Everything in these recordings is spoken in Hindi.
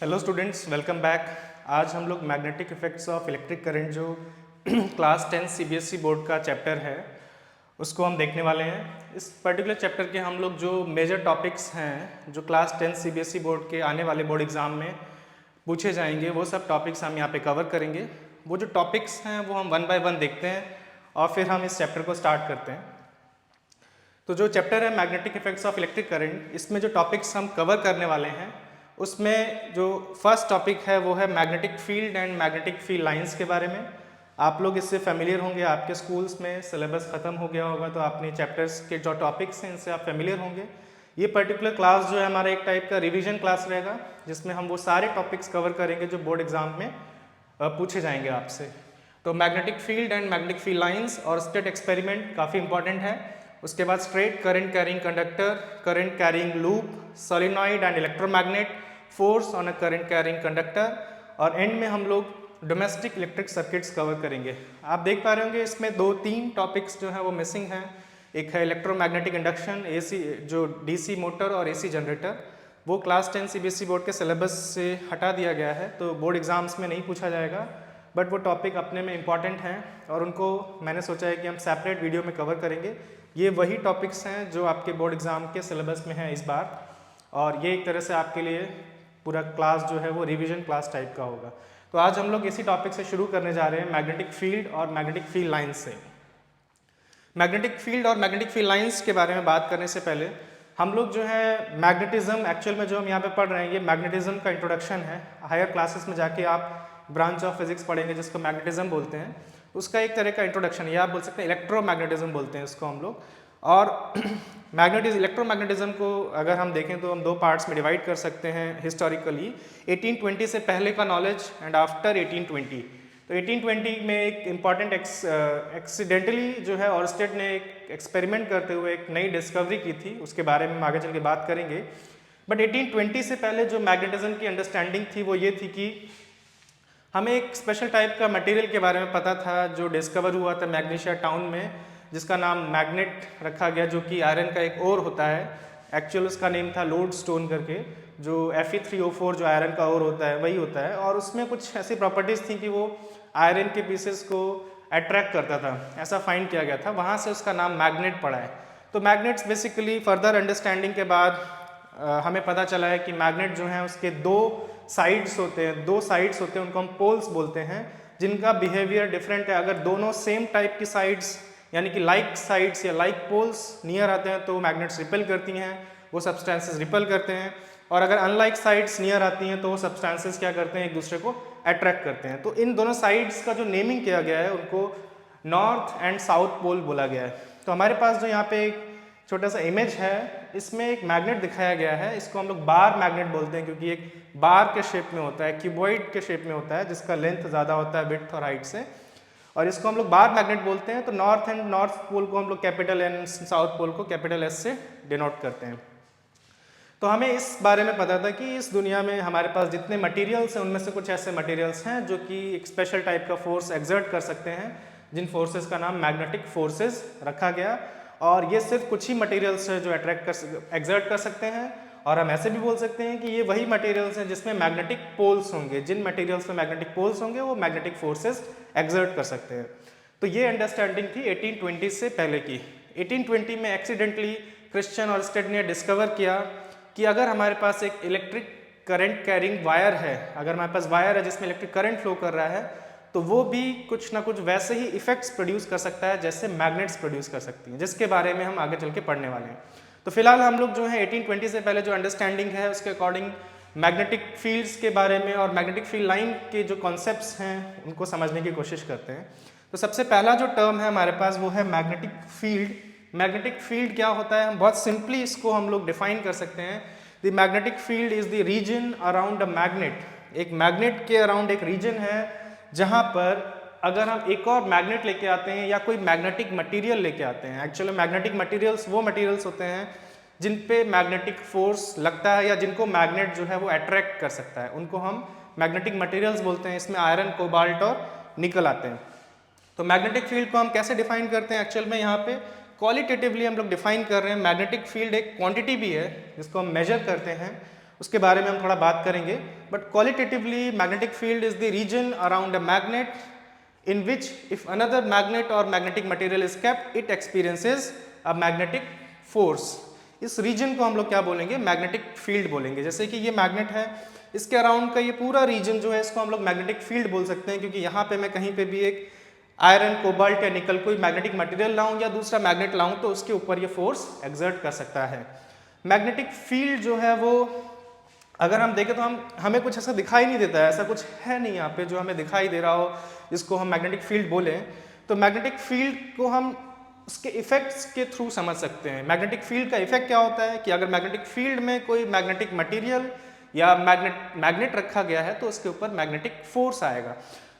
Hello students, welcome back. आज हम लोग magnetic effects of electric current जो क्लास 10 सीबीएसई बोर्ड का चैप्टर है उसको हम देखने वाले हैं। इस पर्टिकुलर चैप्टर के हम लोग जो मेजर टॉपिक्स हैं जो क्लास 10 सीबीएसई बोर्ड के आने वाले बोर्ड एग्ज़ाम में पूछे जाएंगे वो सब टॉपिक्स हम यहाँ पे कवर करेंगे। वो जो टॉपिक्स हैं वो हम वन बाय वन देखते हैं और फिर हम इस चैप्टर को स्टार्ट करते हैं। तो जो चैप्टर है magnetic effects of electric current, इसमें जो टॉपिक्स हम कवर करने वाले हैं उसमें जो फर्स्ट टॉपिक है वो है magnetic field and magnetic field lines के बारे में। आप लोग इससे फेमिलियर होंगे, आपके स्कूल्स में सिलेबस ख़त्म हो गया होगा तो आपने चैप्टर्स के जो टॉपिक्स हैं इनसे आप फेमिलियर होंगे। ये पर्टिकुलर क्लास जो है हमारा एक टाइप का रिवीजन क्लास रहेगा जिसमें हम वो सारे टॉपिक्स कवर करेंगे जो बोर्ड एग्जाम में पूछे जाएंगे आपसे। तो magnetic field and magnetic field lines और स्टेट एक्सपेरिमेंट काफ़ी इंपॉर्टेंट है। उसके बाद straight current carrying conductor, current carrying loop, solenoid and electromagnet, force on a current carrying conductor और एंड में हम लोग डोमेस्टिक इलेक्ट्रिक सर्किट्स कवर करेंगे। आप देख पा रहे होंगे इसमें 2-3 टॉपिक्स जो है वो मिसिंग हैं। एक है इलेक्ट्रोमैग्नेटिक इंडक्शन, एसी जो डीसी मोटर और एसी जनरेटर, वो क्लास 10 सीबीएसई बोर्ड के सिलेबस से हटा दिया गया है तो बोर्ड एग्जाम्स में नहीं पूछा जाएगा, बट वो टॉपिक अपने में इम्पॉर्टेंट हैं और उनको मैंने सोचा है कि हम सेपरेट वीडियो में कवर करेंगे। ये वही टॉपिक्स हैं जो आपके बोर्ड एग्ज़ाम के सिलेबस में हैं इस बार, और ये एक तरह से आपके लिए पूरा क्लास जो है वो रिवीजन क्लास टाइप का होगा। तो आज हम लोग इसी टॉपिक से शुरू करने जा रहे हैं, मैग्नेटिक फील्ड और मैग्नेटिक फील्ड लाइंस से। मैग्नेटिक फील्ड और मैग्नेटिक फील्ड लाइंस के बारे में बात करने से पहले हम लोग जो है मैग्नेटिज्म, एक्चुअल में जो हम यहाँ पे पढ़ रहे हैं ये मैग्नेटिज्म का इंट्रोडक्शन है। हायर क्लासेस में जाके आप ब्रांच ऑफ फिजिक्स पढ़ेंगे जिसको मैग्नेटिज्म बोलते हैं, उसका एक तरह का इंट्रोडक्शन, या आप बोल सकते हैं इलेक्ट्रोमैग्नेटिज्म बोलते हैं इसको हम लोग। और मैग्नेटिज्म, इलेक्ट्रोमैग्नेटिज्म को अगर हम देखें तो हम 2 पार्ट्स में डिवाइड कर सकते हैं हिस्टोरिकली, 1820 से पहले का नॉलेज एंड आफ्टर 1820। तो 1820 में एक इम्पॉर्टेंट एक्सीडेंटली जो है ऑर्स्टेड ने एक एक्सपेरिमेंट करते हुए एक नई डिस्कवरी की थी, उसके बारे में हम आगे चल के बात करेंगे। बट 1820 से पहले जो मैग्नेटिज्म की अंडरस्टैंडिंग थी वो ये थी कि हमें एक स्पेशल टाइप का मटेरियल के बारे में पता था जो डिस्कवर हुआ था मैग्नीशिया टाउन में, जिसका नाम मैग्नेट रखा गया, जो कि आयरन का एक ओर होता है। एक्चुअल उसका नेम था लोडस्टोन करके, जो Fe3O4 जो आयरन का ओर होता है वही होता है, और उसमें कुछ ऐसी प्रॉपर्टीज़ थी कि वो आयरन के पीसेस को अट्रैक्ट करता था, ऐसा फाइंड किया गया था, वहाँ से उसका नाम मैग्नेट पड़ा है। तो मैग्नेट्स बेसिकली फर्दर अंडरस्टैंडिंग के बाद हमें पता चला है कि मैग्नेट जो है उसके 2 साइड्स होते हैं, 2 साइड्स होते हैं, उनको हम पोल्स बोलते हैं, जिनका बिहेवियर डिफरेंट है। अगर दोनों सेम टाइप की साइड्स यानी कि लाइक साइड्स या लाइक पोल्स नियर आते हैं तो मैग्नेट्स रिपेल करती हैं, वो सब्सटेंसेस रिपेल करते हैं, और अगर अनलाइक साइड्स नियर आती हैं तो वो सब्सटेंसेस क्या करते हैं, एक दूसरे को अट्रैक्ट करते हैं। तो इन दोनों साइड्स का जो नेमिंग किया गया है उनको नॉर्थ एंड साउथ पोल बोला गया है। तो हमारे पास जो यहाँ पे एक छोटा सा इमेज है, इसमें एक मैग्नेट दिखाया गया है, इसको हम लोग बार मैग्नेट बोलते हैं क्योंकि एक बार के शेप में होता है, क्यूबॉइड के शेप में होता है, जिसका लेंथ ज़्यादा होता है विड्थ और हाइट से, और इसको हम लोग बार मैग्नेट बोलते हैं। तो नॉर्थ पोल को हम लोग कैपिटल N, साउथ पोल को कैपिटल S से डिनोट करते हैं। तो हमें इस बारे में पता था कि इस दुनिया में हमारे पास जितने मटेरियल्स हैं उनमें से कुछ ऐसे मटेरियल्स हैं जो कि एक स्पेशल टाइप का फोर्स एक्सर्ट कर सकते हैं, जिन फोर्सेस का नाम मैग्नेटिक फोर्सेस रखा गया, और ये सिर्फ कुछ ही मटेरियल्स है जो एक्सर्ट कर सकते हैं। और हम ऐसे भी बोल सकते हैं कि ये वही मटेरियल्स हैं जिसमें मैग्नेटिक पोल्स होंगे, जिन मटेरियल्स में मैग्नेटिक पोल्स होंगे वो मैग्नेटिक फोर्सेस एक्सर्ट कर सकते हैं। तो ये अंडरस्टैंडिंग थी 1820 से पहले की। 1820 में एक्सीडेंटली क्रिश्चियन ऑर्स्टेड ने डिस्कवर किया कि अगर हमारे पास एक इलेक्ट्रिक करंट कैरिंग वायर है, अगर हमारे पास वायर है जिसमें इलेक्ट्रिक करंट फ्लो कर रहा है, तो वो भी कुछ ना कुछ वैसे ही इफेक्ट्स प्रोड्यूस कर सकता है जैसे मैग्नेट्स प्रोड्यूस कर सकती हैं, जिसके बारे में हम आगे चल के पढ़ने वाले हैं। तो फिलहाल हम लोग जो है 1820 से पहले जो अंडरस्टैंडिंग है उसके अकॉर्डिंग मैग्नेटिक फील्ड्स के बारे में और मैग्नेटिक फील्ड लाइन के जो कॉन्सेप्ट्स हैं उनको समझने की कोशिश करते हैं। तो सबसे पहला जो टर्म है हमारे पास वो है मैग्नेटिक फील्ड। मैग्नेटिक फील्ड क्या होता है, हम बहुत सिंपली इसको हम लोग डिफाइन कर सकते हैं। The magnetic field is the region around a magnet. एक मैग्नेट के अराउंड एक रीजन है जहाँ पर अगर हम एक और मैग्नेट लेके आते हैं या कोई मैग्नेटिक मटेरियल लेके आते हैं, एक्चुअली मैग्नेटिक मटेरियल्स वो मटेरियल्स होते हैं जिन पे मैग्नेटिक फोर्स लगता है या जिनको मैग्नेट जो है वो अट्रैक्ट कर सकता है, उनको हम मैग्नेटिक मटेरियल्स बोलते हैं। इसमें आयरन, कोबाल्ट और निकल आते हैं। तो मैग्नेटिक फील्ड को हम कैसे डिफाइन करते हैं, एक्चुअल में यहाँ पे क्वालिटेटिवली हम लोग डिफाइन कर रहे हैं। मैग्नेटिक फील्ड एक क्वांटिटी भी है जिसको हम मेजर करते हैं, उसके बारे में हम थोड़ा बात करेंगे। But qualitatively magnetic field is the region around a magnet in which if another magnet or magnetic material is kept it experiences a magnetic force। इस रीजन को हम लोग क्या बोलेंगे, मैग्नेटिक फील्ड बोलेंगे। जैसे कि ये मैग्नेट है, इसके अराउंड का ये पूरा रीजन जो है इसको हम लोग मैग्नेटिक फील्ड बोल सकते हैं, क्योंकि यहाँ पे मैं कहीं पे भी एक आयरन, कोबाल्ट या निकल कोई मैग्नेटिक मटेरियल लाऊं या दूसरा मैग्नेट लाऊं तो उसके ऊपर ये फोर्स एक्सर्ट कर सकता है। मैग्नेटिक फील्ड जो है वो अगर हम देखें तो हमें कुछ ऐसा दिखाई नहीं देता है, ऐसा कुछ है नहीं यहाँ पे जो हमें दिखाई दे रहा हो जिसको हम मैग्नेटिक फील्ड बोलें। तो मैग्नेटिक फील्ड को हम उसके इफेक्ट्स के थ्रू समझ सकते हैं। मैग्नेटिक फील्ड का इफेक्ट क्या होता है कि अगर मैग्नेटिक फील्ड में कोई मैग्नेटिक मटेरियल या मैग्नेट रखा गया है तो उसके ऊपर मैग्नेटिक फोर्स आएगा।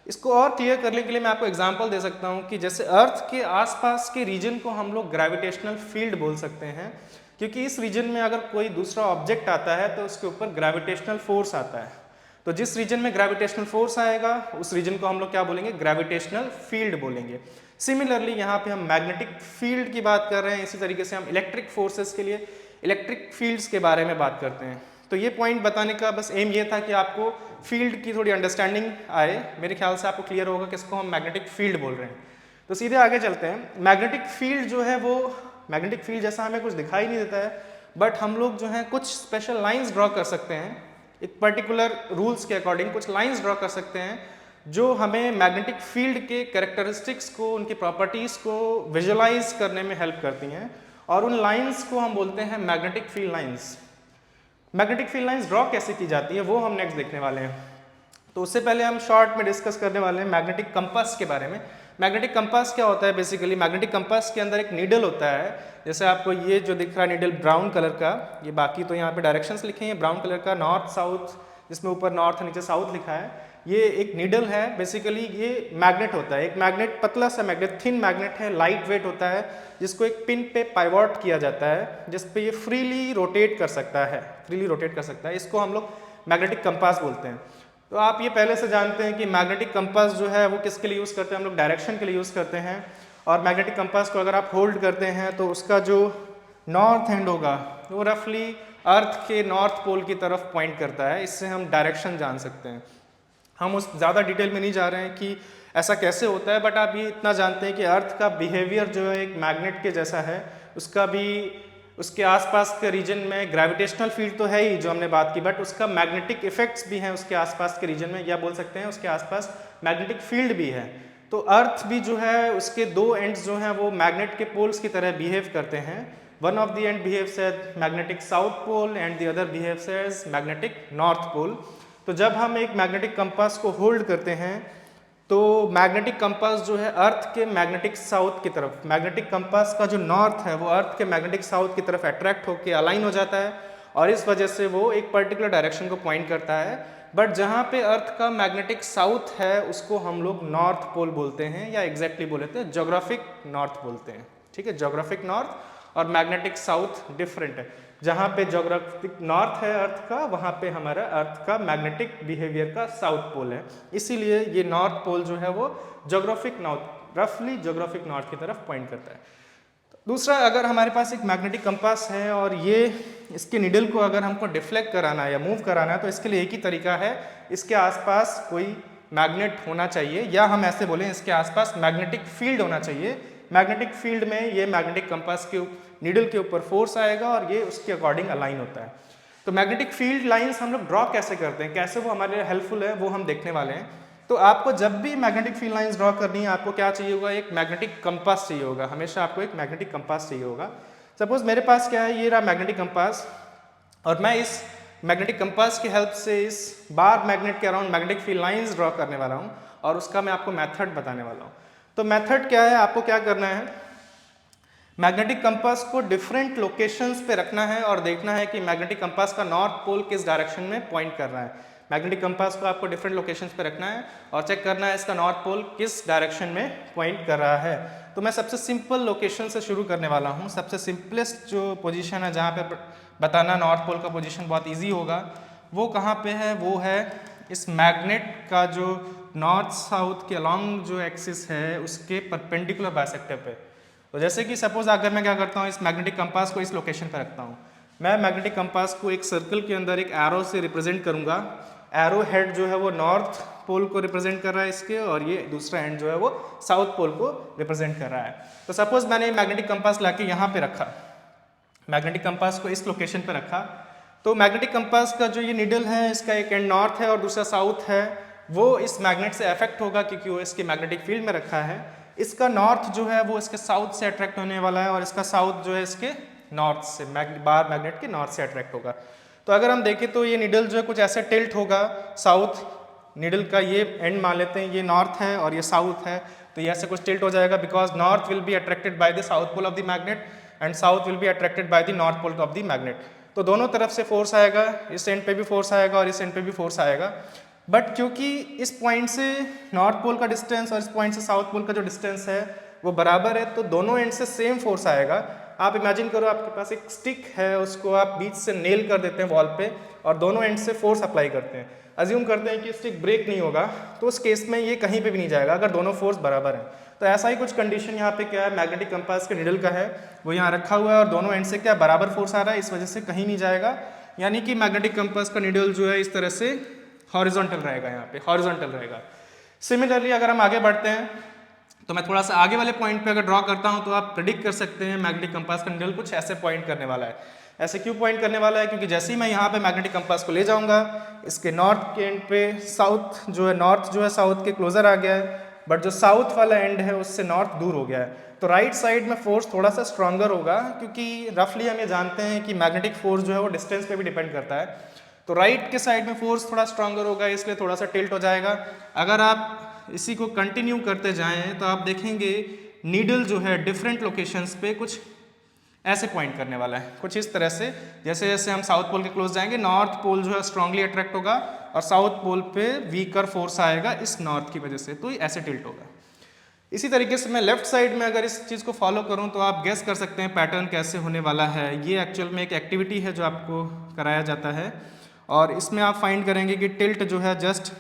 इसको और क्लियर करने के लिए मैं आपको एग्जांपल दे सकता हूँ कि जैसे अर्थ के आसपास के रीजन को हम लोग ग्रेविटेशनल फील्ड बोल सकते हैं, क्योंकि इस रीजन में अगर कोई दूसरा ऑब्जेक्ट आता है तो उसके ऊपर ग्रेविटेशनल फोर्स आता है। तो जिस रीजन में ग्रेविटेशनल फोर्स आएगा उस रीजन को हम लोग क्या बोलेंगे, ग्रेविटेशनल फील्ड बोलेंगे। सिमिलरली यहाँ पे हम मैग्नेटिक फील्ड की बात कर रहे हैं, इसी तरीके से हम इलेक्ट्रिक फोर्सेस के लिए इलेक्ट्रिक फील्ड्स के बारे में बात करते हैं। तो ये पॉइंट बताने का बस एम ये था कि आपको फील्ड की थोड़ी अंडरस्टैंडिंग आए। मेरे ख्याल से आपको क्लियर होगा कि इसको हम मैग्नेटिक फील्ड बोल रहे हैं। तो सीधे आगे चलते हैं। मैग्नेटिक फील्ड जो है वो मैग्नेटिक फील्ड जैसा हमें कुछ दिखाई नहीं देता है, बट हम लोग जो है कुछ स्पेशल लाइंस ड्रॉ कर सकते हैं, एक पर्टिकुलर रूल्स के अकॉर्डिंग कुछ लाइंस ड्रॉ कर सकते हैं जो हमें मैग्नेटिक फील्ड के कैरेक्टरिस्टिक्स को, उनकी प्रॉपर्टीज़ को विजुलाइज करने में हेल्प करती हैं, और उन लाइंस को हम बोलते हैं magnetic field lines. Magnetic field lines draw कैसे की जाती है वो हम नेक्स्ट देखने वाले हैं। तो उससे पहले हम शॉर्ट में डिस्कस करने वाले हैं मैग्नेटिक कंपास के बारे में। मैग्नेटिक कंपास क्या होता है? बेसिकली मैग्नेटिक कंपास के अंदर एक नीडल होता है, जैसे आपको ये जो दिख रहा है नीडल ब्राउन कलर का, ये बाकी तो यहाँ पे डायरेक्शंस लिखे हैं ब्राउन कलर का, नॉर्थ साउथ, जिसमें ऊपर नॉर्थ नीचे साउथ लिखा है। ये एक नीडल है, बेसिकली ये मैग्नेट होता है, एक मैग्नेट, पतला सा मैग्नेट, थिन मैग्नेट है, लाइट वेट होता है, जिसको एक पिन पे पाइवोट किया जाता है, जिस पे ये फ्रीली रोटेट कर सकता है, इसको हम लोग मैग्नेटिक कंपास बोलते हैं। तो आप ये पहले से जानते हैं कि मैग्नेटिक कंपास जो है वो किसके लिए यूज़ करते हैं, हम लोग डायरेक्शन के लिए यूज़ करते हैं। और मैग्नेटिक कंपास को अगर आप होल्ड करते हैं तो उसका जो नॉर्थ एंड होगा वो रफली अर्थ के नॉर्थ पोल की तरफ पॉइंट करता है। इससे हम डायरेक्शन जान सकते हैं। हम उस ज़्यादा डिटेल में नहीं जा रहे हैं कि ऐसा कैसे होता है, बट आप ये इतना जानते हैं कि अर्थ का बिहेवियर जो है एक मैग्नेट के जैसा है, उसका भी उसके आसपास के रीजन में ग्रेविटेशनल फील्ड तो है ही जो हमने बात की, बट उसका मैग्नेटिक इफेक्ट्स भी हैं उसके आसपास के रीजन में, या बोल सकते हैं उसके आसपास मैग्नेटिक फील्ड भी है। तो अर्थ भी जो है उसके दो एंड्स जो हैं वो मैग्नेट के पोल्स की तरह बिहेव करते हैं। One of the end behaves as magnetic south pole and the other behaves as magnetic north pole. तो जब हम एक मैग्नेटिक कंपास को होल्ड करते हैं तो मैग्नेटिक कंपास जो है अर्थ के मैग्नेटिक साउथ की तरफ, मैग्नेटिक कंपास का जो नॉर्थ है वो अर्थ के मैग्नेटिक साउथ की तरफ अट्रैक्ट होकर अलाइन हो जाता है, और इस वजह से वो एक पर्टिकुलर डायरेक्शन को पॉइंट करता है। बट जहाँ पे अर्थ का मैग्नेटिक साउथ है उसको हम लोग नॉर्थ पोल बोलते हैं, या एग्जैक्टली बोलते हैं जोग्राफिक नॉर्थ बोलते हैं। ठीक है, जोग्राफिक नॉर्थ और मैग्नेटिक साउथ डिफरेंट है। जहाँ पे जोग्राफिक नॉर्थ है अर्थ का, वहाँ पे हमारा अर्थ का मैग्नेटिक बिहेवियर का साउथ पोल है, इसीलिए ये नॉर्थ पोल जो है वो जोग्राफिक नॉर्थ, रफली जोग्राफिक नॉर्थ की तरफ पॉइंट करता है। दूसरा, अगर हमारे पास एक मैग्नेटिक कंपास है और ये इसके नीडल को अगर हमको डिफ्लेक्ट कराना है या मूव कराना है तो इसके लिए एक ही तरीका है, इसके आसपास कोई मैग्नेट होना चाहिए, या हम ऐसे बोलें इसके आसपास मैग्नेटिक फील्ड होना चाहिए। मैग्नेटिक फील्ड में ये मैग्नेटिक कंपास के नीडल के ऊपर फोर्स आएगा और ये उसके अकॉर्डिंग अलाइन होता है। तो मैग्नेटिक फील्ड लाइंस हम लोग ड्रॉ कैसे करते हैं, कैसे वो हमारे लिए हेल्पफुल है, वो हम देखने वाले हैं। तो आपको जब भी मैग्नेटिक फील्ड लाइंस ड्रॉ करनी है आपको क्या चाहिए होगा, एक मैग्नेटिक कंपास चाहिए होगा। हमेशा आपको एक मैग्नेटिक कंपास चाहिए होगा। सपोज मेरे पास क्या है, ये रहा मैग्नेटिक कंपास, और मैं इस मैग्नेटिक कंपास की हेल्प से इस बार मैग्नेट के around magnetic field lines draw करने वाला हूँ, और उसका मैं आपको मेथड बताने वाला हूँ। तो मेथड क्या है, आपको क्या करना है, मैग्नेटिक कंपास को डिफरेंट लोकेशंस पे रखना है और देखना है कि मैग्नेटिक कंपास का नॉर्थ पोल किस डायरेक्शन में पॉइंट कर रहा है। मैग्नेटिक कंपास को आपको डिफरेंट लोकेशंस पे रखना है और चेक करना है इसका नॉर्थ पोल किस डायरेक्शन में पॉइंट कर रहा है। तो मैं सबसे सिंपल लोकेशन से शुरू करने वाला हूँ। सबसे सिंपलेस्ट जो पोजीशन है जहाँ पे बताना नॉर्थ पोल का पोजीशन बहुत ईजी होगा, वो कहाँ पे है, वो है इस मैग्नेट का जो नॉर्थ साउथ के अलॉन्ग जो एक्सिस है उसके परपेंडिकुलर बाइसेक्टर पे। तो जैसे कि सपोज अगर मैं क्या करता हूँ, इस मैग्नेटिक कंपास को इस लोकेशन पर रखता हूँ, मैं मैग्नेटिक कंपास को एक सर्कल के अंदर एक एरो से रिप्रेजेंट करूंगा। एरो हेड जो है वो नॉर्थ पोल को रिप्रेजेंट कर रहा है इसके, और ये दूसरा एंड जो है वो साउथ पोल को रिप्रेजेंट कर रहा है। तो सपोज मैंने मैग्नेटिक कंपास लाके यहाँ पे रखा, मैग्नेटिक कंपास को इस लोकेशन पे रखा, तो मैग्नेटिक कंपास का जो ये नीडल है इसका एक एंड नॉर्थ है और दूसरा साउथ है, वो इस मैग्नेट से अफेक्ट होगा क्योंकि वो इसके मैग्नेटिक फील्ड में रखा है। इसका नॉर्थ जो है वो इसके साउथ से अट्रैक्ट होने वाला है और इसका साउथ जो है इसके नॉर्थ से, बार मैग्नेट के नॉर्थ से अट्रैक्ट होगा। तो अगर हम देखें तो ये नीडल जो है कुछ ऐसे टिल्ट होगा, साउथ नीडल का ये एंड मान लेते हैं, ये नॉर्थ है और ये साउथ है, तो ये ऐसे कुछ टिल्ट हो जाएगा because north will be attracted by the south pole of the magnet and south will be attracted by the north pole of the magnet. तो दोनों तरफ से फोर्स आएगा, इस एंड पे भी फोर्स आएगा और इस एंड पे भी फोर्स आएगा। बट क्योंकि इस पॉइंट से नॉर्थ पोल का डिस्टेंस और इस पॉइंट से साउथ पोल का जो डिस्टेंस है वो बराबर है, तो दोनों एंड से सेम फोर्स आएगा। आप इमेजिन करो आपके पास एक स्टिक है, उसको आप बीच से नेल कर देते हैं वॉल पे और दोनों एंड से फोर्स अप्लाई करते हैं। अज्यूम करते हैं कि स्टिक ब्रेक नहीं होगा, तो उस केस में ये कहीं पे भी नहीं जाएगा अगर दोनों फोर्स बराबर हैं। तो ऐसा ही कुछ कंडीशन यहाँ पे क्या है, मैग्नेटिक कंपास के नीडल का है, वो यहाँ रखा हुआ है और दोनों एंड से क्या बराबर फोर्स आ रहा है, इस वजह से कहीं नहीं जाएगा। यानी कि मैग्नेटिक कंपास का नीडल जो है इस तरह से हॉरिजॉन्टल रहेगा, यहाँ पे हॉरिजॉन्टल रहेगा। सिमिलरली अगर हम आगे बढ़ते हैं तो मैं थोड़ा सा आगे वाले पॉइंट पे अगर ड्रॉ करता हूँ तो आप प्रेडिक्ट कर सकते हैं मैग्नेटिक कंपास का नीडल कुछ ऐसे पॉइंट करने वाला है। ऐसे क्यों पॉइंट करने वाला है, क्योंकि जैसे ही मैं यहाँ पे मैग्नेटिक कंपास को ले जाऊंगा, इसके नॉर्थ के एंड पे साउथ जो है, नॉर्थ जो है साउथ के क्लोजर आ गया है, बट जो साउथ वाला एंड है उससे नॉर्थ दूर हो गया है। तो राइट साइड में फोर्स थोड़ा सा स्ट्रॉन्गर होगा, क्योंकि रफली हम ये जानते हैं कि मैग्नेटिक फोर्स जो है वो डिस्टेंस पे भी डिपेंड करता है। तो राइट के साइड में फोर्स थोड़ा स्ट्रॉन्गर होगा, इसलिए थोड़ा सा टिल्ट हो जाएगा। अगर आप इसी को कंटिन्यू करते जाएं तो आप देखेंगे नीडल जो है डिफरेंट लोकेशंस पे कुछ ऐसे पॉइंट करने वाला है, कुछ इस तरह से। जैसे जैसे हम साउथ पोल के क्लोज जाएंगे, नॉर्थ पोल जो है स्ट्रांगली अट्रैक्ट होगा और साउथ पोल पे वीकर फोर्स आएगा इस नॉर्थ की वजह से, तो ये ऐसे टिल्ट होगा। इसी तरीके से मैं लेफ्ट साइड में अगर इस चीज़ को फॉलो करूं तो आप गेस कर सकते हैं पैटर्न कैसे होने वाला है। ये एक्चुअल में एक एक्टिविटी है जो आपको कराया जाता है और इसमें आप फाइंड करेंगे कि टिल्ट जो है जस्ट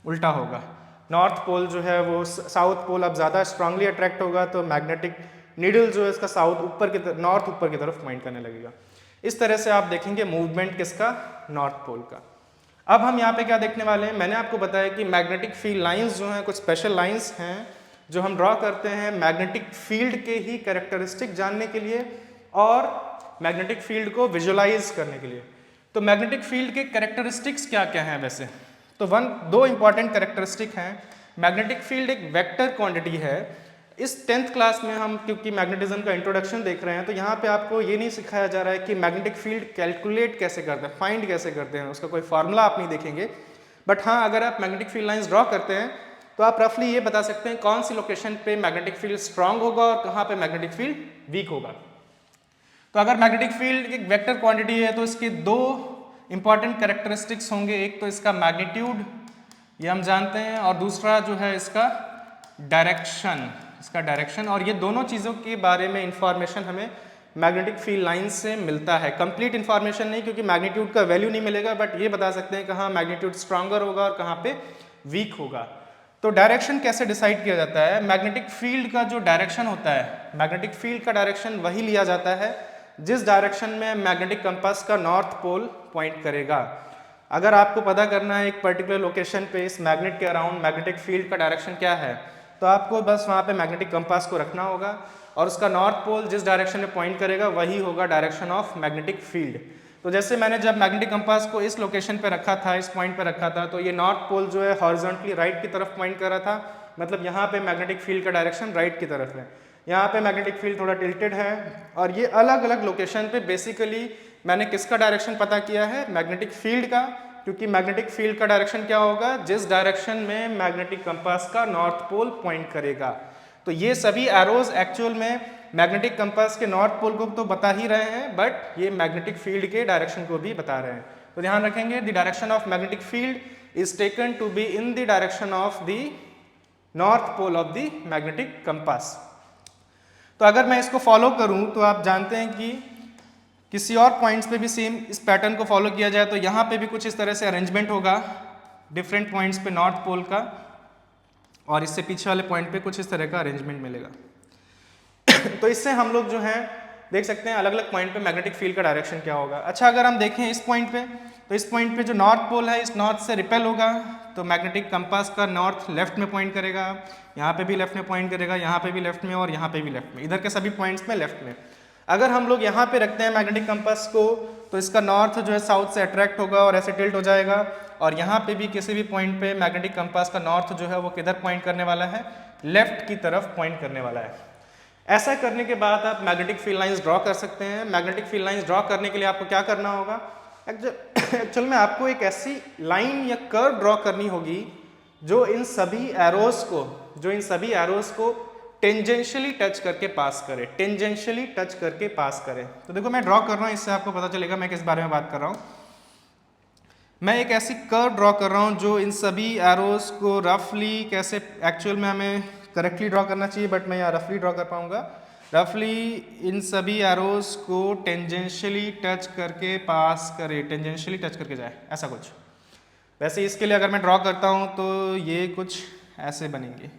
उल्टा होगा। नॉर्थ पोल जो है वो साउथ पोल अब ज़्यादा स्ट्रांगली अट्रैक्ट होगा, तो मैग्नेटिक नीडल जो है इसका साउथ ऊपर की तरफ, नॉर्थ ऊपर की तरफ पॉइंट करने लगेगा। इस तरह से आप देखेंगे मूवमेंट किसका, नॉर्थ पोल का। अब हम यहाँ पे क्या देखने वाले हैं, मैंने आपको बताया कि मैग्नेटिक फील्ड लाइंस जो हैं कुछ स्पेशल लाइंस हैं जो हम ड्रॉ करते हैं मैग्नेटिक फील्ड के ही कैरेक्टरिस्टिक जानने के लिए और मैग्नेटिक फील्ड को विजुअलाइज करने के लिए। तो मैग्नेटिक फील्ड के कैरेक्टरिस्टिक्स क्या क्या हैं वैसे, तो दो इंपॉर्टेंट कैरेक्टरिस्टिक हैं। मैग्नेटिक फील्ड एक वेक्टर क्वांटिटी है। इस 10th क्लास में हम क्योंकि मैग्नेटिज्म का इंट्रोडक्शन देख रहे हैं, तो यहाँ पे आपको ये नहीं सिखाया जा रहा है कि मैग्नेटिक फील्ड कैलकुलेट कैसे करते हैं, फाइंड कैसे करते हैं, उसका कोई फार्मूला आप नहीं देखेंगे। बट हाँ, अगर आप मैग्नेटिक फील्ड लाइंस ड्रॉ करते हैं तो आप रफली ये बता सकते हैं कौन सी लोकेशन पे मैग्नेटिक फील्ड स्ट्रांग होगा और कहाँ पे मैग्नेटिक फील्ड वीक होगा। तो अगर मैग्नेटिक फील्ड एक वेक्टर क्वांटिटी है तो इसके दो इंपॉर्टेंट कैरेक्टरिस्टिक्स होंगे, एक तो इसका मैग्नीट्यूड, ये हम जानते हैं, और दूसरा जो है इसका डायरेक्शन, और ये दोनों चीज़ों के बारे में इंफॉर्मेशन हमें मैग्नेटिक फील्ड लाइन से मिलता है। कंप्लीट इंफॉर्मेशन नहीं, क्योंकि मैग्नीट्यूड का वैल्यू नहीं मिलेगा, बट ये बता सकते हैं कहाँ मैग्नीट्यूड स्ट्रांगर होगा और कहाँ पे वीक होगा। तो डायरेक्शन कैसे डिसाइड किया जाता है, मैग्नेटिक फील्ड का जो डायरेक्शन होता है, मैग्नेटिक फील्ड का डायरेक्शन वही लिया जाता है जिस डायरेक्शन में मैग्नेटिक कंपास का नॉर्थ पोल पॉइंट करेगा। अगर आपको पता करना है एक पर्टिकुलर लोकेशन पे इस मैग्नेट के अराउंड मैग्नेटिक फील्ड का डायरेक्शन क्या है, तो आपको बस वहाँ पे मैग्नेटिक कंपास को रखना होगा और उसका नॉर्थ पोल जिस डायरेक्शन में पॉइंट करेगा वही होगा डायरेक्शन ऑफ मैग्नेटिक फील्ड। तो जैसे मैंने जब मैग्नेटिक कंपास को इस लोकेशन पे रखा था, इस पॉइंट पे रखा था, तो ये नॉर्थ पोल जो है हॉरिजॉन्टली राइट की तरफ पॉइंट कर रहा था, मतलब यहाँ पे मैग्नेटिक फील्ड का डायरेक्शन राइट की तरफ है। यहाँ पे मैग्नेटिक फील्ड थोड़ा टिल्टेड है और ये अलग अलग लोकेशन पे बेसिकली मैंने किसका डायरेक्शन पता किया है, मैग्नेटिक फील्ड का, क्योंकि मैग्नेटिक फील्ड का डायरेक्शन क्या होगा, जिस डायरेक्शन में मैग्नेटिक कंपास का नॉर्थ पोल पॉइंट करेगा। तो ये सभी एरोज एक्चुअल में मैग्नेटिक कंपास के नॉर्थ पोल को तो बता ही रहे हैं, बट ये मैग्नेटिक फील्ड के डायरेक्शन को भी बता रहे हैं। तो ध्यान रखेंगे, the direction of magnetic field is taken to be in the direction of the north pole of the magnetic compass. तो अगर मैं इसको फॉलो करूं तो आप जानते हैं कि किसी और पॉइंट्स पे भी सेम इस पैटर्न को फॉलो किया जाए तो यहाँ पे भी कुछ इस तरह से अरेंजमेंट होगा डिफरेंट पॉइंट्स पे नॉर्थ पोल का, और इससे पीछे वाले पॉइंट पे कुछ इस तरह का अरेंजमेंट मिलेगा। तो इससे हम लोग जो है देख सकते हैं अलग अलग पॉइंट पे मैग्नेटिक फील्ड का डायरेक्शन क्या होगा। अच्छा अगर हम देखें इस पॉइंट पे, तो इस पॉइंट पे जो नॉर्थ पोल है इस नॉर्थ से रिपेल होगा, तो मैग्नेटिक कंपास का नॉर्थ लेफ्ट में पॉइंट करेगा, यहाँ पे भी लेफ्ट में पॉइंट करेगा, यहाँ पे भी लेफ्ट में और यहाँ पे भी लेफ्ट में, इधर के सभी पॉइंट्स में लेफ्ट में। अगर हम लोग यहाँ पे रखते हैं मैग्नेटिक कंपास को तो इसका नॉर्थ जो है साउथ से अट्रैक्ट होगा और ऐसे टिल्ट हो जाएगा, और यहाँ पे भी किसी भी पॉइंट पे मैग्नेटिक कंपास का नॉर्थ जो है वो किधर पॉइंट करने वाला है, लेफ्ट की तरफ पॉइंट करने वाला है। ऐसा करने के बाद आप मैग्नेटिक फील्ड लाइंस ड्रॉ कर सकते हैं। मैग्नेटिक फील्ड लाइंस ड्रॉ करने के लिए आपको क्या करना होगा, एक्चुअल में आपको एक ऐसी लाइन या कर्व ड्रॉ करनी होगी जो इन सभी एरोस को टेंजेंशियली टच करके पास करे, टेंजेंशियली टच करके पास करे। तो देखो मैं ड्रॉ कर रहा हूँ, इससे आपको पता चलेगा मैं किस बारे में बात कर रहा हूँ। मैं एक ऐसी कर्व ड्रॉ कर रहा हूँ जो इन सभी एरोस को रफली, कैसे एक्चुअल में हमें करेक्टली ड्रॉ करना चाहिए बट मैं यहाँ रफली ड्रॉ कर पाऊंगा, रफली इन सभी एरोस को टेंजेंशियली टच करके पास करे, टेंजेंशियली टच करके जाए, ऐसा कुछ। वैसे इसके लिए अगर मैं ड्रॉ करता हूँ तो ये कुछ ऐसे बनेंगे।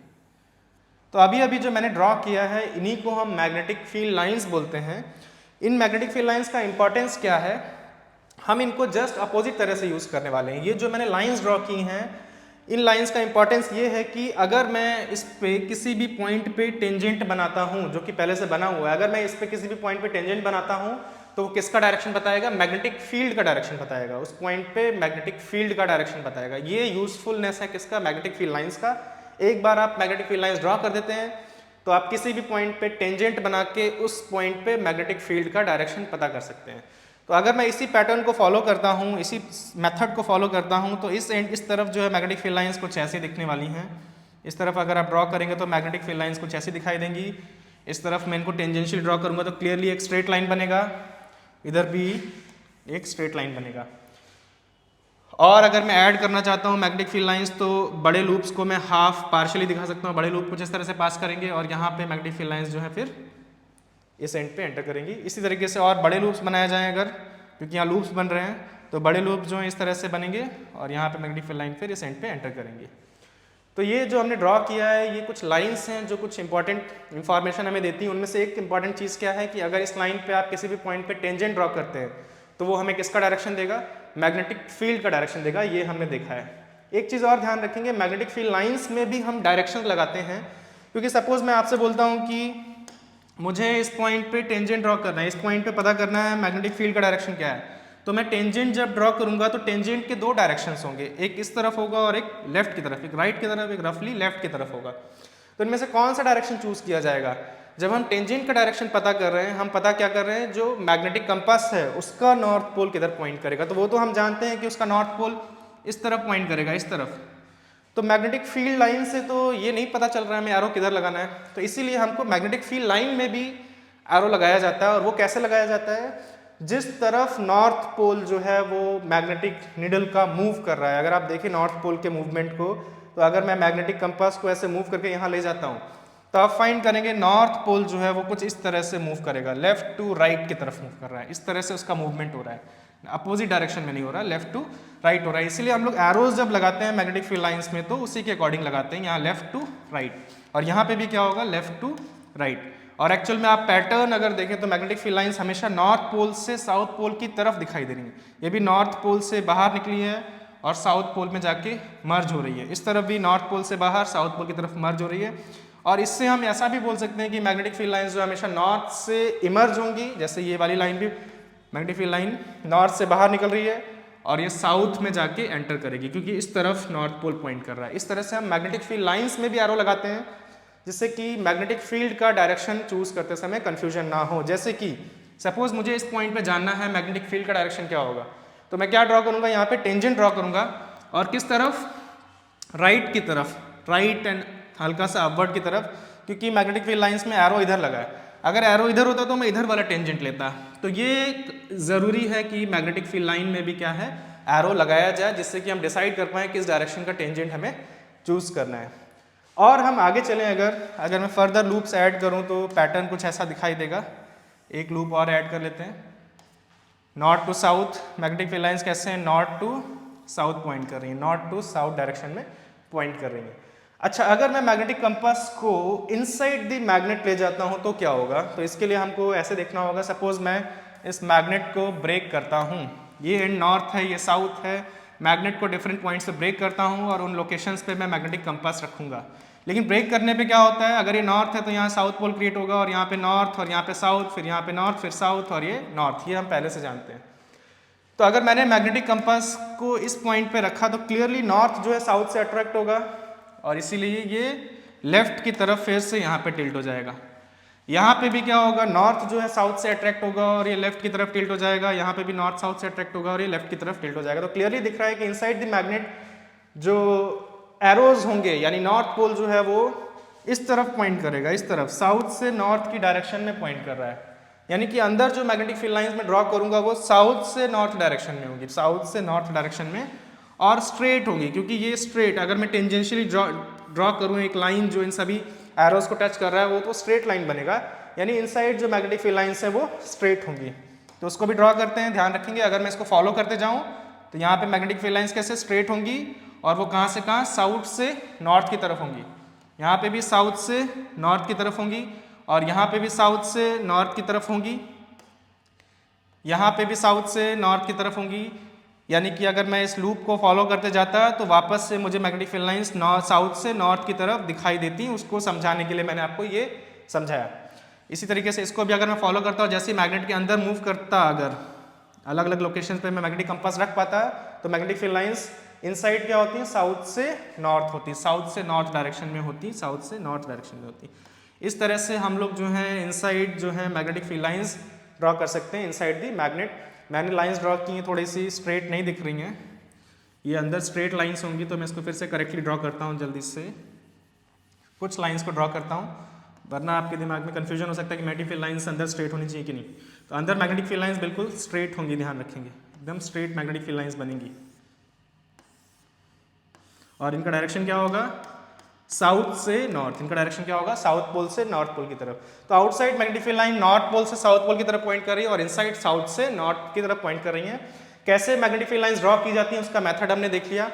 तो अभी अभी जो मैंने ड्रॉ किया है इन्हीं को हम मैग्नेटिक फील्ड लाइंस बोलते हैं। इन मैग्नेटिक फील्ड लाइंस का इंपॉर्टेंस क्या है, हम इनको जस्ट अपोजिट तरह से यूज करने वाले हैं। ये जो मैंने लाइंस ड्रॉ की हैं, इन लाइंस का इंपॉर्टेंस ये है कि अगर मैं इस पे किसी भी पॉइंट पे टेंजेंट बनाता हूँ जो कि पहले से बना हुआ है, अगर मैं इस पे किसी भी पॉइंट पे टेंजेंट बनाता हूँ तो वो किसका डायरेक्शन बताएगा, मैग्नेटिक फील्ड का डायरेक्शन बताएगा, उस पॉइंट पे मैग्नेटिक फील्ड का डायरेक्शन बताएगा। ये यूजफुलनेस है किसका, मैग्नेटिक फील्ड लाइंस का। एक बार आप मैग्नेटिक फील्ड लाइंस ड्रॉ कर देते हैं तो आप किसी भी पॉइंट पे टेंजेंट बना के उस पॉइंट पे मैग्नेटिक फील्ड का डायरेक्शन पता कर सकते हैं। तो अगर मैं इसी पैटर्न को फॉलो करता हूँ, इसी मेथड को फॉलो करता हूँ, तो इस तरफ जो है मैग्नेटिक फील्ड लाइंस कुछ ऐसी दिखने वाली हैं। इस तरफ अगर आप ड्रॉ करेंगे तो मैग्नेटिक फील्ड लाइंस कुछ ऐसी दिखाई देंगी। इस तरफ मैं इनको टेंजेंशियल ड्रॉ करूँगा तो क्लियरली एक स्ट्रेट लाइन बनेगा, इधर भी एक स्ट्रेट लाइन बनेगा। और अगर मैं ऐड करना चाहता हूँ मैग्नेटिक फील्ड लाइंस तो बड़े लूप्स को मैं हाफ पार्शियली दिखा सकता हूँ, बड़े लूप कुछ इस तरह से पास करेंगे और यहाँ पे मैग्नेटिक फील्ड लाइंस जो है फिर इस एंड पे एंटर करेंगी। इसी तरीके से और बड़े लूप्स बनाए जाएं अगर, क्योंकि यहाँ लूप्स बन रहे हैं तो बड़े लूप जो हैं इस तरह से बनेंगे और यहाँ पे मैग्नेटिक फील्ड लाइन फिर इस एंड पे एंटर करेंगे। तो ये जो हमने ड्रॉ किया है ये कुछ लाइंस हैं जो कुछ इंपॉर्टेंट इन्फॉर्मेशन हमें देती हैं। उनमें से एक इंपॉर्टेंट चीज़ क्या है कि अगर इस लाइन पे आप किसी भी पॉइंट पे टेंजेंट ड्रॉ करते हैं तो वो हमें किसका डायरेक्शन देगा, मैग्नेटिक फील्ड का डायरेक्शन देगा। ये हमने देखा है। एक चीज़ और ध्यान रखेंगे, मैग्नेटिक फील्ड लाइंस में भी हम डायरेक्शन लगाते हैं, क्योंकि सपोज मैं आपसे बोलता हूँ कि मुझे इस पॉइंट पे टेंजेंट ड्रॉ करना है, इस पॉइंट पे पता करना है मैग्नेटिक फील्ड का डायरेक्शन क्या है, तो मैं टेंजेंट जब ड्रॉ करूंगा तो टेंजेंट के दो डायरेक्शंस होंगे, एक इस तरफ होगा और एक लेफ्ट की तरफ, एक राइट की तरफ, एक रफली लेफ्ट की तरफ होगा। तो इनमें से कौन सा डायरेक्शन चूज किया जाएगा? जब हम टेंजेंट का डायरेक्शन पता कर रहे हैं, हम पता क्या कर रहे हैं, जो मैग्नेटिक कंपास है उसका नॉर्थ पोल किधर पॉइंट करेगा, तो वो तो हम जानते हैं कि उसका नॉर्थ पोल इस तरफ पॉइंट करेगा, इस तरफ। तो मैग्नेटिक फील्ड लाइन से तो ये नहीं पता चल रहा है हमें एरो किधर लगाना है, तो इसीलिए हमको मैग्नेटिक फील्ड लाइन में भी एरो लगाया जाता है। और वो कैसे लगाया जाता है, जिस तरफ नॉर्थ पोल जो है वो मैग्नेटिक निडल का मूव कर रहा है। अगर आप देखें नॉर्थ पोल के मूवमेंट को, तो अगर मैं मैग्नेटिक कंपास को ऐसे मूव करके यहाँ ले जाता हूँ तो आप फाइंड करेंगे नॉर्थ पोल जो है वो कुछ इस तरह से मूव करेगा, लेफ्ट टू राइट की तरफ मूव कर रहा है, इस तरह से उसका मूवमेंट हो रहा है, अपोजिट डायरेक्शन में नहीं हो रहा, लेफ्ट टू राइट हो रहा है। इसीलिए हम लोग एरोज जब लगाते हैं मैग्नेटिक फील्ड लाइंस में तो उसी के अकॉर्डिंग लगाते हैं, यहाँ लेफ्ट टू राइट, और यहाँ पे भी क्या होगा, लेफ्ट टू राइट। और एक्चुअल में आप पैटर्न अगर देखें तो मैग्नेटिक फील्ड लाइंस हमेशा नॉर्थ पोल से साउथ पोल की तरफ दिखाई दे रही है। ये भी नॉर्थ पोल से बाहर निकली है और साउथ पोल में जाके मर्ज हो रही है, इस तरफ भी नॉर्थ पोल से बाहर साउथ पोल की तरफ मर्ज हो रही है। और इससे हम ऐसा भी बोल सकते हैं कि मैग्नेटिक फील्ड लाइंस जो हमेशा नॉर्थ से इमर्ज होंगी, जैसे ये वाली लाइन भी मैग्नेटिक फील्ड लाइन नॉर्थ से बाहर निकल रही है और ये साउथ में जाके एंटर करेगी, क्योंकि इस तरफ नॉर्थ पोल पॉइंट कर रहा है। इस तरह से हम मैग्नेटिक फील्ड लाइंस में भी एरो लगाते हैं, जिससे कि मैग्नेटिक फील्ड का डायरेक्शन चूज करते समय कंफ्यूजन ना हो। जैसे कि सपोज मुझे इस पॉइंट पे जानना है मैग्नेटिक फील्ड का डायरेक्शन क्या होगा, तो मैं क्या ड्रॉ करूंगा, यहाँ पे टेंजेंट ड्रॉ करूंगा और किस तरफ, राइट की तरफ, राइट एंड हल्का सा अपवर्ड की तरफ, क्योंकि मैग्नेटिक फील्ड लाइंस में एरो इधर लगा है। अगर एरो इधर होता तो मैं इधर वाला टेंजेंट लेता। तो ये जरूरी है कि मैग्नेटिक फील्ड लाइन में भी क्या है, एरो लगाया जाए, जिससे कि हम डिसाइड कर पाए किस डायरेक्शन का टेंजेंट हमें चूज करना है। और हम आगे चलें, अगर मैं फर्दर लूप्स ऐड करूं तो पैटर्न कुछ ऐसा दिखाई देगा। एक लूप और ऐड कर लेते हैं, north to south. Magnetic field lines कैसे हैं, नॉर्थ टू साउथ पॉइंट कर रही है, नॉर्थ टू साउथ डायरेक्शन में पॉइंट कर रही है। अच्छा, अगर मैं मैग्नेटिक कंपास को इनसाइड द मैग्नेट ले जाता हूं तो क्या होगा? तो इसके लिए हमको ऐसे देखना होगा, सपोज मैं इस मैग्नेट को ब्रेक करता हूं, ये एंड नॉर्थ है, ये साउथ है, मैग्नेट को डिफरेंट पॉइंट से ब्रेक करता हूं और उन लोकेशंस पे मैं मैग्नेटिक कंपास रखूंगा। लेकिन ब्रेक करने पे क्या होता है, अगर ये नॉर्थ है तो यहाँ साउथ पोल क्रिएट होगा और यहाँ पे नॉर्थ और यहाँ पे साउथ, फिर यहाँ पे नॉर्थ, फिर साउथ और ये नॉर्थ, ये हम पहले से जानते हैं। तो अगर मैंने मैग्नेटिक कंपास को इस पॉइंट पे रखा तो क्लियरली नॉर्थ जो है साउथ से अट्रैक्ट होगा और इसीलिए ये लेफ्ट की तरफ फिर से यहाँ पे टिल्ट हो जाएगा। यहाँ पे भी क्या होगा, नॉर्थ जो है साउथ से अट्रैक्ट होगा और ये लेफ्ट की तरफ टिल्ट हो जाएगा, यहाँ पे भी नॉर्थ साउथ से अट्रैक्ट होगा और ये लेफ्ट की तरफ टिल्ट हो जाएगा। तो क्लियरली दिख रहा है कि इनसाइड द मैग्नेट जो एरोज होंगे यानी नॉर्थ पोल जो है वो इस तरफ पॉइंट करेगा, इस तरफ साउथ से नॉर्थ की डायरेक्शन में पॉइंट कर रहा है। यानी कि अंदर जो मैग्नेटिक फील्ड लाइंस में ड्रॉ करूंगा वो साउथ से नॉर्थ डायरेक्शन में होगी, साउथ से नॉर्थ डायरेक्शन में और स्ट्रेट होगी, क्योंकि ये स्ट्रेट, अगर मैं टेंजेंशियली ड्रॉ करूँ एक लाइन जो इन सभी एरोज को टच कर रहा है वो तो स्ट्रेट लाइन बनेगा, यानी इनसाइड जो मैग्नेटिक फील्ड लाइंस है वो स्ट्रेट होंगी। तो उसको भी ड्रॉ करते हैं, ध्यान रखेंगे। अगर मैं इसको फॉलो करते जाऊँ तो यहाँ पे मैग्नेटिक फील्ड लाइंस कैसे स्ट्रेट होंगी और वो कहाँ से कहाँ, साउथ से नॉर्थ की तरफ होंगी। यहाँ पे भी साउथ से नॉर्थ की तरफ होंगी और यहाँ पे भी साउथ से नॉर्थ की तरफ होंगी, यहाँ पे भी साउथ से नॉर्थ की तरफ होंगी। यानी कि अगर मैं इस लूप को फॉलो करते जाता तो वापस से मुझे मैग्नेटिक फील्ड लाइंस साउथ से नॉर्थ की तरफ दिखाई देती, उसको समझाने के लिए मैंने आपको ये समझाया। इसी तरीके से इसको भी अगर मैं फॉलो करता हूँ, जैसे मैग्नेट के अंदर मूव करता, अगर अलग अलग लोकेशन पे मैं मैग्नेटिक कंपास रख पाता तो मैग्नेटिक फील्ड लाइंस इनसाइड क्या होती है, साउथ से नॉर्थ होती, साउथ से नॉर्थ डायरेक्शन में होती, साउथ से नॉर्थ डायरेक्शन में होती। इस तरह से हम लोग जो है इनसाइड जो है मैग्नेटिक फील्ड लाइंस ड्रॉ कर सकते हैं इनसाइड दी मैग्नेट। मैंने लाइंस ड्रॉ की हैं, थोड़ी सी स्ट्रेट नहीं दिख रही हैं, ये अंदर स्ट्रेट लाइंस होंगी, तो मैं इसको फिर से करेक्टली ड्रॉ करता हूँ जल्दी से। कुछ लाइंस को ड्रॉ करता हूँ, वरना आपके दिमाग में कन्फ्यूजन हो सकता है कि मैग्नेटिक फील्ड लाइंस अंदर स्ट्रेट होनी चाहिए कि नहीं। तो अंदर मैग्नेटिक फील्ड लाइंस बिल्कुल स्ट्रेट होंगी, ध्यान रखेंगे, एकदम स्ट्रेट मैग्नेटिक फील्ड लाइंस बनेंगी। और इनका डायरेक्शन क्या होगा, साउथ से नॉर्थ, इनका डायरेक्शन क्या होगा, साउथ पोल से नॉर्थ पोल की तरफ। तो outside magnetic field line north pole से साउथ पोल की तरफ पॉइंट कर रही है और इनसाइड साउथ से नॉर्थ की तरफ पॉइंट कर रही है। कैसे मैग्नेटिक फील्ड लाइंस ड्रॉ की जाती हैं उसका मेथड हमने देख लिया।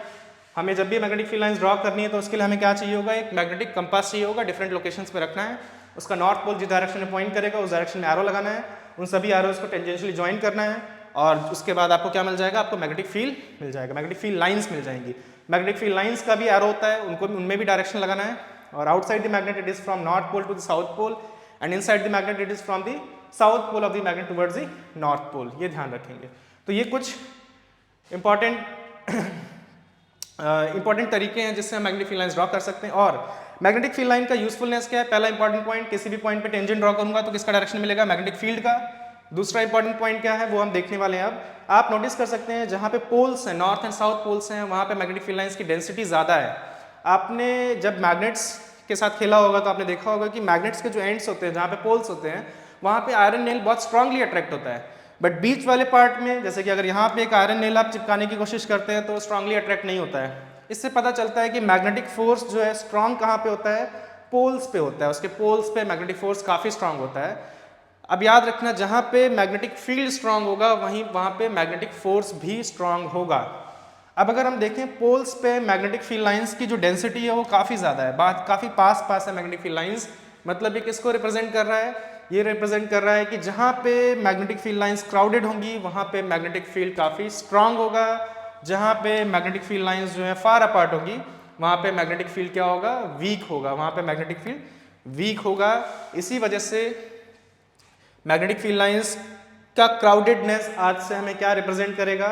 हमें जब भी मैग्नेटिक फील्ड लाइंस ड्रॉ करनी है तो उसके लिए हमें क्या चाहिए होगा, एक मैग्नेटिक कंपास चाहिए होगा, डिफरेंट लोकेशंस पे रखना है। उसका नॉर्थ पोल जिस डायरेक्शन में पॉइंट करेगा उस डायरेक्शन में एरो लगाना है, उन सभी एरोज को टेंजेंशियली ज्वाइन करना है और उसके बाद आपको क्या मिल जाएगा, आपको मैग्नेटिक फील्ड मिल जाएगा, मैग्नेटिक फील्ड लाइंस मिल जाएंगी। मैग्नेटिक फील्ड लाइंस का भी एरो होता है, उनको उनमें भी डायरेक्शन लगाना है। और outside the magnet it is from north pole to the south pole and inside the magnet it is from the south pole of the magnet towards the north pole, ये ध्यान रखेंगे। तो ये कुछ इंपॉर्टेंट तरीके हैं जिससे हम मैग्नेटिक फील्ड लाइंस ड्रॉ कर सकते हैं। और मैग्नेटिक फील्ड लाइन का यूजफुलनेस क्या है, पहला इंपॉर्टेंट पॉइंट, किसी भी पॉइंट पे टेंजेंट ड्रॉ करूंगा तो किसका डायरेक्शन मिलेगा, मैग्नेटिक फील्ड का। दूसरा इंपॉर्टेंट पॉइंट क्या है वो हम देखने वाले हैं। अब आप नोटिस कर सकते हैं जहां पे पोल्स हैं, नॉर्थ एंड साउथ पोल्स हैं, वहां पे मैग्नेटिक फील्ड लाइंस की डेंसिटी ज्यादा है। आपने जब मैग्नेट्स के साथ खेला होगा तो आपने देखा होगा कि मैग्नेट्स के जो एंड्स होते हैं, जहाँ पे पोल्स होते हैं, वहाँ पे आयरन नेल बहुत स्ट्रांगली अट्रैक्ट होता है। बट बीच वाले पार्ट में, जैसे कि अगर यहाँ पे एक आयरन नेल आप चिपकाने की कोशिश करते हैं तो स्ट्रांगली अट्रैक्ट नहीं होता है। इससे पता चलता है कि मैग्नेटिक फोर्स जो है स्ट्रांग कहाँ पे होता है, पोल्स पे होता है, उसके पोल्स पे मैग्नेटिक फोर्स काफ़ी स्ट्रांग होता है। अब याद रखना, जहाँ पे मैग्नेटिक फील्ड स्ट्रांग होगा वहाँ पे मैग्नेटिक फोर्स भी स्ट्रांग होगा। अब अगर हम देखें पोल्स पे मैग्नेटिक फील्ड लाइंस की जो डेंसिटी है वो काफ़ी ज़्यादा है, बात काफ़ी पास है मैग्नेटिक फील्ड लाइंस। मतलब ये किसको रिप्रेजेंट कर रहा है, ये रिप्रेजेंट कर रहा है कि जहाँ पे मैग्नेटिक फील्ड लाइंस क्राउडेड होंगी वहाँ पे मैग्नेटिक फील्ड काफ़ी स्ट्रांग होगा, जहाँ पे मैग्नेटिक फील्ड लाइंस जो है फार अपार्ट होगी वहाँ पे मैग्नेटिक फील्ड क्या होगा, वीक होगा, वहाँ पे मैग्नेटिक फील्ड वीक होगा। इसी वजह से मैग्नेटिक फील्ड लाइंस का क्राउडेडनेस आज से हमें क्या रिप्रेजेंट करेगा,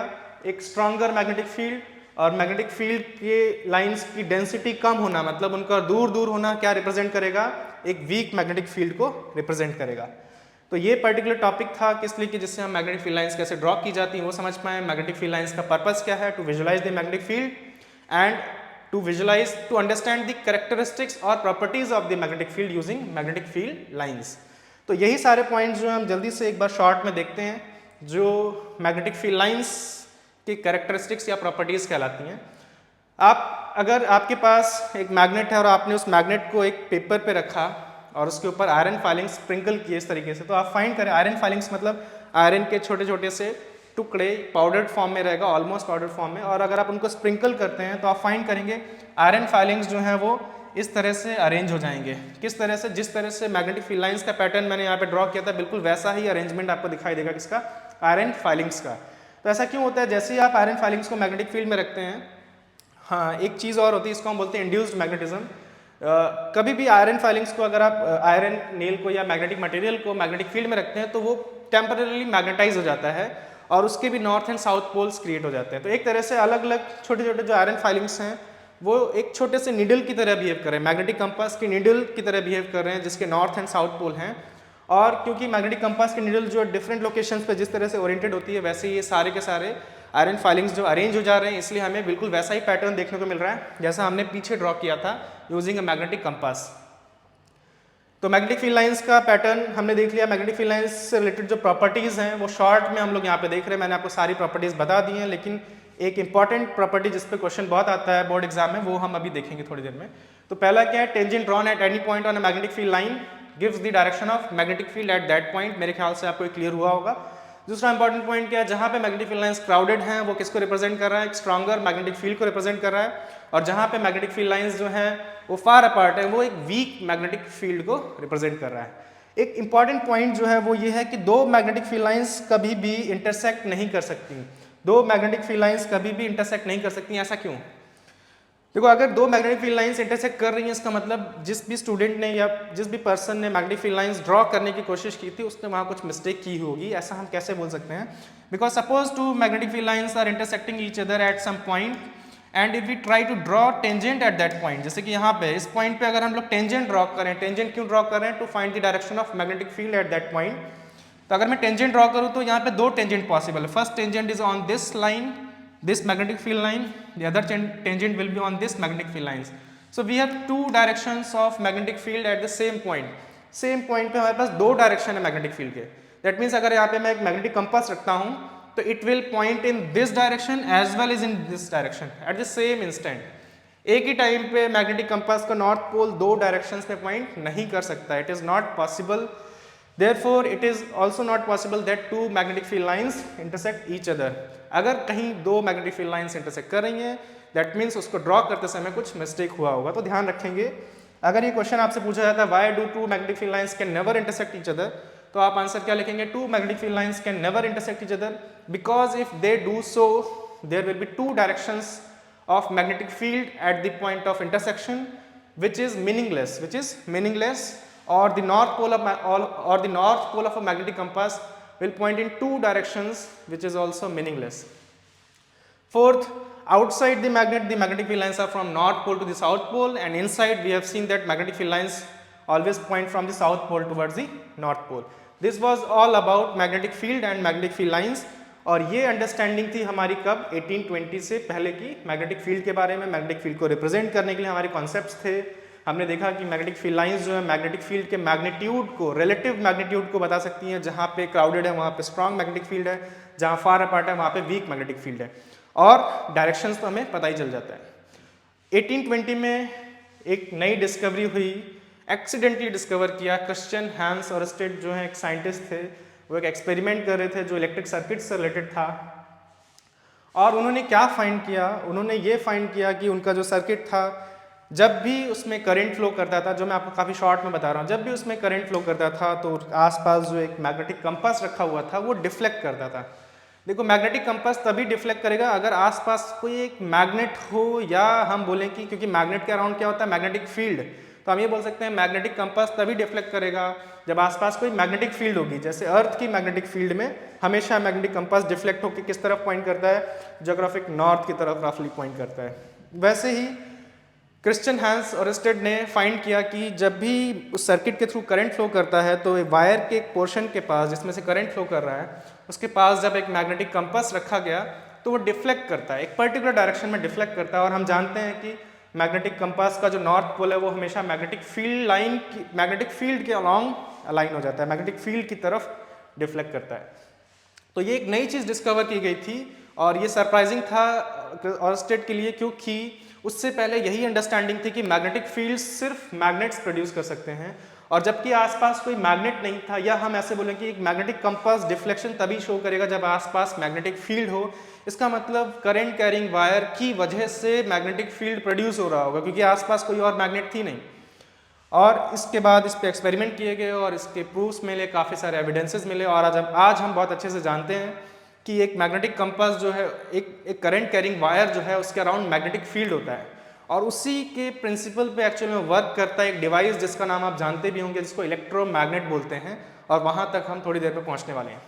एक स्ट्रॉन्गर मैग्नेटिक फील्ड। और मैग्नेटिक फील्ड के लाइंस की डेंसिटी कम होना, मतलब उनका दूर दूर होना क्या रिप्रेजेंट करेगा, एक वीक मैग्नेटिक फील्ड को रिप्रेजेंट करेगा। तो ये पर्टिकुलर टॉपिक था किस लिए, कि जिससे हम मैग्नेटिक फील्ड लाइंस कैसे ड्रॉ की जाती हैं वो समझ पाएं। मैग्नेटिक फील्ड लाइंस का पर्पस क्या है, to visualise the magnetic field and to understand the characteristics और properties of the magnetic field using magnetic field lines. तो यही सारे पॉइंट्स जो हम जल्दी से एक बार शॉर्ट में देखते हैं, जो मैग्नेटिक फील्ड लाइंस की कैरेक्टरिस्टिक्स या प्रॉपर्टीज कहलाती हैं। आप अगर आपके पास एक मैग्नेट है और आपने उस मैग्नेट को एक पेपर पे रखा और उसके ऊपर आयरन फाइलिंग्स स्प्रिंकल किए इस तरीके से, तो आप फाइंड करें आयरन फाइलिंग्स मतलब आयरन के छोटे छोटे से टुकड़े पाउडर्ड फॉर्म में रहेगा, ऑलमोस्ट पाउडर्ड फॉर्म में। और अगर आप उनको स्प्रिंकल करते हैं तो आप फाइंड करेंगे आयरन फाइलिंग्स जो है वो इस तरह से अरेंज हो जाएंगे। किस तरह से? जिस तरह से मैग्नेटिक फील्ड लाइंस का पैटर्न मैंने यहाँ पे ड्रॉ किया था, बिल्कुल वैसा ही अरेंजमेंट आपको दिखाई देगा किसका? आयरन फाइलिंग्स का। तो ऐसा क्यों होता है? जैसे ही आप आयरन फाइलिंग्स को मैग्नेटिक फील्ड में रखते हैं, हाँ एक चीज़ और होती है, इसको हम बोलते हैं इंड्यूस्ड मैग्नेटिज्म। कभी भी आयरन फाइलिंग्स को अगर आप आयरन नेल को या मैग्नेटिक मटेरियल को मैग्नेटिक फील्ड में रखते हैं तो वो टेम्पररीली मैग्नेटाइज हो जाता है और उसके भी north and south poles create हो जाते हैं। तो एक तरह से अलग अलग छोटे छोटे जो आयरन फाइलिंग्स हैं वो एक छोटे से नीडल की तरह बिहेव कर रहे हैं, मैग्नेटिक कंपास की नीडल की तरह बिहेव कर रहे हैं जिसके नॉर्थ एंड साउथ पोल हैं। और क्योंकि मैग्नेटिक कंपास की नीडल जो डिफरेंट लोकेशंस पे जिस तरह से ओरिएंटेड होती है, वैसे ये सारे के सारे आयरन फाइलिंग्स जो अरेंज हो जा रहे हैं, इसलिए हमें बिल्कुल वैसा ही पैटर्न देखने को मिल रहा है जैसा हमने पीछे ड्रॉ किया था यूजिंग अ मैग्नेटिक कंपास। तो मैग्नेटिक फील्ड लाइंस का पैटर्न हमने देख लिया। मैग्नेटिक फील्ड लाइंस से रिलेटेड जो प्रॉपर्टीज़ हैं वो शॉर्ट में हम लोग यहाँ पे देख रहे हैं। मैंने आपको सारी प्रॉपर्टीज़ बता दी हैं, लेकिन एक इंपॉर्टेंट प्रॉपर्टी जिस पे क्वेश्चन बहुत आता है बोर्ड एग्जाम में, वो हम अभी देखेंगे थोड़ी देर में। तो पहला क्या है? Tangent drawn at any point on a magnetic field line gives the direction of magnetic field at that point. मेरे ख्याल से आपको क्लियर हुआ होगा। दूसरा इंपॉर्टेंट पॉइंट क्या है? जहाँ पे मैग्नेटिक फील्ड लाइंस क्राउडेड हैं वो किसको रिप्रेजेंट कर रहा है? एक स्ट्रॉन्गर मैग्नेटिक फील्ड को रिप्रेजेंट कर रहा है। और जहाँ पे मैग्नेटिक फील्ड लाइंस जो हैं वो फार अपार्ट है, वो एक वीक मैग्नेटिक फील्ड को रिप्रेजेंट कर रहा है। एक इंपॉर्टेंट पॉइंट जो है वो ये है कि दो मैग्नेटिक फील्ड लाइंस कभी भी इंटरसेक्ट नहीं कर सकती। दो मैग्नेटिक फील्ड लाइंस कभी भी इंटरसेक्ट नहीं कर सकती। ऐसा क्यों? देखो, अगर दो मैग्नेटिक फील्ड लाइंस इंटरसेक्ट कर रही हैं, इसका मतलब जिस भी स्टूडेंट ने या जिस भी पर्सन ने मैग्नेटिक फील्ड लाइंस ड्रॉ करने की कोशिश की थी उसने वहाँ कुछ मिस्टेक की होगी। ऐसा हम कैसे बोल सकते हैं? Because suppose two magnetic field lines are intersecting each other at some point and if we try to draw tangent at that point, जैसे कि यहाँ पे इस पॉइंट पे अगर हम लोग टेंजेंट ड्रॉ करें, टेंजेंट क्यों ड्रॉ कर रहे हैं? To find the direction of magnetic field at that point. तो अगर मैं टेंजेंट ड्रॉ करूँ तो यहाँ पे दो टेंजेंट पॉसिबल है। First tangent is on this line, this magnetic field line, the other tangent will be on this magnetic field lines. So we have two directions of magnetic field at the same point. Same point पे हमारे पास दो डायरेक्शन है मैग्नेटिक फील्ड के। That means अगर यहाँ पे मैं एक मैग्नेटिक कंपास रखता हूँ तो it will point in this direction as well as in this direction at the same instant। एक ही टाइम पे मैग्नेटिक कंपास का नॉर्थ पोल दो डायरेक्शंस में पॉइंट नहीं कर सकता। It is not possible. Therefore, it is also not possible that two magnetic field lines intersect each other। अगर कहीं दो मैग्नेटिक फील्ड लाइंस इंटरसेक्ट कर रही हैं, दैट मीन्स उसको ड्रॉ करते समय कुछ मिस्टेक हुआ होगा। तो ध्यान रखेंगे, अगर ये क्वेश्चन आपसे पूछा जाता है why do two magnetic field lines can never intersect each other, तो आप आंसर क्या लिखेंगे? Two magnetic field lines can never intersect each other because if they do so there will be two directions of magnetic field at the point of intersection which is meaningless, or the north pole of a magnetic compass will point in two directions, which is also meaningless. Fourth, outside the magnetic field lines are from north pole to the south pole, and inside we have seen that magnetic field lines always point from the south pole towards the north pole. This was all about magnetic field and magnetic field lines। और ये अंडरस्टैंडिंग थी हमारी कब? 1820 से पहले की मैग्नेटिक फील्ड के बारे में। मैग्नेटिक फील्ड को रिप्रेजेंट करने के लिए हमारे कॉन्सेप्ट्स थे। हमने देखा कि मैग्नेटिक फील्ड लाइंस जो है मैग्नेटिक फील्ड के मैग्नीट्यूड को, रिलेटिव मैग्नीट्यूड को बता सकती हैं। जहाँ पे क्राउडेड है वहाँ पे स्ट्रॉन्ग मैग्नेटिक फील्ड है, जहाँ फार अपार्ट है वहाँ पे वीक मैग्नेटिक फील्ड है, और डायरेक्शंस तो हमें पता ही चल जाता है। 1820 में एक नई डिस्कवरी हुई, एक्सीडेंटली डिस्कवर किया। क्रिश्चियन हैंस ओरस्टेड जो है एक साइंटिस्ट थे, वो एक एक्सपेरिमेंट कर रहे थे जो इलेक्ट्रिक सर्किट से रिलेटेड था। और उन्होंने क्या फाइंड किया? उन्होंने ये फाइंड किया कि उनका जो सर्किट था, जब भी उसमें करंट फ्लो करता था, जो मैं आपको काफ़ी शॉर्ट में बता रहा हूँ, जब भी उसमें करंट फ्लो करता था तो आसपास जो एक मैग्नेटिक कंपास रखा हुआ था वो डिफ्लेक्ट करता था। देखो, मैग्नेटिक कंपास तभी डिफ्लेक्ट करेगा अगर आसपास कोई एक मैग्नेट हो, या हम बोलें कि क्योंकि मैग्नेट के अराउंड क्या होता है? Magnetic field. तो हम ये बोल सकते हैं मैग्नेटिक कंपास तभी डिफ्लेक्ट करेगा जब आसपास कोई मैग्नेटिक फील्ड होगी। जैसे अर्थ की मैग्नेटिक फील्ड में हमेशा मैग्नेटिक कंपास डिफ्लेक्ट होकर किस तरफ पॉइंट करता है? ज्योग्राफिक नॉर्थ की तरफ रफली पॉइंट करता है। वैसे ही क्रिश्चियन हैंस ओरस्टेड ने फाइंड किया कि जब भी उस सर्किट के थ्रू करंट फ्लो करता है तो वायर के एक पोर्शन के पास जिसमें से करंट फ्लो कर रहा है, उसके पास जब एक मैग्नेटिक कंपास रखा गया तो वो डिफ्लेक्ट करता है, एक पर्टिकुलर डायरेक्शन में डिफ्लेक्ट करता है। और हम जानते हैं कि मैग्नेटिक कंपास का जो नॉर्थ पोल है वो हमेशा मैग्नेटिक फील्ड के अलॉन्ग अलाइन हो जाता है, मैग्नेटिक फील्ड की तरफ डिफ्लेक्ट करता है। तो ये एक नई चीज़ डिस्कवर की गई थी और ये सरप्राइजिंग था ओरस्टेड के लिए, क्योंकि उससे पहले यही अंडरस्टैंडिंग थी कि मैग्नेटिक फील्ड सिर्फ मैग्नेट्स प्रोड्यूस कर सकते हैं और जबकि आसपास कोई मैग्नेट नहीं था, या हम ऐसे बोलें कि एक मैग्नेटिक कंपास डिफ्लेक्शन तभी शो करेगा जब आसपास मैग्नेटिक फील्ड हो। इसका मतलब करंट कैरिंग वायर की वजह से मैग्नेटिक फील्ड प्रोड्यूस हो रहा होगा, क्योंकि आसपास कोई और मैग्नेट थी नहीं। और इसके बाद इस पे एक्सपेरिमेंट किए गए और इसके प्रूफ्स मिले, काफ़ी सारे एविडेंसेस मिले, और आज हम बहुत अच्छे से जानते हैं कि एक मैग्नेटिक कंपास जो है, एक करंट कैरिंग वायर जो है, उसके अराउंड मैग्नेटिक फील्ड होता है, और उसी के प्रिंसिपल पे एक्चुअल में वर्क करता है एक डिवाइस जिसका नाम आप जानते भी होंगे, जिसको इलेक्ट्रोमैग्नेट बोलते हैं, और वहाँ तक हम थोड़ी देर में पहुँचने वाले हैं।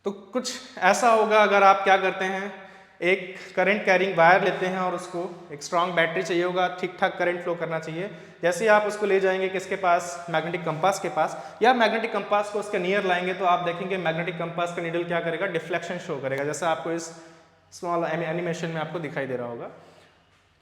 तो कुछ ऐसा होगा, अगर आप क्या करते हैं, एक करंट कैरिंग वायर लेते हैं और उसको एक स्ट्रॉन्ग बैटरी चाहिए होगा, ठीक ठाक करंट फ्लो करना चाहिए। जैसे ही आप उसको ले जाएंगे किसके पास, मैग्नेटिक कंपास के पास, या मैग्नेटिक कंपास को उसके नियर लाएंगे, तो आप देखेंगे मैग्नेटिक कंपास का नीडल क्या करेगा, डिफ्लेक्शन शो करेगा, जैसा आपको इस स्मॉल एनिमेशन में आपको दिखाई दे रहा होगा।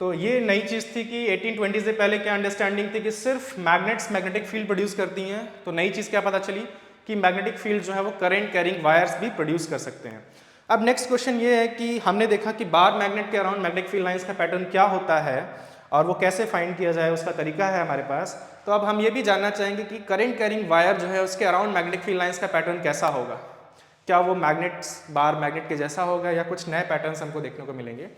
तो ये नई चीज़ थी कि 1820 से पहले क्या अंडरस्टैंडिंग थी कि सिर्फ मैग्नेट्स मैग्नेटिक फील्ड प्रोड्यूस करती हैं। तो नई चीज़ क्या पता चली कि मैग्नेटिक फील्ड जो है वो करंट कैरिंग वायर्स भी प्रोड्यूस कर सकते हैं। अब नेक्स्ट क्वेश्चन ये है कि हमने देखा कि बार मैग्नेट के अराउंड मैग्नेटिक फील्ड लाइंस का पैटर्न क्या होता है और वो कैसे फाइंड किया जाए, उसका तरीका है हमारे पास। तो अब हम ये भी जानना चाहेंगे कि करंट कैरिंग वायर जो है उसके अराउंड मैग्नेटिक फील्ड लाइंस का पैटर्न कैसा होगा, क्या वो मैग्नेट्स बार मैग्नेट के जैसा होगा या कुछ नए पैटर्न्स हमको देखने को मिलेंगे।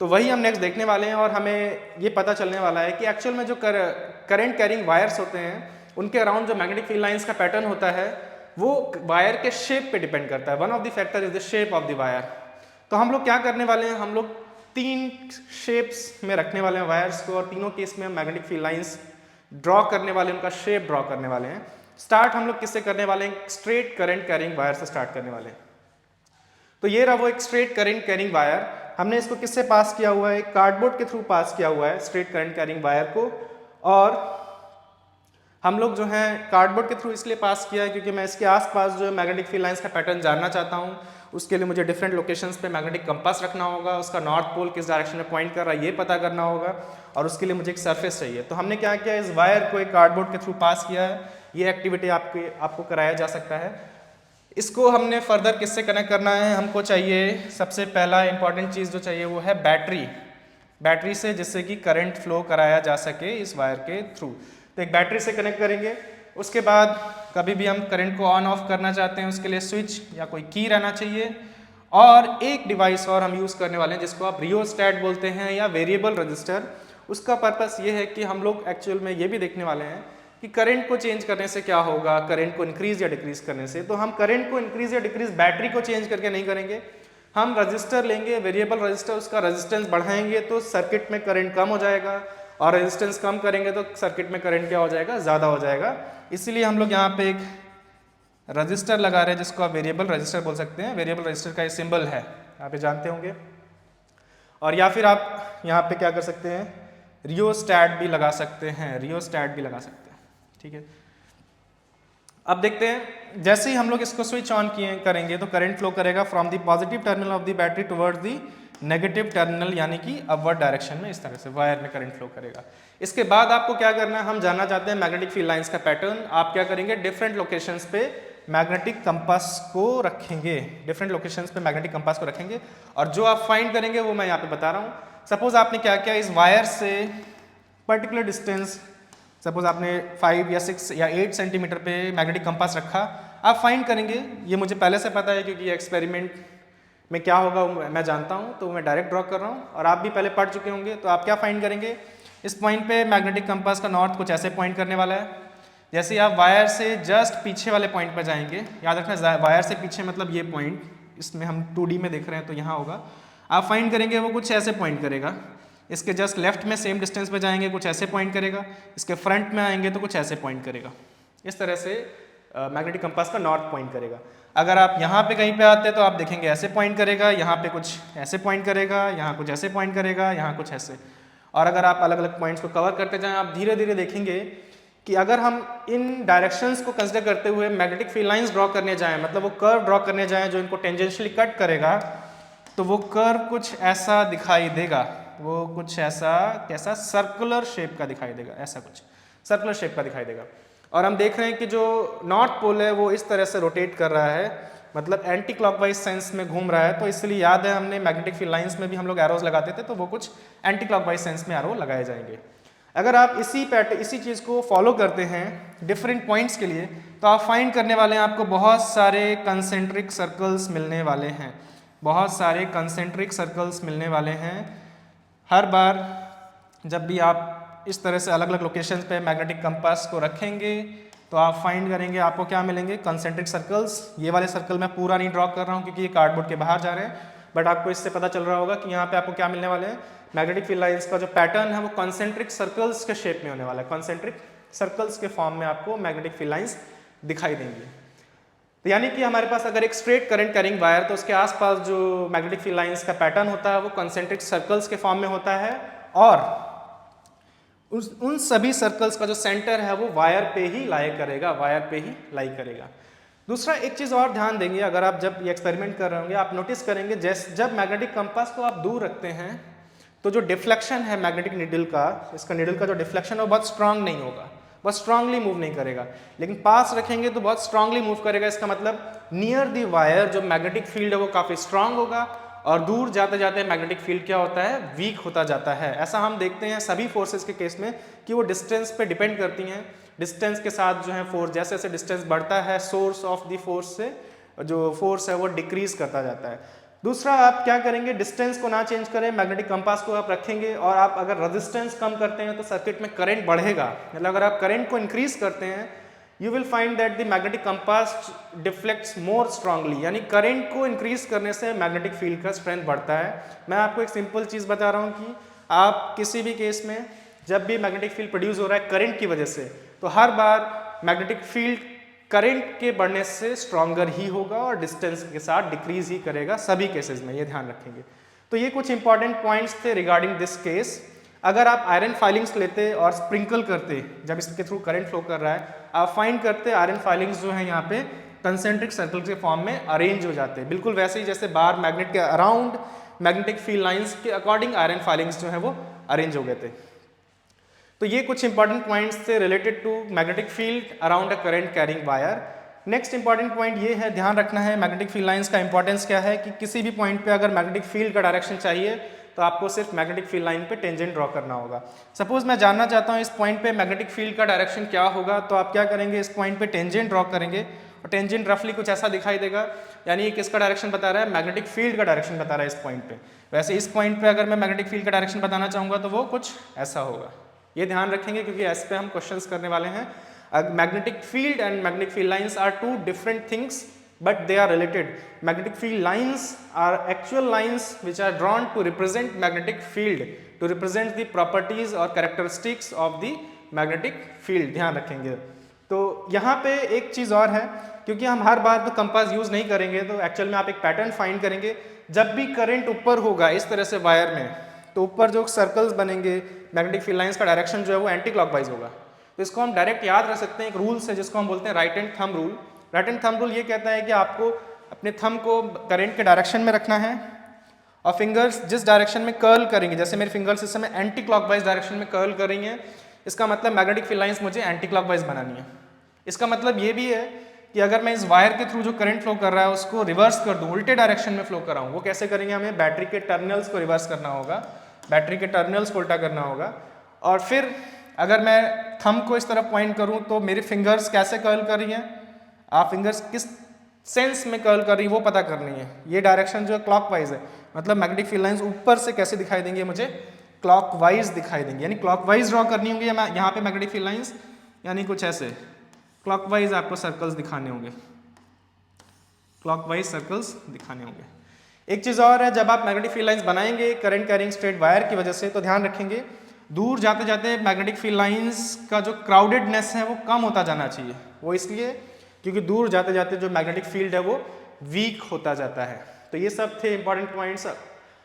तो वही हम नेक्स्ट देखने वाले हैं, और हमें ये पता चलने वाला है कि एक्चुअल में जो करंट कैरिंग वायर्स होते हैं उनके अराउंड जो मैग्नेटिक फील्ड लाइंस का पैटर्न होता है वो वायर के शेप पे डिपेंड करता है। One of the factor is the shape of the wire. तो हम लोग क्या करने वाले हैं, हम लोग 3 शेप्स में रखने वाले हैं वायर्स को, और तीनों केस में हम मैग्नेटिक फील्ड लाइंस ड्रॉ करने वाले हैं, उनका शेप ड्रॉ करने वाले हैं। स्टार्ट हम लोग किससे करने वाले हैं, स्ट्रेट करंट कैरिंग वायर से स्टार्ट करने वाले हैं। तो ये रहा वो एक स्ट्रेट करंट कैरिंग वायर। हमने इसको किससे पास किया हुआ है, कार्डबोर्ड के थ्रू पास किया हुआ है स्ट्रेट करंट कैरिंग वायर को। और हम लोग जो है कार्डबोर्ड के थ्रू इसलिए पास किया है क्योंकि मैं इसके आसपास जो है मैग्नेटिक फील्ड लाइंस का पैटर्न जानना चाहता हूँ। उसके लिए मुझे डिफरेंट लोकेशंस पे मैग्नेटिक कंपास रखना होगा, उसका नॉर्थ पोल किस डायरेक्शन में पॉइंट कर रहा है ये पता करना होगा, और उसके लिए मुझे एक सरफेस चाहिए। तो हमने क्या किया, इस वायर को एक कार्डबोर्ड के थ्रू पास किया है। ये एक्टिविटी आपको कराया जा सकता है। इसको हमने फर्दर किससे कनेक्ट करना है, हमको चाहिए सबसे पहला इंपॉर्टेंट चीज़ जो चाहिए वो है बैटरी से, जिससे कि करंट फ्लो कराया जा सके इस वायर के थ्रू। तो एक बैटरी से कनेक्ट करेंगे। उसके बाद कभी भी हम करंट को ऑन ऑफ करना चाहते हैं उसके लिए स्विच या कोई की रहना चाहिए। और एक डिवाइस और हम यूज़ करने वाले हैं जिसको आप रियोस्टैट बोलते हैं या वेरिएबल रजिस्टर। उसका पर्पस ये है कि हम लोग एक्चुअल में ये भी देखने वाले हैं कि करंट को चेंज करने से क्या होगा, करंट को इंक्रीज या डिक्रीज करने से। तो हम करंट को इंक्रीज या डिक्रीज बैटरी को चेंज करके नहीं करेंगे, हम रजिस्टर लेंगे, वेरिएबल रजिस्टर, उसका रेजिस्टेंस बढ़ाएंगे तो सर्किट में करंट कम हो जाएगा, और रेजिस्टेंस कम करेंगे तो सर्किट में करंट क्या हो जाएगा, ज़्यादा हो जाएगा। इसीलिए हम लोग यहाँ पे एक रजिस्टर लगा रहे हैं जिसको आप वेरिएबल रजिस्टर बोल सकते हैं। वेरिएबल रजिस्टर का ये सिंबल है, यहाँ पे जानते होंगे। और या फिर आप यहाँ पे क्या कर सकते हैं, रियोस्टैट भी लगा सकते हैं, रियोस्टैट भी लगा सकते हैं, ठीक है। अब देखते हैं, जैसे ही हम लोग इसको स्विच ऑन करेंगे तो करंट फ्लो करेगा from the positive terminal of the battery towards the negative terminal, यानी कि अपवर्ड डायरेक्शन में। इस तरह से वायर में करंट फ्लो करेगा। इसके बाद आपको क्या करना है, हम जानना चाहते हैं मैग्नेटिक फील्ड लाइंस का पैटर्न। आप क्या करेंगे, डिफरेंट लोकेशंस पे मैग्नेटिक कंपास को रखेंगे, डिफरेंट लोकेशंस पे मैग्नेटिक कंपास को रखेंगे, और जो आप फाइंड करेंगे वो मैं यहाँ पे बता रहा हूँ। सपोज आपने क्या किया, इस वायर से पर्टिकुलर डिस्टेंस, सपोज आपने 5 या 6 या 8 सेंटीमीटर पे मैग्नेटिक कंपास रखा। आप फाइंड करेंगे, ये मुझे पहले से पता है क्योंकि एक्सपेरिमेंट में क्या होगा मैं जानता हूँ, तो मैं डायरेक्ट ड्रॉ कर रहा हूँ, और आप भी पहले पढ़ चुके होंगे। तो आप क्या फाइंड करेंगे, इस पॉइंट पे मैग्नेटिक कंपास का नॉर्थ कुछ ऐसे पॉइंट करने वाला है। जैसे ही आप वायर से जस्ट पीछे वाले पॉइंट पर जाएंगे, याद रखना वायर से पीछे मतलब ये पॉइंट, इसमें हम 2D में देख रहे हैं तो यहाँ होगा, आप फाइंड करेंगे वो कुछ ऐसे पॉइंट करेगा। इसके जस्ट लेफ्ट में सेम डिस्टेंस पे जाएंगे, कुछ ऐसे पॉइंट करेगा। इसके फ्रंट में आएंगे तो कुछ ऐसे पॉइंट करेगा। इस तरह से मैग्नेटिक कंपास का नॉर्थ पॉइंट करेगा। अगर आप यहाँ पे कहीं पे आते हैं तो आप देखेंगे ऐसे पॉइंट करेगा, यहाँ पे कुछ ऐसे पॉइंट करेगा, यहाँ कुछ ऐसे पॉइंट करेगा, यहाँ कुछ ऐसे। और अगर आप अलग अलग पॉइंट्स को कवर करते जाएं, आप धीरे धीरे देखेंगे कि अगर हम इन डायरेक्शंस को कंसिडर करते हुए मैग्नेटिक फील्ड लाइंस ड्रॉ करने जाएं, मतलब वो कर्व ड्रॉ करने जाएं जो इनको टेंजेंशियली कट करेगा, तो वो कर्व कुछ ऐसा दिखाई देगा। वो कुछ ऐसा कैसा सर्कुलर शेप का दिखाई देगा, ऐसा कुछ सर्कुलर शेप का दिखाई देगा। और हम देख रहे हैं कि जो नॉर्थ पोल है वो इस तरह से रोटेट कर रहा है, मतलब एंटी क्लॉकवाइज सेंस में घूम रहा है। तो इसलिए याद है हमने मैग्नेटिक फील्ड लाइंस में भी हम लोग एरोज लगाते थे, तो वो कुछ एंटी क्लॉकवाइज सेंस में एरो लगाए जाएंगे। अगर आप इसी चीज़ को फॉलो करते हैं डिफरेंट पॉइंट्स के लिए, तो आप फाइंड करने वाले हैं आपको बहुत सारे कंसेंट्रिक सर्कल्स मिलने वाले हैं, बहुत सारे कंसेंट्रिक सर्कल्स मिलने वाले हैं। हर बार जब भी आप इस तरह से अलग अलग लोकेशंस पे मैग्नेटिक कंपास को रखेंगे तो आप फाइंड करेंगे आपको क्या मिलेंगे, कंसेंट्रिक सर्कल्स। ये वाले सर्कल मैं पूरा नहीं ड्रॉ कर रहा हूँ क्योंकि ये कार्डबोर्ड के बाहर जा रहे हैं, बट आपको इससे पता चल रहा होगा कि यहाँ पे आपको क्या मिलने वाले हैं, मैग्नेटिक फील्ड लाइंस का जो पैटर्न है वो कंसेंट्रिक सर्कल्स के शेप में होने वाला है, कंसेंट्रिक सर्कल्स के फॉर्म में आपको मैग्नेटिक फील्ड लाइंस दिखाई देंगी। तो यानी कि हमारे पास अगर एक स्ट्रेट करंट कैरिंग वायर, तो उसके आसपास जो मैग्नेटिक फील्ड लाइंस का पैटर्न होता है वो कंसेंट्रिक सर्कल्स के फॉर्म में होता है, और उन सभी सर्कल्स का जो सेंटर है वो वायर पे ही लाई करेगा, वायर पे ही लाई करेगा। दूसरा एक चीज़ और ध्यान देंगे, अगर आप जब ये एक्सपेरिमेंट कर रहे होंगे आप नोटिस करेंगे जब मैग्नेटिक कंपास को आप दूर रखते हैं तो जो डिफ्लेक्शन है मैग्नेटिक नीडल का, इसका नीडल का जो डिफ्लेक्शन है वो बहुत स्ट्रांग नहीं होगा, बहुत स्ट्रांगली मूव नहीं करेगा। लेकिन पास रखेंगे तो बहुत स्ट्रांगली मूव करेगा। इसका मतलब नियर द वायर जो मैग्नेटिक फील्ड है वो काफ़ी स्ट्रांग होगा, और दूर जाते जाते मैग्नेटिक फील्ड क्या होता है, वीक होता जाता है। ऐसा हम देखते हैं सभी फोर्सेस के केस में कि वो डिस्टेंस पे डिपेंड करती हैं। डिस्टेंस के साथ जो है फोर्स, जैसे जैसे डिस्टेंस बढ़ता है सोर्स ऑफ द फोर्स से जो फोर्स है वो डिक्रीज करता जाता है। दूसरा आप क्या करेंगे, डिस्टेंस को ना चेंज करें, मैग्नेटिक कंपास को आप रखेंगे, और आप अगर रेजिस्टेंस कम करते हैं तो सर्किट में करंट बढ़ेगा। मतलब अगर आप करंट को इंक्रीज करते हैं you will find that the magnetic compass deflects more strongly, यानी करंट को इंक्रीज करने से मैग्नेटिक फील्ड का स्ट्रेंथ बढ़ता है। मैं आपको एक सिंपल चीज़ बता रहा हूँ कि आप किसी भी केस में जब भी मैग्नेटिक फील्ड प्रोड्यूस हो रहा है करंट की वजह से, तो हर बार मैग्नेटिक फील्ड करंट के बढ़ने से स्ट्रॉन्गर ही होगा और डिस्टेंस के साथ डिक्रीज ही करेगा सभी केसेस में, ये ध्यान रखेंगे। तो ये कुछ इंपॉर्टेंट पॉइंट्स थे रिगार्डिंग दिस केस। अगर आप आयरन फाइलिंग्स लेते और स्प्रिंकल करते, जब इसके थ्रू करंट फ्लो कर रहा है, आप फाइंड करते आयरन फाइलिंग्स जो है यहाँ पे कंसेंट्रिक सर्कल के फॉर्म में अरेंज हो जाते हैं, बिल्कुल वैसे ही जैसे बार मैग्नेट के अराउंड मैग्नेटिक फील्ड लाइंस के अकॉर्डिंग आयरन फाइलिंग्स जो है वो अरेंज हो गए थे। तो ये कुछ इंपॉर्टेंट पॉइंट्स थे related to magnetic field around a current carrying wire. Next important point ये है, ध्यान रखना है मैग्नेटिक फील्ड लाइंस का इंपॉर्टेंस क्या है, कि किसी भी पॉइंट पे अगर मैग्नेटिक फील्ड का डायरेक्शन चाहिए तो आपको सिर्फ मैग्नेटिक फील्ड लाइन पे टेंजेंट ड्रॉ करना होगा। सपोज मैं जानना चाहता हूँ इस पॉइंट पे मैग्नेटिक फील्ड का डायरेक्शन क्या होगा, तो आप क्या करेंगे, इस पॉइंट पे टेंजेंट ड्रॉ करेंगे, और टेंजेंट रफली कुछ ऐसा दिखाई देगा, यानी ये किसका डायरेक्शन बता रहा है, मैग्नेटिक फील्ड का डायरेक्शन बता रहा है इस पॉइंट पे। वैसे इस पॉइंट पे अगर मैं मैग्नेटिक फील्ड का डायरेक्शन बताना चाहूँगा तो वो कुछ ऐसा होगा। ये ध्यान रखेंगे क्योंकि ऐसे पे हम क्वेश्चंस करने वाले हैं। Magnetic field and magnetic field lines are two different things but they are related. Magnetic field lines are actual lines which are drawn to represent magnetic field, to represent the properties or characteristics of the magnetic field. ध्यान रखेंगे। तो यहाँ पे एक चीज़ और है, क्योंकि हम हर बार तो कंपास यूज़ नहीं करेंगे, तो एक्चुअल में आप एक पैटर्न फाइंड करेंगे। जब भी करंट ऊपर होगा इस तरह से वायर में, तो ऊपर जो सर्कल्स बनेंगे मैग्नेटिक फील्ड लाइंस का डायरेक्शन जो है वो एंटी क्लॉकवाइज होगा। तो इसको हम डायरेक्ट याद रख सकते हैं, एक रूल है जिसको हम बोलते हैं right hand thumb rule. Right hand thumb rule ये कहता है कि आपको अपने थंब को करंट के डायरेक्शन में रखना है, और फिंगर्स जिस डायरेक्शन में कर्ल करेंगे, जैसे मेरी फिंगर्स इस समय एंटी क्लॉकवाइज डायरेक्शन में कर्ल कर रही हैं, इसका मतलब मैग्नेटिक फील्ड लाइंस मुझे एंटी क्लॉकवाइज बनानी है। इसका मतलब ये भी है कि अगर मैं इस वायर के थ्रू जो करंट फ्लो कर रहा है उसको रिवर्स कर दूं, उल्टे डायरेक्शन में फ्लो कराऊं, वो कैसे करेंगे, हमें बैटरी के टर्मिनल्स को रिवर्स करना होगा, बैटरी के टर्मिनल्स को उल्टा करना होगा, और फिर अगर मैं थंब को इस तरफ पॉइंट करूं तो मेरी फिंगर्स कैसे कर्ल कर रही हैं, आप फिंगर्स किस सेंस में कर्ल कर रही है वो पता करनी है। ये डायरेक्शन जो है क्लॉकवाइज है, मतलब मैग्नेटिक फील्ड लाइंस ऊपर से कैसे दिखाई देंगे, मुझे क्लॉकवाइज दिखाई देंगे, यानी क्लॉकवाइज ड्रॉ करनी होंगी यहाँ पे मैग्नेटिक फील्ड लाइंस, यानी कुछ ऐसे क्लॉकवाइज आपको सर्कल्स दिखाने होंगे, क्लॉकवाइज सर्कल्स दिखाने होंगे। एक चीज़ और है, जब आप मैग्नेटिक फील्ड लाइंस बनाएंगे करंट कैरिंग स्ट्रेट वायर की वजह से, तो ध्यान रखेंगे दूर जाते जाते मैग्नेटिक फील्ड लाइंस का जो क्राउडेडनेस है वो कम होता जाना चाहिए। वो इसलिए क्योंकि दूर जाते जाते जो मैग्नेटिक फील्ड है वो वीक होता जाता है। तो ये सब थे important points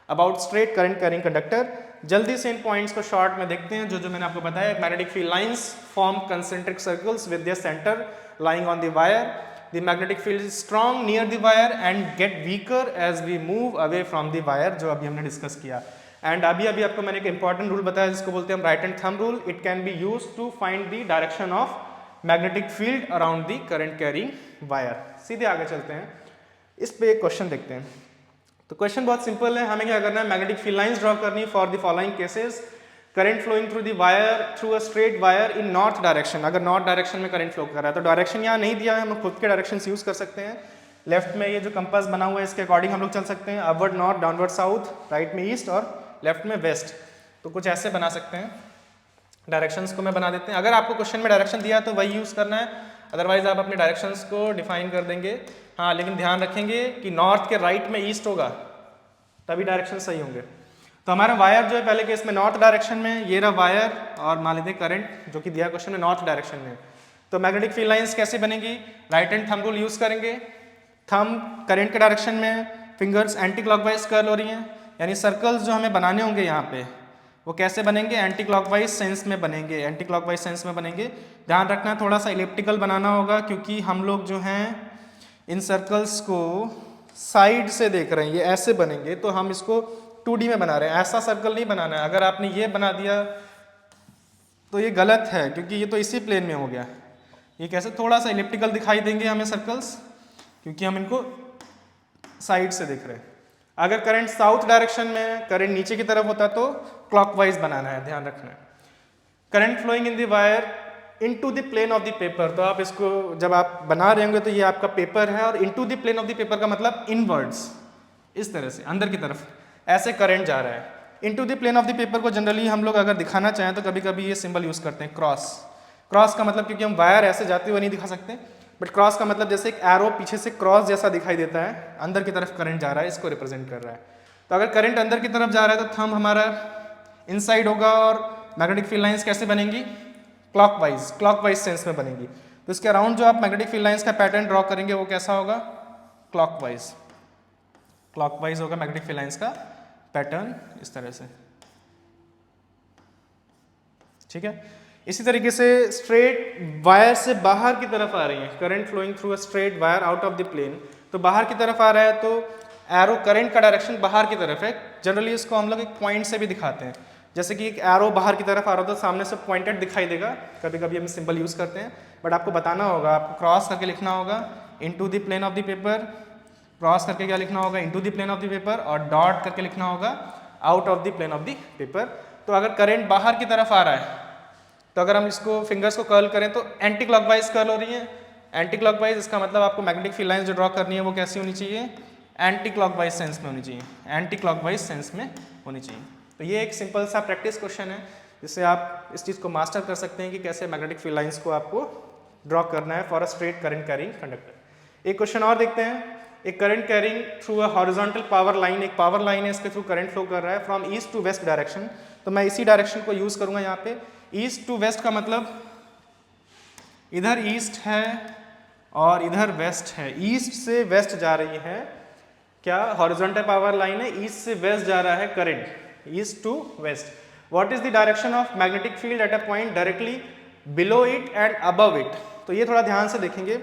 about straight current carrying conductor. जल्दी से इन पॉइंट्स को शॉर्ट में देखते हैं जो मैंने आपको बताया। Magnetic field lines form concentric circles with their centre lying on the wire. The magnetic field is strong near the wire and get weaker as we move away from the wire, जो अभी हमने डिस्कस किया। एंड अभी आपको मैंने एक इंपॉर्टेंट रूल बताया जिसको बोलते हैं हम right hand thumb rule. It can be used to find the direction of magnetic field around the current carrying wire. सीधे आगे चलते हैं, इस पे एक क्वेश्चन देखते हैं। तो क्वेश्चन बहुत सिंपल है, हमें क्या करना है, मैग्नेटिक फील्ड लाइंस ड्रॉ करनी for the following cases. Current flowing through the wire through a straight wire in north direction, अगर नॉर्थ डायरेक्शन में करंट फ्लो कर रहा है तो डायरेक्शन यहाँ नहीं दिया है, हम खुद के डायरेक्शन यूज़ कर सकते हैं। लेफ्ट में ये जो कंपास बना हुआ है इसके अकॉर्डिंग हम लोग चल सकते हैं, upward north, downward south, right में ईस्ट और लेफ्ट में वेस्ट। तो कुछ ऐसे बना सकते हैं। डायरेक्शंस को मैं बना देते हैं, अगर आपको क्वेश्चन में डायरेक्शन दिया तो वही यूज़ करना है, अदरवाइज आप अपने डायरेक्शंस को डिफाइन कर देंगे। हाँ, लेकिन ध्यान रखेंगे कि नॉर्थ के राइट में ईस्ट होगा तभी डायरेक्शन सही होंगे। तो हमारा वायर जो है पहले केस में नॉर्थ डायरेक्शन में, ये रहा वायर और मान लेते हैं करंट जो कि दिया क्वेश्चन में नॉर्थ डायरेक्शन में। तो मैग्नेटिक फील्ड लाइंस कैसे बनेगी, right hand thumb rule use करेंगे। थंब करंट के डायरेक्शन में, फिंगर्स एंटी क्लॉकवाइज कर्ल हो रही हैं, यानी सर्कल्स जो हमें बनाने होंगे यहाँ पे वो कैसे बनेंगे, एंटी क्लॉकवाइज सेंस में बनेंगे, एंटी क्लॉकवाइज सेंस में बनेंगे। ध्यान रखना थोड़ा सा इलिप्टिकल बनाना होगा क्योंकि हम लोग जो हैं इन सर्कल्स को साइड से देख रहे हैं, ये ऐसे बनेंगे तो हम इसको 2D में बना रहे हैं, ऐसा सर्कल नहीं बनाना है। अगर आपने ये बना दिया तो ये गलत है क्योंकि ये तो इसी प्लेन में हो गया। ये कैसे थोड़ा सा इलिप्टिकल दिखाई देंगे हमें सर्कल्स क्योंकि हम इनको साइड से देख रहे हैं। अगर करंट साउथ डायरेक्शन में, करंट नीचे की तरफ होता तो क्लॉकवाइज बनाना है, ध्यान रखना है। Current flowing in the wire into the plane of the paper, तो आप इसको जब आप बना रहे होंगे तो ये आपका पेपर है और into the plane of the paper का मतलब इनवर्ड्स, इस तरह से अंदर की तरफ ऐसे करंट जा रहा है। Into the plane of the paper को जनरली हम लोग अगर दिखाना चाहें तो कभी कभी ये सिंबल यूज करते हैं क्रॉस। क्रॉस का मतलब, क्योंकि हम वायर ऐसे जाते हुए नहीं दिखा सकते, बट क्रॉस का मतलब जैसे एक एरो पीछे से क्रॉस जैसा दिखाई देता है, अंदर की तरफ करंट जा रहा है, इसको रिप्रेजेंट कर रहा है। तो अगर करंट अंदर की तरफ जा रहा है तो थंब हमारा इनसाइड होगा और मैग्नेटिक फील्ड लाइंस कैसे बनेंगी, क्लॉकवाइज, क्लॉकवाइज सेंस में बनेंगी। तो इसके अराउंड जो आप मैग्नेटिक फील्ड लाइंस का पैटर्न ड्रॉ करेंगे वो कैसा होगा, क्लॉकवाइज, क्लॉकवाइज होगा मैग्नेटिक फील्ड लाइंस का पैटर्न इस तरह से, ठीक है। इसी तरीके से स्ट्रेट वायर से बाहर की तरफ आ रही है, current flowing through a straight wire out of the plane, तो बाहर की तरफ आ रहा है तो एरो करंट का डायरेक्शन बाहर की तरफ है। जनरली इसको हम लोग एक पॉइंट से भी दिखाते हैं, जैसे कि एक एरो बाहर की तरफ आ रहा हो तो सामने से पॉइंटेड दिखाई देगा, कभी कभी हम सिंबल यूज़ करते हैं, बट आपको बताना होगा, आपको क्रॉस करके लिखना होगा into the plane of the paper, cross करके क्या लिखना होगा, into the plane of the paper, और डॉट करके लिखना होगा out of the plane of the paper. तो अगर करंट बाहर की तरफ आ रहा है तो अगर हम इसको फिंगर्स को कर्ल करें तो एंटी क्लॉकवाइज कर्ल हो रही है, एंटी क्लॉकवाइज, इसका मतलब आपको मैग्नेटिक फील्ड लाइंस जो ड्रॉ करनी है वो कैसी होनी चाहिए, एंटी क्लॉकवाइज सेंस में होनी चाहिए, एंटी क्लॉकवाइज सेंस में होनी चाहिए। तो ये एक सिंपल सा प्रैक्टिस क्वेश्चन है जिससे आप इस चीज़ को मास्टर कर सकते हैं कि कैसे मैग्नेटिक फील्ड लाइंस को आपको ड्रॉ करना है for a straight current carrying conductor. एक क्वेश्चन और देखते हैं। एक current carrying through a horizontal power line, एक पावर लाइन है, इसके थ्रू करंट फ्लो कर रहा है from east to west direction, तो मैं इसी डायरेक्शन को यूज़ करूँगा यहाँ पे। ईस्ट टू वेस्ट का मतलब इधर ईस्ट है और इधर वेस्ट है, ईस्ट से वेस्ट जा रही है, क्या हॉरिजॉन्टल पावर लाइन है, ईस्ट से वेस्ट जा रहा है current, east to west. What is the direction of magnetic field at a point directly below it and above it. तो ये थोड़ा ध्यान से देखेंगे,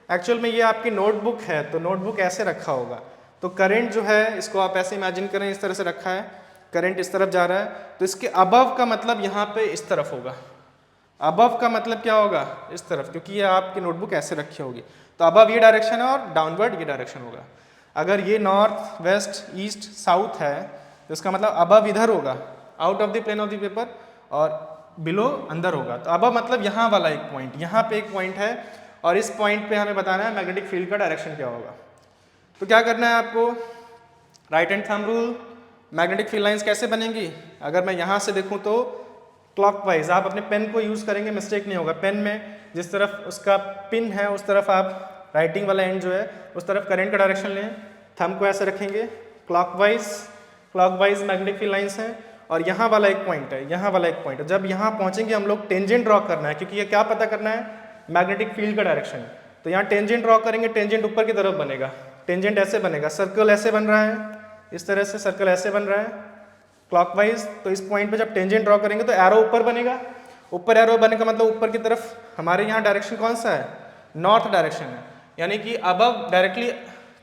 एक्चुअल में ये आपकी नोटबुक है तो नोटबुक ऐसे रखा होगा, तो करंट जो है इसको आप ऐसे इमेजिन करें, इस तरह से रखा है, करंट इस तरफ जा रहा है, तो इसके अबव का मतलब यहाँ पे इस तरफ होगा, अबव का मतलब क्या होगा, इस तरफ, क्योंकि ये आपकी नोटबुक ऐसे रखी होगी, तो अबव ये डायरेक्शन है और डाउनवर्ड ये डायरेक्शन होगा। अगर ये नॉर्थ वेस्ट ईस्ट साउथ है तो इसका मतलब अबव इधर होगा, out of the plane of the paper, और बिलो अंदर होगा। तो अबव मतलब यहाँ वाला एक पॉइंट, यहाँ पे एक पॉइंट है और इस पॉइंट पे हमें बताना है मैग्नेटिक फील्ड का डायरेक्शन क्या होगा। तो क्या करना है आपको, right hand thumb rule, magnetic field lines कैसे बनेंगी, अगर मैं यहाँ से देखूँ तो क्लॉकवाइज, आप अपने पेन को यूज़ करेंगे, मिस्टेक नहीं होगा, पेन में जिस तरफ उसका पिन है उस तरफ आप राइटिंग वाला एंड जो है उस तरफ करंट का डायरेक्शन लें, थंब को ऐसे रखेंगे, clockwise, clockwise magnetic field lines हैं, और यहाँ वाला एक पॉइंट है, यहाँ वाला एक पॉइंट है। जब यहाँ पहुँचेंगे हम लोग टेंजेंट ड्रॉ करना है, क्योंकि ये क्या पता करना है, मैग्नेटिक फील्ड का डायरेक्शन। तो यहाँ टेंजेंट ड्रॉ करेंगे, टेंजेंट ऊपर की तरफ बनेगा, टेंजेंट ऐसे बनेगा, सर्कल ऐसे बन रहा है, इस तरह से सर्कल ऐसे बन रहा है क्लॉकवाइज। तो इस पॉइंट पे जब टेंजेंट ड्रॉ करेंगे तो एरो ऊपर बनेगा, ऊपर एरो बनने का मतलब ऊपर की तरफ हमारे यहाँ डायरेक्शन कौन सा है, नॉर्थ डायरेक्शन है, यानी कि अबव डायरेक्टली,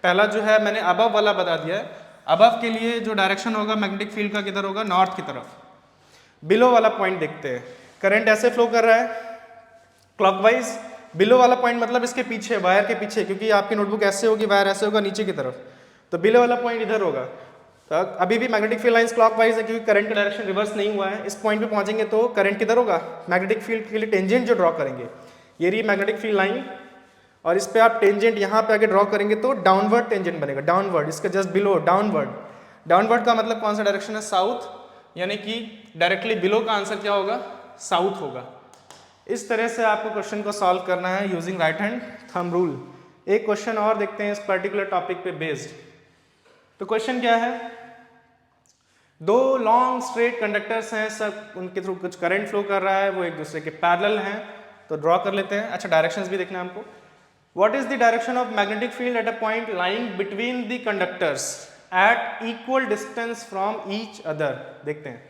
पहला जो है मैंने अबव वाला बता दिया है, अबव के लिए जो डायरेक्शन होगा मैग्नेटिक फील्ड का किधर होगा, नॉर्थ की तरफ। बिलो वाला पॉइंट देखते हैं, करंट ऐसे फ्लो कर रहा है क्लॉकवाइज, बिलो वाला पॉइंट मतलब इसके पीछे, वायर के पीछे, क्योंकि आपकी नोटबुक ऐसे होगी, वायर ऐसे होगा नीचे की तरफ, तो बिलो वाला पॉइंट इधर होगा। तो अभी भी मैग्नेटिक फील्ड लाइंस क्लॉकवाइज है क्योंकि करंट का डायरेक्शन रिवर्स नहीं हुआ है। इस पॉइंट पे पहुंचेंगे तो करंट किधर होगा, मैग्नेटिक फील्ड के लिए टेंजेंट जो ड्रॉ करेंगे ये रही मैग्नेटिक फील्ड लाइन, और इस पे आप टेंजेंट यहाँ पे आगे ड्रॉ करेंगे तो डाउनवर्ड टेंजेंट बनेगा, डाउनवर्ड, इसके जस्ट बिलो डाउनवर्ड। डाउनवर्ड का मतलब कौन सा डायरेक्शन है, साउथ, यानी कि डायरेक्टली बिलो का आंसर क्या होगा, साउथ होगा। इस तरह से आपको क्वेश्चन को सॉल्व करना है using right hand thumb rule. एक क्वेश्चन और देखते हैं इस पर्टिकुलर टॉपिक पे बेस्ड। तो क्वेश्चन क्या है, दो लॉन्ग स्ट्रेट कंडक्टर्स हैं, सब उनके थ्रू कुछ करंट फ्लो कर रहा है, वो एक दूसरे के पैरेलल हैं, तो ड्रॉ कर लेते हैं। अच्छा, डायरेक्शंस भी देखना है हमको। What is the direction of magnetic field at a point lying between the conductors at equal distance from each other. देखते हैं,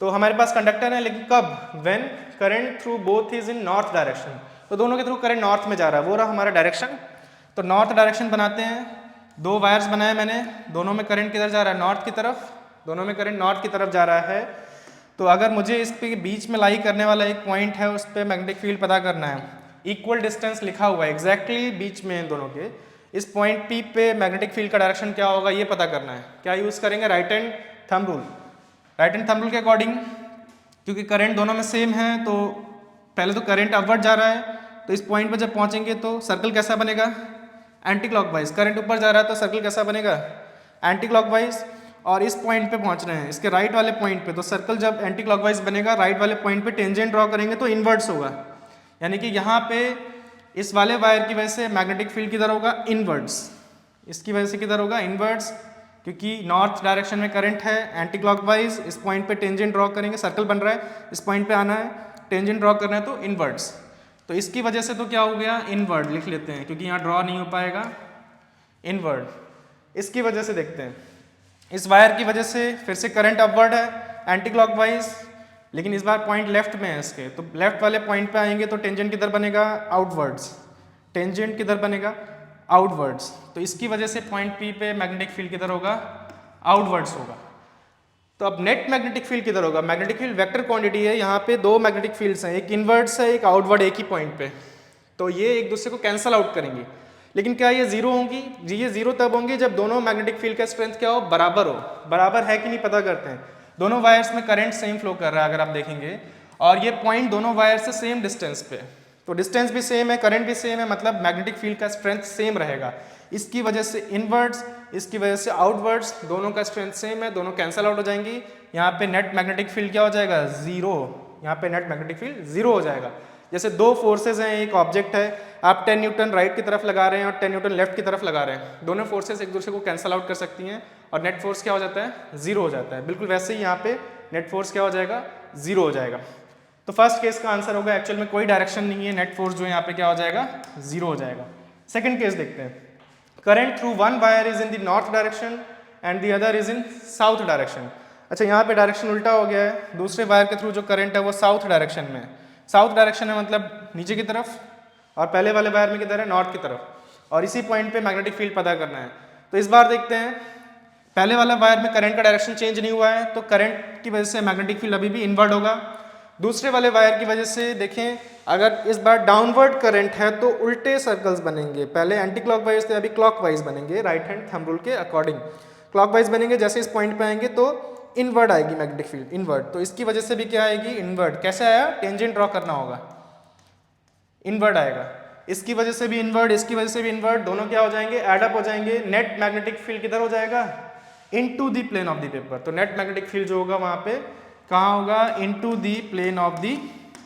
तो हमारे पास कंडक्टर है, लेकिन कब, when current through both is in north direction, तो दोनों के थ्रू करंट नॉर्थ में जा रहा है, वो रहा हमारा डायरेक्शन। तो नॉर्थ डायरेक्शन बनाते हैं, दो वायर्स बनाए मैंने, दोनों में करंट किधर जा रहा है, नॉर्थ की तरफ, दोनों में करंट नॉर्थ की तरफ जा रहा है। तो अगर मुझे इस पे बीच में लाई करने वाला एक पॉइंट है, उस पर मैग्नेटिक फील्ड पता करना है, इक्वल डिस्टेंस लिखा हुआ है एग्जैक्टली बीच में इन दोनों के, इस पॉइंट पी पे मैग्नेटिक फील्ड का डायरेक्शन क्या होगा ये पता करना है। क्या यूज करेंगे, right hand thumb rule. Right hand thumb rule के अकॉर्डिंग, क्योंकि करंट दोनों में सेम है, तो पहले तो करंट अपवर्ड जा रहा है, तो इस पॉइंट पर जब पहुंचेंगे तो सर्कल कैसा बनेगा, एंटी क्लॉकवाइज। करंट ऊपर जा रहा है तो सर्कल कैसा बनेगा, एंटी क्लॉकवाइज। और इस पॉइंट पे पहुंच रहे हैं, इसके राइट वाले पॉइंट पे, तो सर्कल जब एंटी क्लॉकवाइज बनेगा, राइट वाले पॉइंट पे टेंजेंट ड्रॉ करेंगे तो इनवर्ट्स होगा, यानी कि यहाँ पे इस वाले वायर की वजह से मैग्नेटिक फील्ड किधर होगा, इनवर्ट्स, इसकी वजह से किधर होगा, इनवर्ट्स, क्योंकि नॉर्थ डायरेक्शन में करंट है, एंटी क्लॉकवाइज, इस पॉइंट पे टेंजेंट ड्रॉ करेंगे, सर्कल बन रहा है, इस पॉइंट पे आना है, टेंजेंट ड्रॉ करना है, तो इनवर्ट्स। तो इसकी वजह से तो क्या हो गया, इनवर्ड लिख लेते हैं, क्योंकि यहाँ ड्रॉ नहीं हो पाएगा, इनवर्ड। इसकी वजह से देखते हैं, इस वायर की वजह से फिर से करंट अपवर्ड है, एंटी क्लॉकवाइज, लेकिन इस बार पॉइंट लेफ्ट में है इसके, तो लेफ्ट वाले पॉइंट पे आएंगे तो टेंजेंट किधर बनेगा, आउटवर्ड्स, टेंजेंट किधर बनेगा, आउटवर्ड्स। तो इसकी वजह से पॉइंट पी पे मैग्नेटिक फील्ड किधर होगा, आउटवर्ड्स होगा। तो अब नेट मैग्नेटिक फील्ड किधर होगा, मैग्नेटिक फील्ड वेक्टर क्वांटिटी है, यहाँ पे दो मैग्नेटिक फील्ड्स हैं, एक इनवर्ड्स है, एक आउटवर्ड, एक ही पॉइंट पे, तो ये एक दूसरे को कैंसल आउट करेंगे। लेकिन क्या ये जीरो होंगी, जी ये जीरो तब होंगी जब दोनों मैग्नेटिक फील्ड का स्ट्रेंथ क्या हो, बराबर हो। बराबर है कि नहीं पता करते हैं, दोनों वायर्स में करंट सेम फ्लो कर रहा है अगर आप देखेंगे, और ये पॉइंट दोनों वायर से सेम डिस्टेंस पे, तो डिस्टेंस भी सेम है, करंट भी सेम है, मतलब मैग्नेटिक फील्ड का स्ट्रेंथ सेम रहेगा। इसकी वजह से इनवर्ड्स, इसकी वजह से आउटवर्ड्स, दोनों का स्ट्रेंथ सेम है, दोनों कैंसल आउट हो जाएंगी। यहाँ पे नेट मैग्नेटिक फील्ड क्या हो जाएगा, जीरो, यहाँ पे नेट मैग्नेटिक फील्ड जीरो हो जाएगा। जैसे दो फोर्सेज हैं, एक ऑब्जेक्ट है, आप 10 न्यूटन राइट की तरफ लगा रहे हैं और 10 न्यूटन लेफ्ट की तरफ लगा रहे हैं, दोनों फोर्सेज एक दूसरे को कैंसल आउट कर सकती हैं और नेट फोर्स क्या हो जाता है, जीरो हो जाता है। बिल्कुल वैसे ही यहाँ पे नेट फोर्स क्या हो जाएगा, जीरो हो जाएगा। तो फर्स्ट केस का आंसर होगा, एक्चुअल में कोई डायरेक्शन नहीं है, नेट फोर्स जो यहाँ पे क्या हो जाएगा, जीरो हो जाएगा। सेकेंड केस देखते हैं, current through one wire is in the north direction and the other is in south direction. अच्छा, यहाँ पे डायरेक्शन उल्टा हो गया है, दूसरे वायर के थ्रू जो करंट है वो साउथ डायरेक्शन में है, साउथ डायरेक्शन है मतलब नीचे की तरफ, और पहले वाले वायर में किधर है, नॉर्थ की तरफ, और इसी पॉइंट पे मैग्नेटिक फील्ड पता करना है। तो इस बार देखते हैं, पहले वाला वायर में करंट का डायरेक्शन चेंज नहीं हुआ है, तो करंट की वजह से मैग्नेटिक फील्ड अभी भी इनवर्ड होगा। दूसरे वाले वायर की वजह से देखें, अगर इस बार डाउनवर्ड करंट है तो उल्टे सर्कल्स बनेंगे, पहले एंटी क्लॉकवाइज थे, अभी क्लॉकवाइज बनेंगे, राइट हैंड थंब रूल के अकॉर्डिंग क्लॉकवाइज बनेंगे। जैसे इस पॉइंट पे आएंगे तो इनवर्ड आएगी मैग्नेटिक फील्ड, इनवर्ड, तो इसकी वजह से भी क्या आएगी, इनवर्ड। कैसे आया, टेंजेंट ड्रॉ करना होगा, इनवर्ड आएगा, इसकी वजह से भी इनवर्ड, इसकी वजह से भी इनवर्ड, दोनों क्या हो जाएंगे, एड अप हो जाएंगे। नेट मैग्नेटिक फील्ड किधर हो जाएगा, into the plane of the paper. तो नेट मैग्नेटिक फील्ड जो होगा वहां पे कहाँ होगा, into the plane of the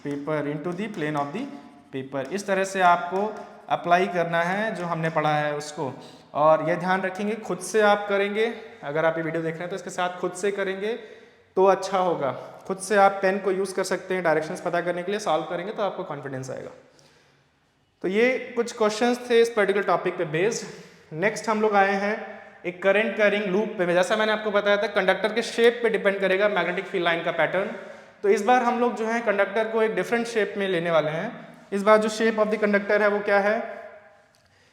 paper, into the plane of the paper. इस तरह से आपको अप्लाई करना है जो हमने पढ़ा है उसको, और यह ध्यान रखेंगे खुद से आप करेंगे, अगर आप ये वीडियो देख रहे हैं तो इसके साथ खुद से करेंगे तो अच्छा होगा। खुद से आप पेन को यूज़ कर सकते हैं डायरेक्शंस पता करने के लिए, सॉल्व करेंगे तो आपको कॉन्फिडेंस आएगा। तो ये कुछ क्वेश्चंस थे इस पर्टिकुलर टॉपिक पे बेस्ड। नेक्स्ट हम लोग आए हैं एक करंट कैरिंग लूप पे। जैसा मैंने आपको बताया था, कंडक्टर के शेप पे डिपेंड करेगा मैग्नेटिक फील्ड लाइन का पैटर्न। तो इस बार हम लोग जो है कंडक्टर को एक डिफरेंट शेप में लेने वाले हैं। इस बार जो शेप ऑफ द कंडक्टर है वो क्या है,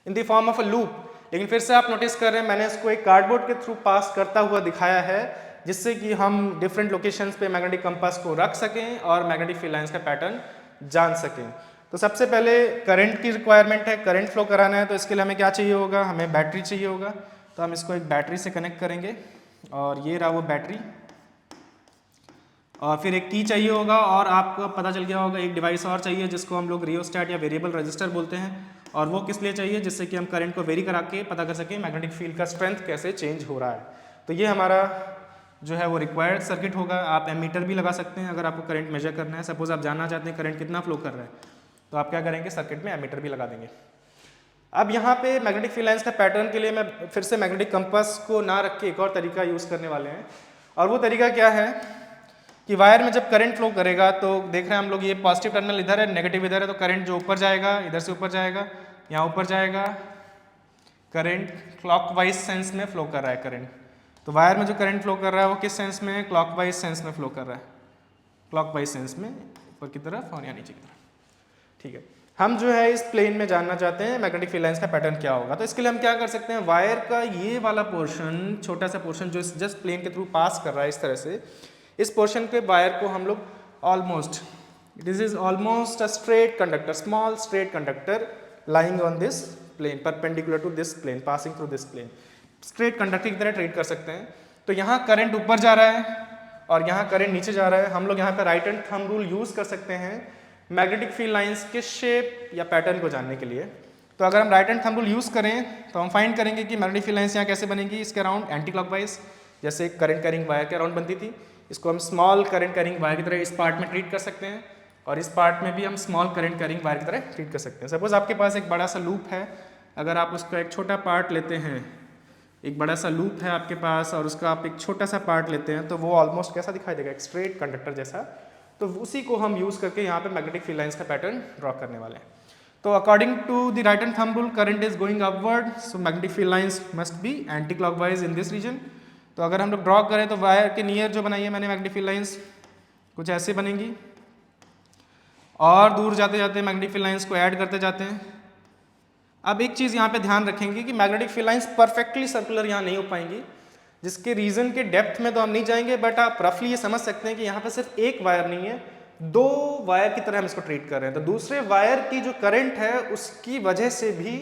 in the form of a loop. लेकिन फिर से आप नोटिस कर रहे हैं मैंने इसको एक कार्डबोर्ड के थ्रू पास करता हुआ दिखाया है, जिससे कि हम डिफरेंट लोकेशंस पे मैग्नेटिक कंपास को रख सकें और मैग्नेटिक फील्ड लाइंस का पैटर्न जान सकें। तो सबसे पहले करंट की रिक्वायरमेंट है, करंट फ्लो कराना है, तो इसके लिए हमें क्या चाहिए होगा, हमें बैटरी चाहिए होगा। तो हम इसको एक बैटरी से कनेक्ट करेंगे। और ये रहा वो बैटरी, और फिर एक की चाहिए होगा, और आपको पता चल गया होगा एक डिवाइस और चाहिए जिसको हम लोग रियोस्टैट या वेरिएबल रजिस्टर बोलते हैं। और वो किस लिए चाहिए? जिससे कि हम करंट को वेरी करा के पता कर सकें मैग्नेटिक फील्ड का स्ट्रेंथ कैसे चेंज हो रहा है। तो ये हमारा जो है वो रिक्वायर्ड सर्किट होगा। आप एमीटर भी लगा सकते हैं अगर आपको करंट मेजर करना है। सपोज आप जानना चाहते हैं करंट कितना फ्लो कर रहा है, तो आप क्या करेंगे, सर्किट में एमीटर भी लगा देंगे। अब यहाँ पे मैग्नेटिक फील्ड लाइंस का पैटर्न के लिए मैं फिर से मैग्नेटिक कंपास को ना रख के एक और तरीका यूज़ करने वाले हैं। और वो तरीका क्या है कि वायर में जब करंट फ्लो करेगा तो देख रहे हैं हम लोग ये पॉजिटिव टर्मिनल इधर है, नेगेटिव इधर है, तो करंट जो ऊपर जाएगा इधर से ऊपर जाएगा, यहाँ ऊपर जाएगा, करंट क्लॉकवाइज सेंस में फ्लो कर रहा है करंट। तो वायर में जो करंट फ्लो कर रहा है वो किस सेंस में है? क्लॉकवाइज सेंस में फ्लो कर रहा है, क्लॉकवाइज सेंस में ऊपर की तरफ और या नीचे की तरफ। ठीक है, हम जो है इस प्लेन में जानना चाहते हैं मैग्नेटिक फील्ड लाइंस का पैटर्न क्या होगा। तो इसके लिए हम क्या कर सकते हैं, वायर का ये वाला पोर्शन, छोटा सा पोर्शन जो जस्ट प्लेन के थ्रू पास कर रहा है इस तरह से, इस पोर्शन के वायर को हम लोग almost, this is almost a straight conductor, small straight conductor lying on this plane perpendicular to this plane, passing through this plane, straight conductor की तरह ट्रीट कर सकते हैं। तो यहाँ करंट ऊपर जा रहा है और यहाँ करंट नीचे जा रहा है। हम लोग यहाँ पर right hand thumb rule use कर सकते हैं मैग्नेटिक फील्ड लाइंस के शेप या पैटर्न को जानने के लिए। तो अगर हम right hand thumb rule use करें तो हम फाइंड करेंगे कि मैग्नेटिक फील्ड लाइंस यहाँ कैसे बनेगी, इसके अराउंड एंटी क्लॉकवाइज, जैसे करंट कैरिंग वायर के अराउंड बनती थी। इसको हम स्मॉल करंट कैरिंग वायर की तरह इस पार्ट में ट्रीट कर सकते हैं, और इस पार्ट में भी हम स्मॉल करंट कैरिंग वायर की तरह ट्रीट कर सकते हैं। सपोज आपके पास एक बड़ा सा लूप है, अगर आप उसका एक छोटा पार्ट लेते हैं, एक बड़ा सा लूप है आपके पास और उसका आप एक छोटा सा पार्ट लेते हैं, तो वो ऑलमोस्ट कैसा दिखाई देगा, एक स्ट्रेट कंडक्टर जैसा। तो उसी को हम यूज़ करके यहाँ पे मैग्नेटिक फील्ड लाइंस का पैटर्न ड्रॉ करने वाले हैं। तो according to the right hand thumb rule current is going upward, so magnetic field lines must be anti clockwise in this region. तो अगर हम लोग ड्रॉ करें तो वायर के नियर जो बनाई है मैंने मैग्नेटिक फील्ड लाइंस कुछ ऐसे बनेंगी, और दूर जाते जाते मैग्नेटिक फील्ड लाइंस को ऐड करते जाते हैं। अब एक चीज़ यहाँ पे ध्यान रखेंगे कि magnetic field lines perfectly circular यहाँ नहीं हो पाएंगी, जिसके रीजन के डेप्थ में तो हम नहीं जाएंगे, बट आप रफली ये समझ सकते हैं कि यहाँ पे सिर्फ एक वायर नहीं है, दो वायर की तरह हम इसको ट्रीट कर रहे हैं। तो दूसरे वायर की जो करंट है उसकी वजह से भी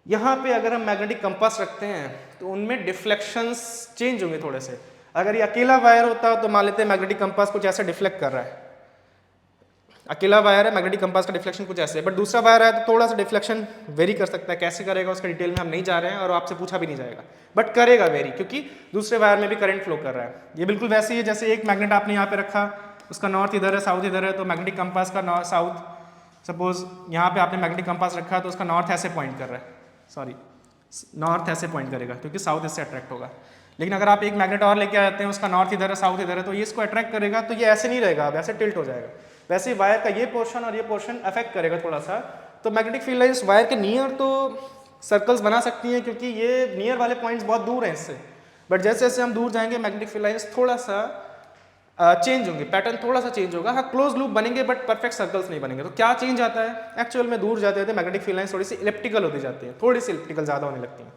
यहाँ पे अगर हम मैग्नेटिक कंपास रखते हैं तो उनमें डिफ्लेक्शंस चेंज होंगे थोड़े से। अगर ये अकेला वायर होता तो मान लेते हैं मैग्नेटिक कंपास कुछ ऐसा डिफ्लेक्ट कर रहा है, अकेला वायर है, मैग्नेटिक कंपास का डिफ्लेक्शन कुछ ऐसे है, बट दूसरा वायर है तो थोड़ा सा डिफ्लेक्शन वेरी कर सकता है। कैसे करेगा उसका डिटेल में हम नहीं जा रहे हैं और आपसे पूछा भी नहीं जाएगा, बट करेगा वेरी, क्योंकि दूसरे वायर में भी करंट फ्लो कर रहा है। ये बिल्कुल वैसे ही है जैसे एक मैग्नेट आपने यहाँ पे रखा, उसका नॉर्थ इधर है, साउथ इधर है, तो मैग्नेटिक कंपास का साउथ, सपोज यहाँ पे आपने मैग्नेटिक कंपास रखा तो उसका नॉर्थ ऐसे पॉइंट कर रहा है, सॉरी नॉर्थ ऐसे पॉइंट करेगा क्योंकि साउथ इससे अट्रैक्ट होगा। लेकिन अगर आप एक मैग्नेट और लेके आते हैं, उसका नॉर्थ इधर है, साउथ इधर है, तो ये इसको अट्रैक्ट करेगा, तो ये ऐसे नहीं रहेगा, अब ऐसे टिल्ट हो जाएगा। वैसे ही वायर का ये पोर्शन और ये पोर्शन अफेक्ट करेगा थोड़ा सा। तो मैग्नेटिक फील्ड लाइंस वायर के नियर तो सर्कल्स बना सकती हैं क्योंकि ये नियर वाले पॉइंट्स बहुत दूर हैं इससे, बट जैसे जैसे हम दूर जाएंगे मैग्नेटिक फील्ड लाइंस थोड़ा सा चेंज होंगे, पैटर्न थोड़ा सा चेंज होगा। हाँ, क्लोज लूप बनेंगे बट परफेक्ट सर्कल्स नहीं बनेंगे। तो क्या चेंज आता है एक्चुअल में, दूर जाते जाते मैग्नेटिक फील्ड लाइंस थोड़ी सी इलिप्टिकल होती जाती है, थोड़ी सी इलिप्टिकल ज़्यादा होने लगती हैं।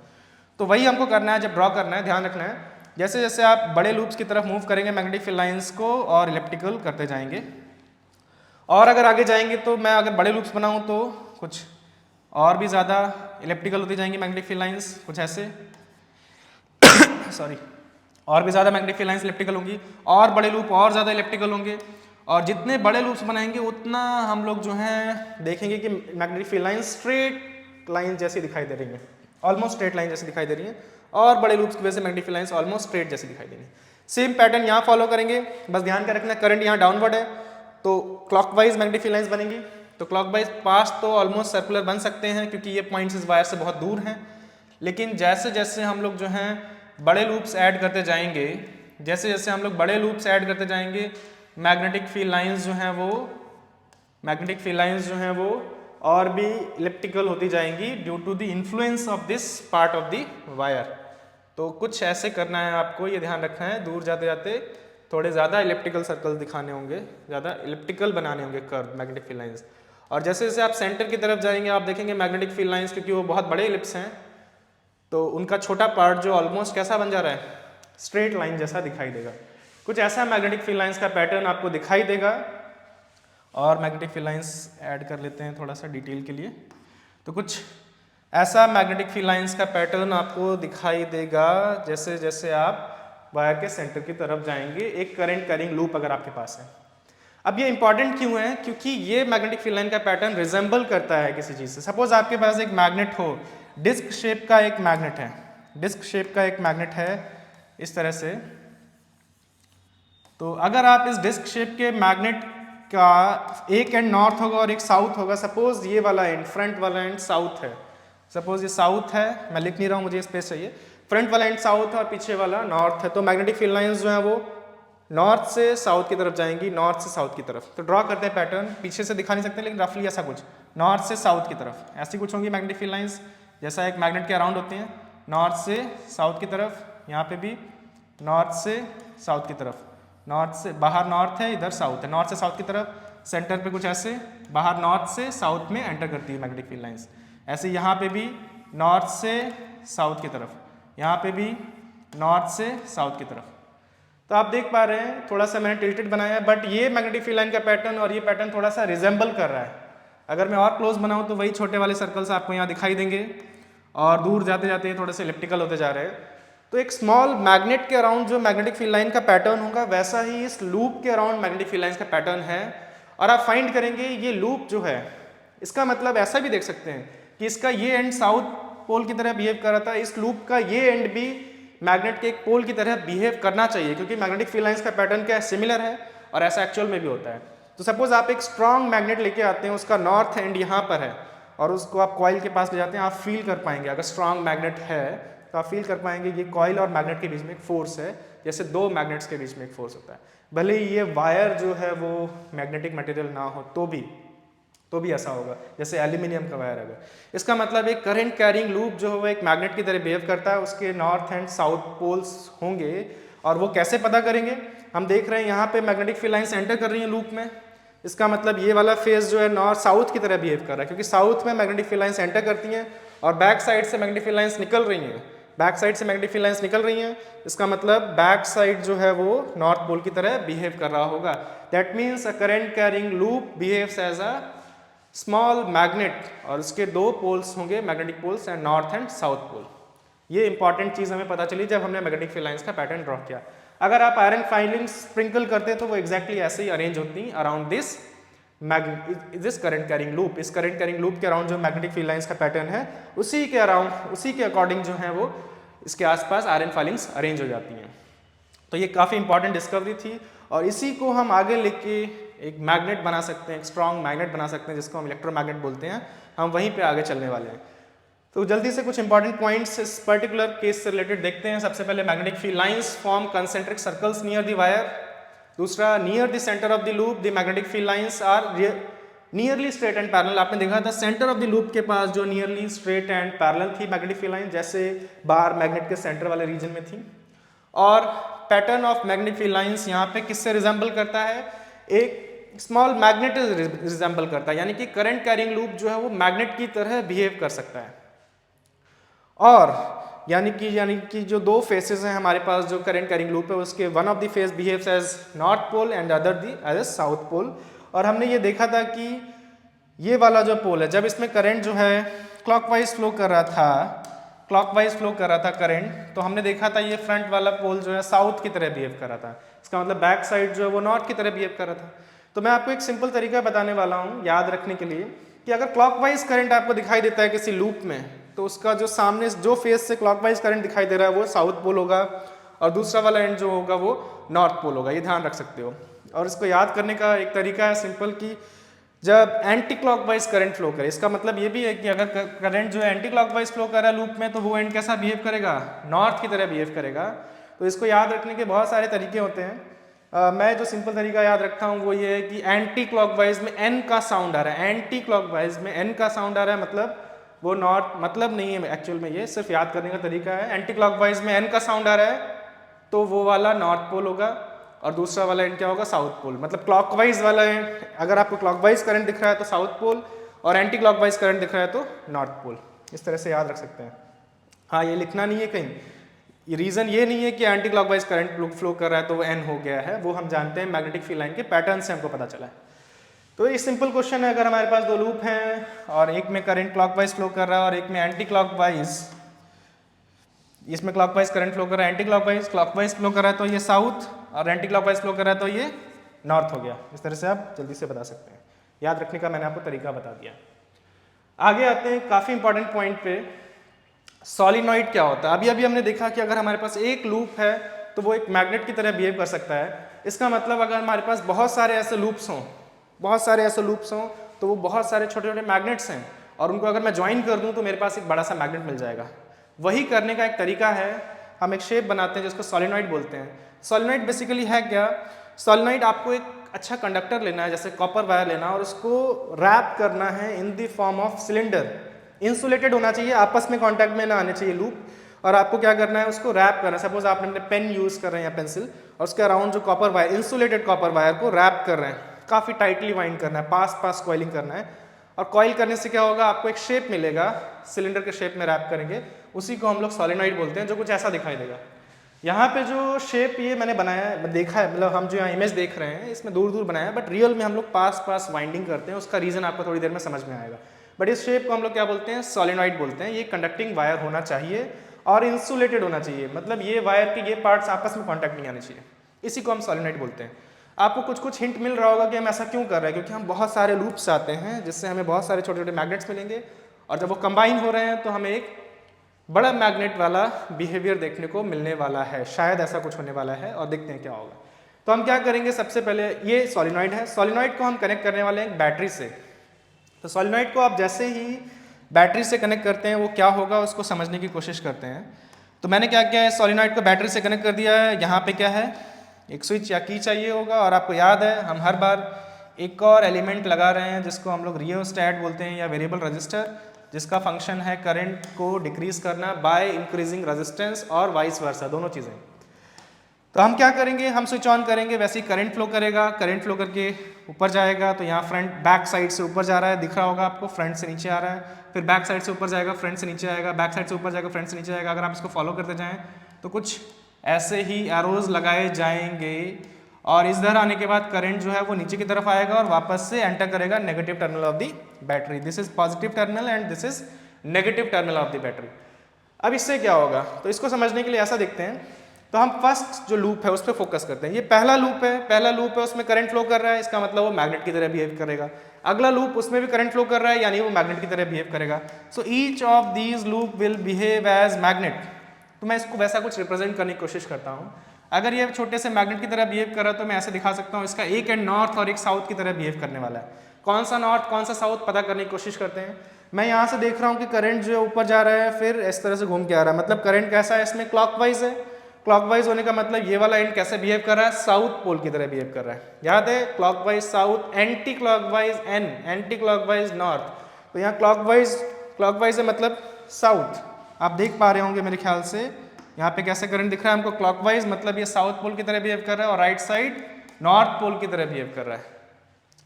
तो वही हमको करना है जब ड्रॉ करना है, ध्यान रखना है जैसे जैसे आप बड़े लूप्स की तरफ मूव करेंगे मैग्नेटिक फील्ड लाइंस को और इलिप्टिकल करते जाएंगे। और अगर आगे जाएंगे तो मैं अगर बड़े लूप्स बनाऊं तो कुछ और भी ज़्यादा इलिप्टिकल होती जाएंगी मैग्नेटिक फील्ड लाइंस, कुछ ऐसे सॉरी, और भी ज़्यादा मैग्नेटिक फील्ड लाइंस इलिप्टिकल होंगी, और बड़े लूप और ज़्यादा इलिप्टिकल होंगे। और जितने बड़े लूप्स बनाएंगे उतना हम लोग जो हैं देखेंगे कि magnetic field lines straight line जैसी दिखाई दे रही हैं, ऑलमोस्ट स्ट्रेट लाइन जैसी दिखाई दे रही हैं, और बड़े लूप्स की वजह से magnetic field lines almost straight जैसी दिखाई देंगी। सेम पैटर्न यहाँ फॉलो करेंगे, बस ध्यान का रखना करंट यहाँ डाउनवर्ड है तो क्लॉकवाइज मैग्नेटिक फील्ड लाइंस बनेंगी। तो क्लॉकवाइज पास तो ऑलमोस्ट सर्कुलर बन सकते हैं क्योंकि ये पॉइंट्स इस वायर से बहुत दूर हैं, लेकिन जैसे जैसे हम लोग जो हैं बड़े लूप्स ऐड करते जाएंगे, जैसे जैसे हम लोग बड़े लूप्स ऐड करते जाएंगे मैग्नेटिक फील्ड लाइंस जो हैं वो और भी इलिप्टिकल होती जाएंगी due to the influence of this part of the wire. तो कुछ ऐसे करना है आपको, ये ध्यान रखना है, दूर जाते जाते थोड़े ज़्यादा इलिप्टिकल सर्कल दिखाने होंगे, ज़्यादा इलिप्टिकल बनाने होंगे कर्व मैग्नेटिक फील्ड लाइंस। और जैसे जैसे आप सेंटर की तरफ जाएंगे आप देखेंगे मैग्नेटिक फील्ड लाइंस, क्योंकि वो बहुत बड़े इलिप्स हैं तो उनका छोटा पार्ट जो ऑलमोस्ट कैसा बन जा रहा है, स्ट्रेट लाइन जैसा दिखाई देगा। कुछ ऐसा मैग्नेटिक फील्ड लाइंस का पैटर्न आपको दिखाई देगा। और मैग्नेटिक फील्ड लाइंस ऐड कर लेते हैं थोड़ा सा डिटेल के लिए। तो कुछ ऐसा मैग्नेटिक फील्ड लाइंस का पैटर्न आपको दिखाई देगा जैसे जैसे आप वायर के सेंटर की तरफ जाएंगे, एक करंट कैरिंग लूप अगर आपके पास है। अब ये इंपॉर्टेंट क्यों है? क्योंकि ये मैग्नेटिक फील्ड लाइन का पैटर्न रिजेंबल करता है किसी चीज़ से। सपोज आपके पास एक मैग्नेट हो, डिस्क शेप का एक मैग्नेट है, डिस्क शेप का एक मैग्नेट है इस तरह से। तो अगर आप इस डिस्क शेप के मैग्नेट का एक एंड नॉर्थ होगा और एक साउथ होगा, सपोज ये वाला एंड, फ्रंट वाला एंड साउथ है, सपोज ये साउथ है, मैं लिख नहीं रहा हूँ, मुझे स्पेस चाहिए, फ्रंट वाला एंड साउथ है और पीछे वाला नॉर्थ है, तो मैग्नेटिक फील्ड लाइंस जो है वो नॉर्थ से साउथ की तरफ जाएंगी, नॉर्थ से साउथ की तरफ। तो ड्रॉ करते हैं पैटर्न, पीछे से दिखा नहीं सकते लेकिन रफली ऐसा कुछ, नॉर्थ से साउथ की तरफ ऐसी कुछ होंगी मैग्नेटिक फील्ड लाइंस, जैसा एक मैग्नेट के अराउंड होती हैं, नॉर्थ से साउथ की तरफ, यहाँ पे भी नॉर्थ से साउथ की तरफ, नॉर्थ से बाहर नॉर्थ है, इधर साउथ है, नॉर्थ से साउथ की तरफ, सेंटर पे कुछ ऐसे, बाहर नॉर्थ से साउथ में एंटर करती है मैग्नेटिक फील्ड लाइंस। ऐसे यहाँ पे भी नॉर्थ से साउथ की तरफ, यहाँ पे भी नॉर्थ से साउथ की तरफ। तो आप देख पा रहे हैं, थोड़ा सा मैंने टिल्टेड बनाया है, बट ये मैग्नेटिक फील्ड लाइन का पैटर्न और ये पैटर्न थोड़ा सा रिजेंबल कर रहा है। अगर मैं और क्लोज बनाऊँ तो वही छोटे वाले सर्कल्स आपको यहाँ दिखाई देंगे और दूर जाते जाते थोड़े से इलिप्टिकल होते जा रहे हैं। तो एक स्मॉल मैग्नेट के अराउंड जो मैग्नेटिक फील्ड लाइन का पैटर्न होगा, वैसा ही इस लूप के अराउंड मैग्नेटिक फील्ड लाइन का पैटर्न है। और आप फाइंड करेंगे ये लूप जो है, इसका मतलब ऐसा भी देख सकते हैं कि इसका ये एंड साउथ पोल की तरह बिहेव कर रहा था, इस लूप का ये एंड भी मैग्नेट के एक पोल की तरह बिहेव करना चाहिए, क्योंकि मैग्नेटिक फील्ड लाइंस का पैटर्न क्या है, सिमिलर है और ऐसा एक्चुअल में भी होता है। तो सपोज आप एक स्ट्रॉन्ग मैग्नेट लेके आते हैं, उसका नॉर्थ एंड यहाँ पर है और उसको आप कॉइल के पास ले जाते हैं, आप फील कर पाएंगे, अगर स्ट्रॉन्ग मैग्नेट है तो आप फील कर पाएंगे ये कॉइल और मैग्नेट के बीच में एक फोर्स है, जैसे दो मैग्नेट्स के बीच में एक फोर्स होता है। भले ही ये वायर जो है वो मैग्नेटिक मटेरियल ना हो तो भी ऐसा होगा, जैसे एल्यूमिनियम का वायर। अगर इसका मतलब एक करंट कैरिंग लूप जो है वो एक मैग्नेट की तरह बिहेव करता है, उसके नॉर्थ एंड साउथ पोल्स होंगे। और वो कैसे पता करेंगे? हम देख रहे हैं यहाँ पे मैग्नेटिक फील्ड लाइंस एंटर कर रही हैं लूप में, इसका मतलब ये वाला फेज जो है नॉर्थ साउथ की तरह बिहेव कर रहा है, क्योंकि साउथ में मैग्नेटिक फील्ड लाइंस एंटर करती हैं और बैक साइड से मैग्नेटिक फील्ड लाइंस निकल रही हैं, बैक साइड से मैग्नेटिक फील्ड लाइंस निकल रही हैं। इसका मतलब बैक साइड जो है वो नॉर्थ पोल की तरह बिहेव कर रहा होगा। That means a current carrying loop behaves as a small magnet और उसके दो पोल्स होंगे, magnetic poles and north and south pole. ये इंपॉर्टेंट चीज़ हमें पता चली जब हमने मैग्नेटिक फील्ड लाइंस का पैटर्न ड्रॉ किया। अगर आप आयरन फाइलिंग्स स्प्रिंकल करते तो वो एक्जैक्टली ऐसे ही अरेंज होती around this current carrying loop. इस करंट कैरिंग लूप के अराउंड जो मैग्नेटिक फील्ड लाइंस का पैटर्न है, उसी के अराउंड, उसी के अकॉर्डिंग जो है वो इसके आसपास आयरन फाइलिंग्स अरेंज हो जाती हैं। तो ये काफ़ी इंपॉर्टेंट डिस्कवरी थी और इसी को हम आगे लेके एक मैग्नेट बना सकते हैं, एक स्ट्रॉन्ग मैग्नेट बना सकते हैं, जिसको हम इलेक्ट्रोमैग्नेट बोलते हैं। हम वहीं पे आगे चलने वाले हैं। तो जल्दी से कुछ इंपॉर्टेंट पॉइंट्स इस पर्टिकुलर केस से रिलेटेड देखते हैं। सबसे पहले magnetic field lines form concentric circles near the wire. दूसरा, near the centre of the loop the magnetic field lines are nearly straight and parallel. आपने देखा था सेंटर ऑफ द लूप के पास जो नियरली स्ट्रेट एंड पैरेलल थी मैग्नेटिक फील्ड लाइन, जैसे बाहर मैग्नेट के सेंटर वाले रीजन में थी। और pattern of magnetic field lines यहाँ पे किससे रिजेंबल करता है? एक स्मॉल मैग्नेट रिजेंबल करता है, यानी कि करंट कैरिंग लूप जो है वो मैग्नेट की तरह बिहेव कर सकता है। और यानी कि जो दो फेसेस हैं हमारे पास जो करंट कैरिंग लूप है, उसके one of the face behaves as north pole and other the as south pole. और हमने ये देखा था कि ये वाला जो पोल है, जब इसमें करंट जो है क्लॉकवाइज फ्लो कर रहा था करंट, तो हमने देखा था ये फ्रंट वाला पोल जो है साउथ की तरह बिहेव कर रहा था। इसका मतलब बैक साइड जो है वो नॉर्थ की तरह बिहेव कर रहा था। तो मैं आपको एक सिंपल तरीका बताने वाला हूँ याद रखने के लिए कि अगर क्लॉकवाइज करंट आपको दिखाई देता है किसी लूप में, तो उसका जो सामने जो फेस से क्लॉकवाइज करंट दिखाई दे रहा है वो साउथ पोल होगा और दूसरा वाला एंड जो होगा वो नॉर्थ पोल होगा। ये ध्यान रख सकते हो। और इसको याद करने का एक तरीका है सिंपल कि जब एंटी क्लॉकवाइज करंट फ्लो करे, इसका मतलब ये भी है कि अगर करंट जो है एंटी क्लॉकवाइज फ्लो कर रहा है लूप में, तो वो एंड कैसा बिहेव करेगा? नॉर्थ की तरह बिहेव करेगा। तो इसको याद रखने के बहुत सारे तरीके होते हैं। मैं जो सिंपल तरीका याद रखता हूँ वो ये है कि एंटी क्लॉकवाइज में एन का साउंड आ रहा है, एंटी क्लॉकवाइज में एन का साउंड आ रहा है, मतलब वो नॉर्थ, मतलब नहीं है एक्चुअल में, ये सिर्फ याद करने का तरीका है। एंटी क्लॉकवाइज में एन का साउंड आ रहा है तो वो वाला नॉर्थ पोल होगा और दूसरा वाला एंड क्या होगा? South pole. मतलब क्लॉकवाइज वाला एंड, अगर आपको क्लॉकवाइज करंट दिख रहा है तो साउथ पोल और एंटी क्लॉकवाइज करंट दिख रहा है तो नॉर्थ पोल। इस तरह से याद रख सकते हैं। हाँ, ये लिखना नहीं है कहीं, ये रीज़न ये नहीं है कि एंटी क्लॉकवाइज करंट फ्लो कर रहा है तो वो एन हो गया है, वो हम जानते हैं मैग्नेटिक फील्ड लाइन के पैटर्न से हमको पता चला है। तो ये सिंपल क्वेश्चन है, अगर हमारे पास दो लूप हैं और एक में करंट क्लॉकवाइज फ्लो कर रहा है और एक में एंटी क्लॉकवाइज, इसमें क्लॉकवाइज करंट फ्लो कर रहा है, एंटी क्लॉकवाइज फ्लो कर रहा है तो ये साउथ, और एंटी क्लॉकवाइज फ्लो कर रहा है तो ये नॉर्थ हो गया। इस तरह से आप जल्दी से बता सकते हैं, याद रखने का मैंने आपको तरीका बता दिया। आगे आते हैं काफ़ी इंपॉर्टेंट पॉइंट पे, सॉलिनॉइड क्या होता है। अभी अभी हमने देखा कि अगर हमारे पास एक लूप है तो वो एक मैग्नेट की तरह बिहेव कर सकता है। इसका मतलब अगर हमारे पास बहुत सारे ऐसे लूप्स हों तो वो बहुत सारे छोटे छोटे मैग्नेट्स हैं, और उनको अगर मैं ज्वाइन कर दूं तो मेरे पास एक बड़ा सा मैग्नेट मिल जाएगा। वही करने का एक तरीका है, हम एक शेप बनाते हैं जिसको सॉलिनॉइड बोलते हैं। सॉलिनॉइड बेसिकली है क्या, सॉलिनॉइड आपको एक अच्छा कंडक्टर लेना है, जैसे कॉपर वायर लेना, और उसको रैप करना है in the form of cylinder. Insulated होना चाहिए, आपस में कॉन्टैक्ट में ना आने चाहिए लूप, और आपको क्या करना है, उसको रैप करना है। सपोज आपने अपने पेन यूज़ कर रहे हैं या पेंसिल, और उसके अराउंड जो copper wire, insulated copper wire को रैप कर रहे हैं, काफ़ी टाइटली वाइंड करना है, पास कॉइलिंग करना है। और कॉइल करने से क्या होगा, आपको एक शेप मिलेगा, सिलेंडर के शेप में रैप करेंगे, उसी को हम लोग सॉलिनॉइड बोलते हैं, जो कुछ ऐसा दिखाई देगा। यहाँ पे जो शेप ये मैंने बनाया है, देखा है, मतलब हम जो यहाँ इमेज देख रहे हैं इसमें दूर दूर बनाया है, बट रियल में हम लोग पास वाइंडिंग करते हैं। उसका रीज़न आपको थोड़ी देर में समझ में आएगा। बट इस शेप को हम लोग क्या बोलते हैं, सॉलिनॉइड बोलते हैं। ये कंडक्टिंग वायर होना चाहिए और इंसुलेटेड होना चाहिए, मतलब ये वायर के ये पार्ट्स आपस में कॉन्टैक्ट नहीं आने चाहिए, इसी को हम सॉलिनॉइड बोलते हैं। आपको कुछ हिंट मिल रहा होगा कि हम ऐसा क्यों कर रहे हैं, क्योंकि हम बहुत सारे लूप्स आते हैं जिससे हमें बहुत सारे छोटे छोटे मैग्नेट्स मिलेंगे, और जब वो कंबाइन हो रहे हैं तो हमें एक बड़ा मैग्नेट वाला बिहेवियर देखने को मिलने वाला है। शायद ऐसा कुछ होने वाला है, और देखते हैं क्या होगा। तो हम क्या करेंगे, सबसे पहले ये सॉलिनॉइड है, सॉलिनॉइड को हम कनेक्ट करने वाले हैं बैटरी से। तो सॉलिनॉइड को आप जैसे ही बैटरी से कनेक्ट करते हैं, वो क्या होगा उसको समझने की कोशिश करते हैं। तो मैंने क्या किया है, सॉलिनॉइड को बैटरी से कनेक्ट कर दिया है। यहाँ पे क्या है, एक स्विच या की चाहिए होगा, और आपको याद है हम हर बार एक और एलिमेंट लगा रहे हैं जिसको हम लोग रियोस्टैट बोलते हैं, या वेरिएबल रजिस्टर, जिसका फंक्शन है करंट को डिक्रीज करना बाय इंक्रीजिंग रेजिस्टेंस, और वाइस वर्सा, दोनों चीज़ें। तो हम क्या करेंगे, हम स्विच ऑन करेंगे, वैसे ही करंट फ्लो करेगा, करंट फ्लो करके ऊपर जाएगा। तो यहाँ फ्रंट बैक साइड से ऊपर जा रहा है, दिख रहा होगा आपको, फ्रंट से नीचे आ रहा है, फिर बैक साइड से ऊपर जाएगा, फ्रंट से नीचे आएगा, बैक साइड से ऊपर जाएगा, फ्रंट से नीचे आएगा। अगर आप इसको फॉलो करते जाएं तो कुछ ऐसे ही एरोज लगाए जाएंगे, और इस तरह आने के बाद करंट जो है वो नीचे की तरफ आएगा और वापस से एंटर करेगा negative terminal of the battery. This is positive terminal and this is negative terminal of the battery. अब इससे क्या होगा, तो इसको समझने के लिए ऐसा देखते हैं। तो हम फर्स्ट जो लूप है उस पर फोकस करते हैं। ये पहला लूप है, उसमें करंट फ्लो कर रहा है, इसका मतलब वो मैग्नेट की तरह बिहेव करेगा। अगला लूप, उसमें भी करंट फ्लो कर रहा है, यानी वो मैग्नेट की तरह बिहेव करेगा। So each of these loop will behave as magnet. तो मैं इसको वैसा कुछ रिप्रेजेंट करने की कोशिश करता हूँ। अगर ये छोटे से मैग्नेट की तरह बिहेव कर रहा है तो मैं ऐसे दिखा सकता हूँ, इसका एक एंड नॉर्थ और एक साउथ की तरह बिहेव करने वाला है। कौन सा नॉर्थ कौन सा साउथ पता करने की कोशिश करते हैं। मैं यहाँ से देख रहा हूँ कि करंट जो है ऊपर जा रहा है, फिर इस तरह से घूम के आ रहा है, मतलब करंट कैसा है, इसमें क्लॉकवाइज है। क्लॉकवाइज होने का मतलब ये वाला एंड कैसे बिहेव कर रहा है, साउथ पोल की तरह बिहेव कर रहा है। याद है, clockwise south, anti clockwise N, anti clockwise north. तो यहाँ क्लॉकवाइज है मतलब साउथ। आप देख पा रहे होंगे मेरे ख्याल से, यहाँ पे कैसे करंट दिख रहा है हमको, क्लॉकवाइज मतलब ये साउथ पोल की तरह बिहेव कर रहा है, और राइट साइड नॉर्थ पोल की तरह बिहेव कर रहा है।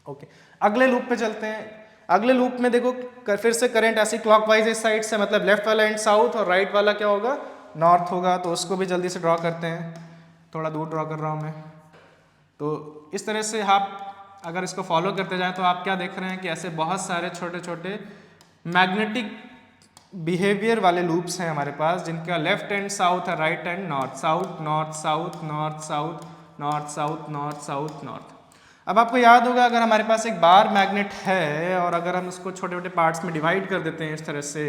ओके, अगले लूप पे चलते हैं। अगले लूप में देखो फिर से करंट ऐसी क्लॉकवाइज इस साइड से, मतलब लेफ्ट वाला एंड साउथ और राइट वाला क्या होगा, नॉर्थ होगा। तो उसको भी जल्दी से ड्रॉ करते हैं, थोड़ा दूर ड्रॉ कर रहा हूँ मैं। तो इस तरह से आप अगर इसको फॉलो करते जाएं तो आप क्या देख रहे हैं कि ऐसे बहुत सारे छोटे छोटे मैग्नेटिक बिहेवियर वाले लूप्स हैं हमारे पास, जिनका लेफ्ट एंड साउथ है, right and north south, north south, north south, north south, north south, north. अब आपको याद होगा, अगर हमारे पास एक बार मैग्नेट है और अगर हम उसको छोटे छोटे पार्ट्स में डिवाइड कर देते हैं इस तरह से,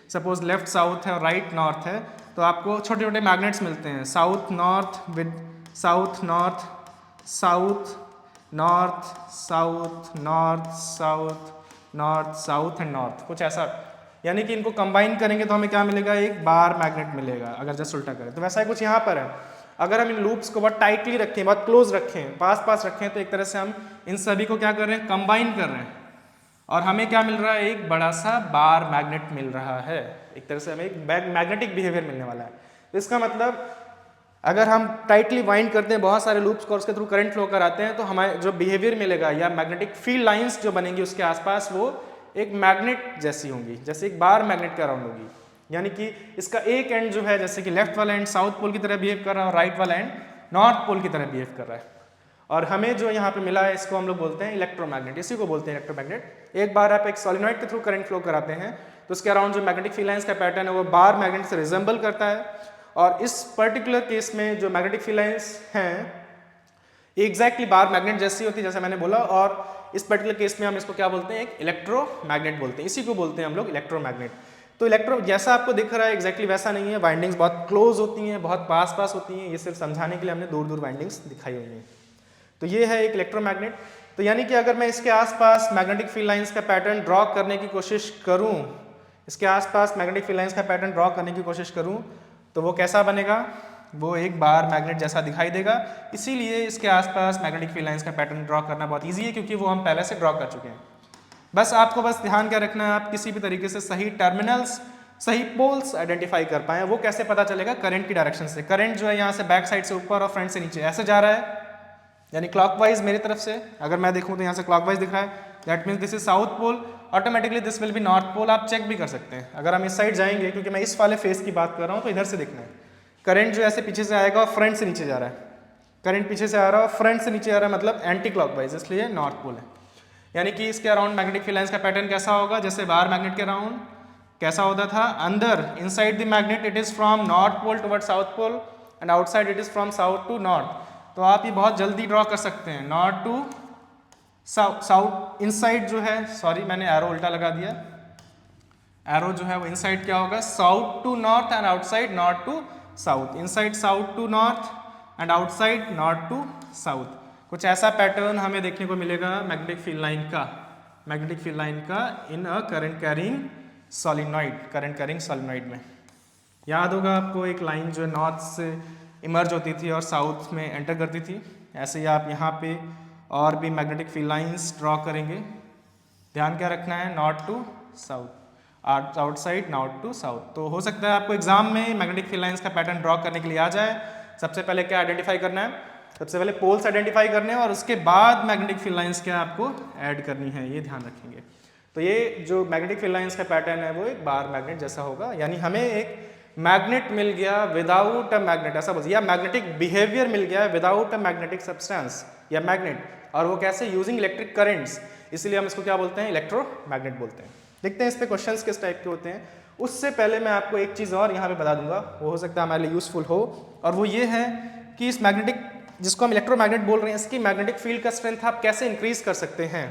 सपोज लेफ्ट साउथ है और राइट नॉर्थ है, तो आपको छोटे छोटे मैग्नेट्स मिलते हैं, south north with south north, south north, south north, south north, south and north, कुछ ऐसा। यानी कि इनको कंबाइन करेंगे तो हमें क्या मिलेगा, एक बार मैग्नेट मिलेगा। अगर जस्ट उल्टा करें तो वैसा ही कुछ यहाँ पर है। अगर हम इन लूप्स को बहुत टाइटली रखें, बहुत क्लोज रखें, पास रखें, तो एक तरह से हम इन सभी को क्या कर रहे हैं, कंबाइन कर रहे हैं, और हमें क्या मिल रहा है, एक बड़ा सा बार मैग्नेट मिल रहा है। एक तरह से हमें एक मैग्नेटिक बिहेवियर मिलने वाला है। तो इसका मतलब अगर हम टाइटली वाइंड करते हैं बहुत सारे लूप्स को और उसके थ्रू करंट फ्लो कराते हैं, तो हमारे जो बिहेवियर मिलेगा या मैग्नेटिक फील्ड लाइंस जो बनेंगी उसके आसपास, वो एक मैग्नेट जैसी होंगी, जैसे एक बार मैग्नेट के अराउंड होगी। यानी कि इसका एक एंड जो है, जैसे कि लेफ्ट वाला एंड साउथ पोल की तरह बिहेव कर रहा है और राइट वाला एंड नॉर्थ पोल की तरह बिहेव कर रहा है। और हमें जो यहाँ पे मिला है, इसको हम लोग बोलते हैं इलेक्ट्रोमैग्नेट। इसी को बोलते हैं इलेक्ट्रोमैग्नेट। एक बार आप एक सॉलिनॉइड के थ्रू करंट फ्लो कराते हैं तो उसके अराउंड जो मैग्नेटिक फील्ड लाइंस का पैटर्न है वो बार मैग्नेट से रिजेंबल करता है, और इस पर्टिकुलर केस में जो मैग्नेटिक फील्ड लाइंस हैं एग्जैक्टली बार मैग्नेट जैसी होती है, जैसे मैंने बोला, और इस पर्टिकुलर केस में हम इसको क्या बोलते हैं, एक इलेक्ट्रोमैग्नेट बोलते हैं, इसी को बोलते हैं हम लोग इलेक्ट्रोमैग्नेट। तो इलेक्ट्रो जैसा आपको दिख रहा है एग्जैक्टली वैसा नहीं है, वाइंडिंग्स बहुत क्लोज होती हैं, बहुत पास पास होती हैं, ये सिर्फ समझाने के लिए हमने दूर दूर वाइंडिंग्स दिखाई हुई हैं। तो ये है एक इलेक्ट्रोमैग्नेट। तो यानी कि अगर मैं इसके आसपास मैग्नेटिक फील्ड लाइंस का पैटर्न ड्रॉ करने की कोशिश करूं, इसके आसपास मैग्नेटिक फील्ड लाइंस का पैटर्न ड्रॉ करने की कोशिश करूं, तो वो कैसा बनेगा, वो एक बार मैग्नेट जैसा दिखाई देगा। इसीलिए इसके आसपास मैग्नेटिक फील्ड लाइंस का पैटर्न ड्रॉ करना बहुत ईजी है, क्योंकि वो हम पहले से ड्रॉ कर चुके हैं। बस आपको बस ध्यान क्या रखना है, आप किसी भी तरीके से सही टर्मिनल्स, सही पोल्स आइडेंटिफाई कर पाएँ। वो कैसे पता चलेगा, करंट की डायरेक्शन से। करंट जो है यहाँ से बैक साइड से ऊपर और फ्रंट से नीचे ऐसे जा रहा है, यानी क्लॉकवाइज मेरी तरफ से अगर मैं देखूँ तो यहाँ से क्लॉकवाइज दिख रहा है, that means this is south pole, automatically this will be north pole. आप चेक भी कर सकते हैं अगर हम इस साइड जाएंगे, क्योंकि मैं इस वाले फेस की बात कर रहा हूँ, तो इधर से देखना है। करंट जो ऐसे पीछे से आएगा और फ्रंट से नीचे जा रहा है, करंट पीछे से आ रहा है और फ्रंट से नीचे आ रहा है, मतलब एंटी क्लॉकवाइज, इसलिए नॉर्थ पोल है। यानी कि इसके अराउंड मैग्नेटिक फील्ड लाइंस का पैटर्न कैसा होगा, जैसे बाहर मैग्नेट के अराउंड कैसा होता था, अंदर inside the magnet it is from north pole toward south pole and outside it is from south to north. तो आप ये बहुत जल्दी ड्रॉ कर सकते हैं, नॉर्थ टू साउथ। इनसाइड जो है, सॉरी मैंने एरो उल्टा लगा दिया, एरो जो है वो इनसाइड क्या होगा, south to north and outside north to south. Inside south to north and outside north to south. कुछ ऐसा पैटर्न हमें देखने को मिलेगा मैग्नेटिक फील्ड लाइन का, मैग्नेटिक फील्ड लाइन का in a current carrying solenoid, current carrying solenoid में। याद होगा आपको एक लाइन जो है नॉर्थ से इमर्ज होती थी और साउथ में एंटर करती थी। ऐसे ही आप यहाँ पे और भी मैग्नेटिक फील्ड लाइंस ड्रॉ करेंगे। ध्यान क्या रखना है, north to south, outside north to south. तो हो सकता है आपको एग्जाम में मैग्नेटिक फील्ड लाइंस का पैटर्न ड्रॉ करने के लिए आ जाए। सबसे पहले क्या आइडेंटिफाई करना है, सबसे पहले पोल्स आइडेंटिफाई करने हैं और उसके बाद मैग्नेटिक फील्ड लाइंस क्या आपको ऐड करनी है, ये ध्यान रखेंगे। तो ये जो मैग्नेटिक फील्ड लाइंस का पैटर्न है वो एक बार मैग्नेट जैसा होगा, यानी हमें एक मैग्नेट मिल गया विदाउट अ मैग्नेट, ऐसा बोलिए, या मैग्नेटिक बिहेवियर मिल गया विदाउट अ मैग्नेटिक सब्सटेंस या मैग्नेट, और वो कैसे, यूजिंग इलेक्ट्रिक करंट्स, इसलिए हम इसको क्या बोलते हैं, इलेक्ट्रोमैग्नेट बोलते हैं। देखते हैं इस पे क्वेश्चंस किस टाइप के होते हैं। उससे पहले मैं आपको एक चीज़ और यहाँ पे बता दूंगा, वो हो सकता है हमारे लिए यूजफुल हो, और वो ये है कि इस मैग्नेटिक, जिसको हम इलेक्ट्रोमैग्नेट बोल रहे हैं, इसकी मैग्नेटिक फील्ड का स्ट्रेंथ आप कैसे इंक्रीज कर सकते हैं।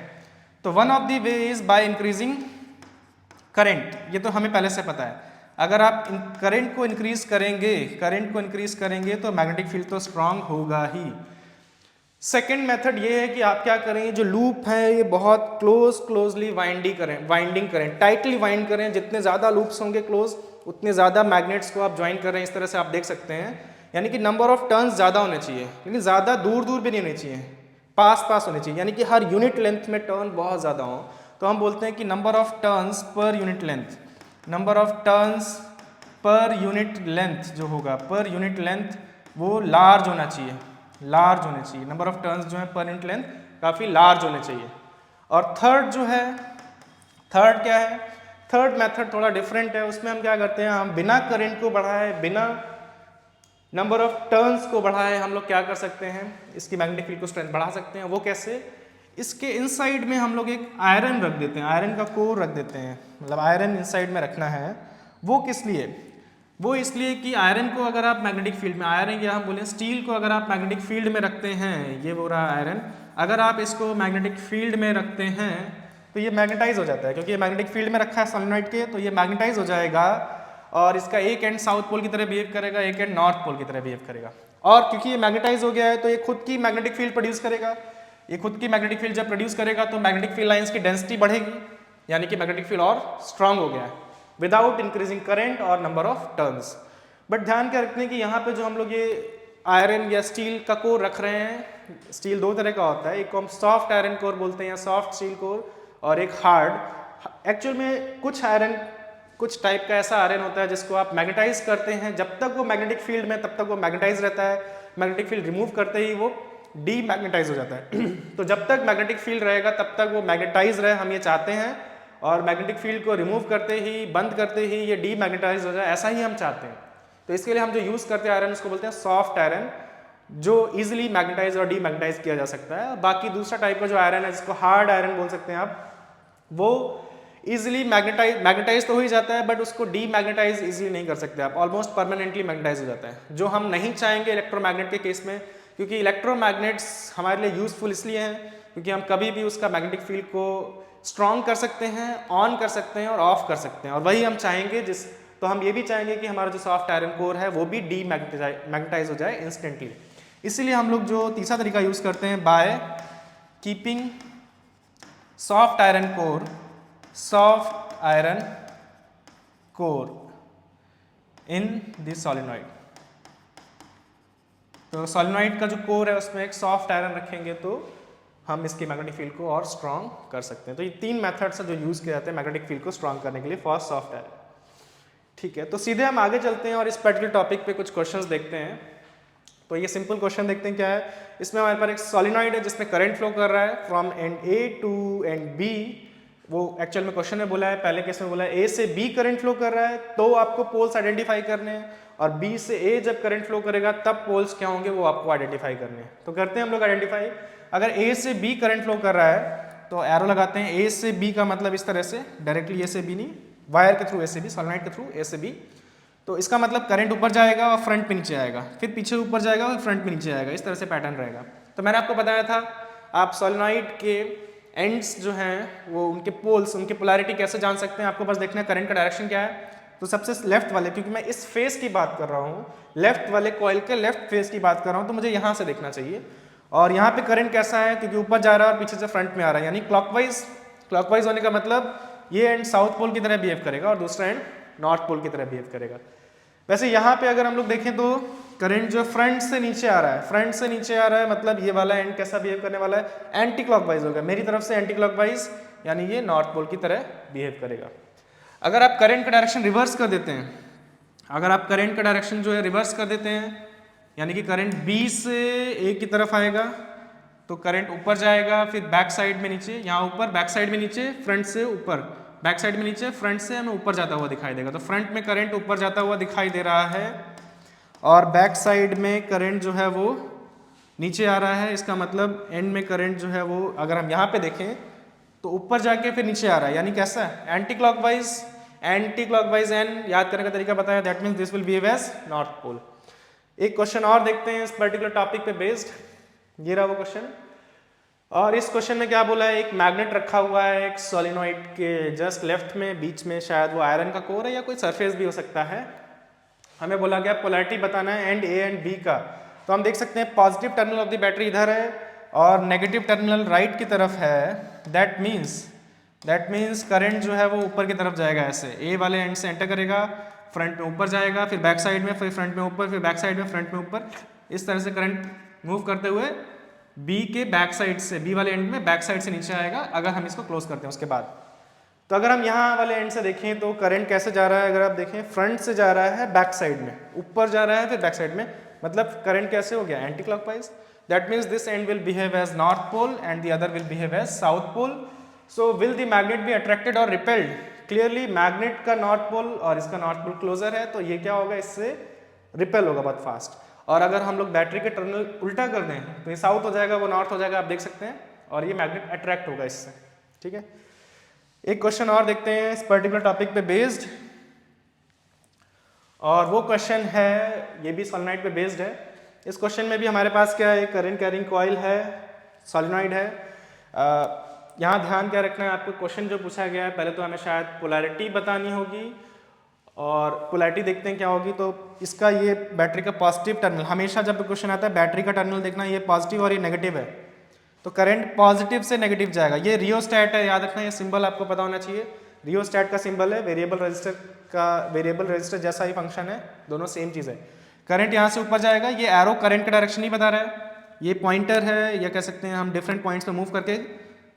तो one of the way is by increasing current, ये तो हमें पहले से पता है। अगर आप करंट को इंक्रीज करेंगे, करंट को इंक्रीज करेंगे तो मैग्नेटिक फील्ड तो स्ट्रांग होगा ही। सेकेंड मेथड ये है कि आप क्या करें, जो लूप है ये बहुत क्लोजली वाइंडिंग करें, टाइटली वाइंड करें। जितने ज़्यादा लूप्स होंगे क्लोज, उतने ज़्यादा मैग्नेट्स को आप ज्वाइन कर रहे हैं, इस तरह से आप देख सकते हैं। यानी कि नंबर ऑफ टर्न्स ज़्यादा होने चाहिए, लेकिन ज़्यादा दूर दूर भी नहीं होने चाहिए, पास पास होने चाहिए, यानी कि हर यूनिट लेंथ में टर्न बहुत ज़्यादा हो। तो हम बोलते हैं कि number of turns per unit length, number of turns per unit length जो होगा, पर यूनिट लेंथ वो लार्ज होना चाहिए, लार्ज होने चाहिए। नंबर ऑफ टर्न्स जो है पर यूनिट लेंथ काफ़ी लार्ज होने चाहिए। और थर्ड जो है, थर्ड क्या है, थर्ड मेथड थोड़ा डिफरेंट है। उसमें हम क्या करते हैं, हम बिना करंट को बढ़ाए, बिना नंबर ऑफ टर्न्स को बढ़ाए, हम लोग क्या कर सकते हैं, इसकी मैग्नेटिक फील्ड को स्ट्रेंथ बढ़ा सकते हैं। वो कैसे, इसके इनसाइड में हम लोग एक आयरन रख देते हैं, आयरन का कोर रख देते हैं, मतलब आयरन इनसाइड में रखना है। वो किस लिए, वो इसलिए कि आयरन को अगर आप मैग्नेटिक फील्ड में, आयरन या हम बोलें स्टील को अगर आप मैग्नेटिक फील्ड में रखते हैं, ये वो रहा आयरन, अगर आप इसको मैग्नेटिक फील्ड में रखते हैं तो ये मैग्नेटाइज हो जाता है, क्योंकि ये मैग्नेटिक फील्ड में रखा है सोलेनॉइड के, तो ये मैग्नेटाइज हो जाएगा और इसका एक एंड साउथ पोल की तरह बिहेव करेगा, एक एंड नॉर्थ पोल की तरह बिहेव करेगा। और क्योंकि ये मैग्नेटाइज हो गया है तो ये खुद की मैग्नेटिक फील्ड प्रोड्यूस करेगा। ये खुद की मैग्नेटिक फील्ड जब प्रोड्यूस करेगा तो मैग्नेटिक फील्ड लाइंस की डेंसिटी बढ़ेगी, यानी कि मैग्नेटिक फील्ड और स्ट्रांग हो गया है विदाउट इंक्रीजिंग करंट और नंबर ऑफ टर्न्स। बट ध्यान क्या रखने की, यहाँ पे जो हम लोग ये आयरन या स्टील का कोर रख रहे हैं, स्टील दो तरह का होता है, एक को हम सॉफ्ट आयरन कोर बोलते हैं या सॉफ्ट स्टील कोर, और एक हार्ड। एक्चुअल में कुछ आयरन, कुछ टाइप का ऐसा आयरन होता है जिसको आप मैग्नेटाइज करते हैं, जब तक वो मैग्नेटिक फील्ड में तब तक वो मैग्नेटाइज रहता है, मैग्नेटिक फील्ड रिमूव करते ही वो डीमैग्नेटाइज हो जाता है। तो जब तक मैग्नेटिक फील्ड रहेगा तब तक वो मैग्नेटाइज रहे, हम ये चाहते हैं, और मैग्नेटिक फील्ड को रिमूव करते ही, बंद करते ही ये डीमैग्नेटाइज हो जाए, ऐसा ही हम चाहते हैं। तो इसके लिए हम जो यूज़ करते हैं आयरन, उसको बोलते हैं सॉफ्ट आयरन, जो इजीली मैग्नेटाइज और डीमैग्नेटाइज किया जा सकता है। बाकी दूसरा टाइप का जो आयरन है, जिसको हार्ड आयरन बोल सकते हैं आप, वो ईजिली मैग्नेटाइज तो हो ही जाता है, बट उसको डीमैग्नेटाइज ईजिली नहीं कर सकते आप, ऑलमोस्ट परमानेंटली मैग्नेटाइज हो जाता है, जो हम नहीं चाहेंगे इलेक्ट्रोमैग्नेट के केस में, क्योंकि इलेक्ट्रोमैग्नेट्स हमारे लिए यूजफुल इसलिए हैं क्योंकि हम कभी भी उसका मैग्नेटिक फील्ड को स्ट्रॉन्ग कर सकते हैं, ऑन कर सकते हैं और ऑफ कर सकते हैं, और वही हम चाहेंगे। तो हम ये भी चाहेंगे कि हमारा जो सॉफ्ट आयरन कोर है वो भी डीमैग्नेटाइज हो जाए इंस्टेंटली। इसीलिए हम लोग जो तीसरा तरीका यूज़ करते हैं, by keeping soft iron core in the solenoid. तो सोलेनॉइड का जो कोर है उसमें एक सॉफ्ट आयरन रखेंगे तो हम इसकी मैग्नेटिक फील्ड को और स्ट्रॉन्ग कर सकते हैं। तो ये 3 मेथड्स हैं जो यूज़ किए जाते हैं मैग्नेटिक फील्ड को स्ट्रॉन्ग करने के लिए फॉर सॉफ्ट आयरन। ठीक है, तो सीधे हम आगे चलते हैं और इस पर्टिकुलर टॉपिक पे कुछ क्वेश्चंस देखते हैं। तो ये सिंपल क्वेश्चन देखते हैं क्या है। इसमें हमारे पास एक सोलेनॉइड है जिसमें करंट फ्लो कर रहा है from end A to end B. वो एक्चुअल में क्वेश्चन में बोला है, पहले केस में बोला है ए से बी करंट फ्लो कर रहा है, तो आपको पोल्स आइडेंटिफाई करने हैं, और बी से ए जब करंट फ्लो करेगा तब पोल्स क्या होंगे वो आपको आइडेंटिफाई करने हैं। तो करते हैं हम लोग आइडेंटिफाई। अगर ए से बी करंट फ्लो कर रहा है तो एरो लगाते हैं, ए से बी का मतलब इस तरह से डायरेक्टली ए से बी नहीं, वायर के थ्रू ए से बी, सोलेनॉइड के थ्रू ए से बी। तो इसका मतलब करंट ऊपर जाएगा और फ्रंट पे नीचे आएगा, फिर पीछे ऊपर जाएगा और फ्रंट पे नीचे आएगा, इस तरह से पैटर्न रहेगा। तो मैंने आपको बताया था आप सोलेनॉइड के एंड्स जो हैं वो उनके पोल्स, उनकी पोलैरिटी कैसे जान सकते हैं। आपको बस देखना है करंट का डायरेक्शन क्या है। तो सबसे लेफ्ट वाले, क्योंकि मैं इस फेस की बात कर रहा हूँ, लेफ्ट वाले कॉइल के लेफ्ट फेस की बात कर रहा हूँ, तो मुझे यहाँ से देखना चाहिए। और यहाँ पे करंट कैसा है, क्योंकि ऊपर जा रहा है और पीछे से फ्रंट में आ रहा है, यानी क्लॉकवाइज होने का मतलब ये एंड साउथ पोल की तरह बिहेव करेगा और दूसरा एंड नॉर्थ पोल की तरह बिहेव करेगा। वैसे यहाँ पे अगर हम लोग देखें तो करंट जो फ्रंट से नीचे आ रहा है, फ्रंट से नीचे आ रहा है, मतलब ये वाला एंड कैसा बिहेव करने वाला है, एंटी क्लॉकवाइज होगा, मेरी तरफ से एंटी क्लॉकवाइज, यानी ये नॉर्थ पोल की तरह बिहेव करेगा। अगर आप करंट का डायरेक्शन रिवर्स कर देते हैं, अगर आप करंट का डायरेक्शन जो है रिवर्स कर देते हैं, यानी कि करंट बी से ए की तरफ आएगा तो करंट ऊपर जाएगा, फिर बैक साइड में नीचे, यहाँ ऊपर, बैक साइड में नीचे, फ्रंट से ऊपर, बैक साइड में नीचे, फ्रंट से हमें ऊपर जाता हुआ दिखाई देगा। तो फ्रंट में करंट ऊपर जाता हुआ दिखाई दे रहा है और बैक साइड में करंट जो है वो नीचे आ रहा है। इसका मतलब एंड में करंट जो है वो, अगर हम यहाँ पे देखें तो ऊपर जाके फिर नीचे आ रहा है, यानी कैसा है, एंटी क्लॉकवाइज एंड याद करने का तरीका बताया, that means this will behave as north pole. एक क्वेश्चन और देखते हैं इस पर्टिकुलर टॉपिक पे बेस्ड, ये रहा वो क्वेश्चन। और इस क्वेश्चन में क्या बोला है, एक मैग्नेट रखा हुआ है एक सोलेनॉइड के जस्ट लेफ्ट में, बीच में शायद वो आयरन का कोर है या कोई सरफेस भी हो सकता है। हमें बोला गया पोलैरिटी बताना है एंड ए एंड बी का। तो हम देख सकते हैं positive terminal of the battery इधर है और नेगेटिव टर्मिनल राइट की तरफ है। दैट मीन्स करंट जो है वो ऊपर की तरफ जाएगा, ऐसे ए वाले एंड से एंटर करेगा, फ्रंट में ऊपर जाएगा, फिर बैक साइड में, फिर फ्रंट में ऊपर, फिर बैक साइड में, फ्रंट में ऊपर, इस तरह से करंट मूव करते हुए बी के बैक साइड से, बी वाले एंड में बैक साइड से नीचे आएगा अगर हम इसको क्लोज करते हैं उसके बाद। तो अगर हम यहाँ वाले एंड से देखें तो करंट कैसे जा रहा है, अगर आप देखें फ्रंट से जा रहा है बैक साइड में, ऊपर जा रहा है फिर बैक साइड में, मतलब करंट कैसे हो गया, anti clockwise. That means this end will behave as north pole and the other will behave as south pole. So will the magnet be attracted और रिपेल्ड। क्लियरली मैग्नेट का नॉर्थ पोल और इसका नॉर्थ पोल क्लोजर है, तो ये क्या होगा, इससे रिपेल होगा बहुत फास्ट। और अगर हम लोग बैटरी के टर्मिनल उल्टा कर दें तो ये साउथ हो जाएगा, वो नॉर्थ हो जाएगा, आप देख सकते हैं, और ये मैग्नेट अट्रैक्ट होगा इससे। ठीक है, एक क्वेश्चन और देखते हैं इस पर्टिकुलर टॉपिक पे बेस्ड, और वो क्वेश्चन है, ये भी सोलेनॉइड पे बेस्ड है। इस क्वेश्चन में भी हमारे पास क्या है, करंट कैरिंग कॉइल है, सोलेनॉइड है। यहाँ ध्यान क्या रखना है आपको, क्वेश्चन जो पूछा गया है पहले तो हमें शायद पोलैरिटी बतानी होगी, और पोलैरिटी देखते हैं क्या होगी। तो इसका ये बैटरी का पॉजिटिव टर्मिनल, हमेशा जब क्वेश्चन आता है बैटरी का टर्मिनल देखना, ये पॉजिटिव और ये नेगेटिव है, तो करंट पॉजिटिव से नेगेटिव जाएगा। ये रियोस्टैट है, याद रखना, ये सिंबल आपको पता होना चाहिए। रियोस्टैट का सिंबल है, वेरिएबल रजिस्टर जैसा ही फंक्शन है, दोनों सेम चीज़ है। करंट यहाँ से ऊपर जाएगा, ये एरो करंट का डायरेक्शन ही बता रहा है, ये पॉइंटर है, या कह सकते हैं हम डिफरेंट पॉइंट्स पे मूव करके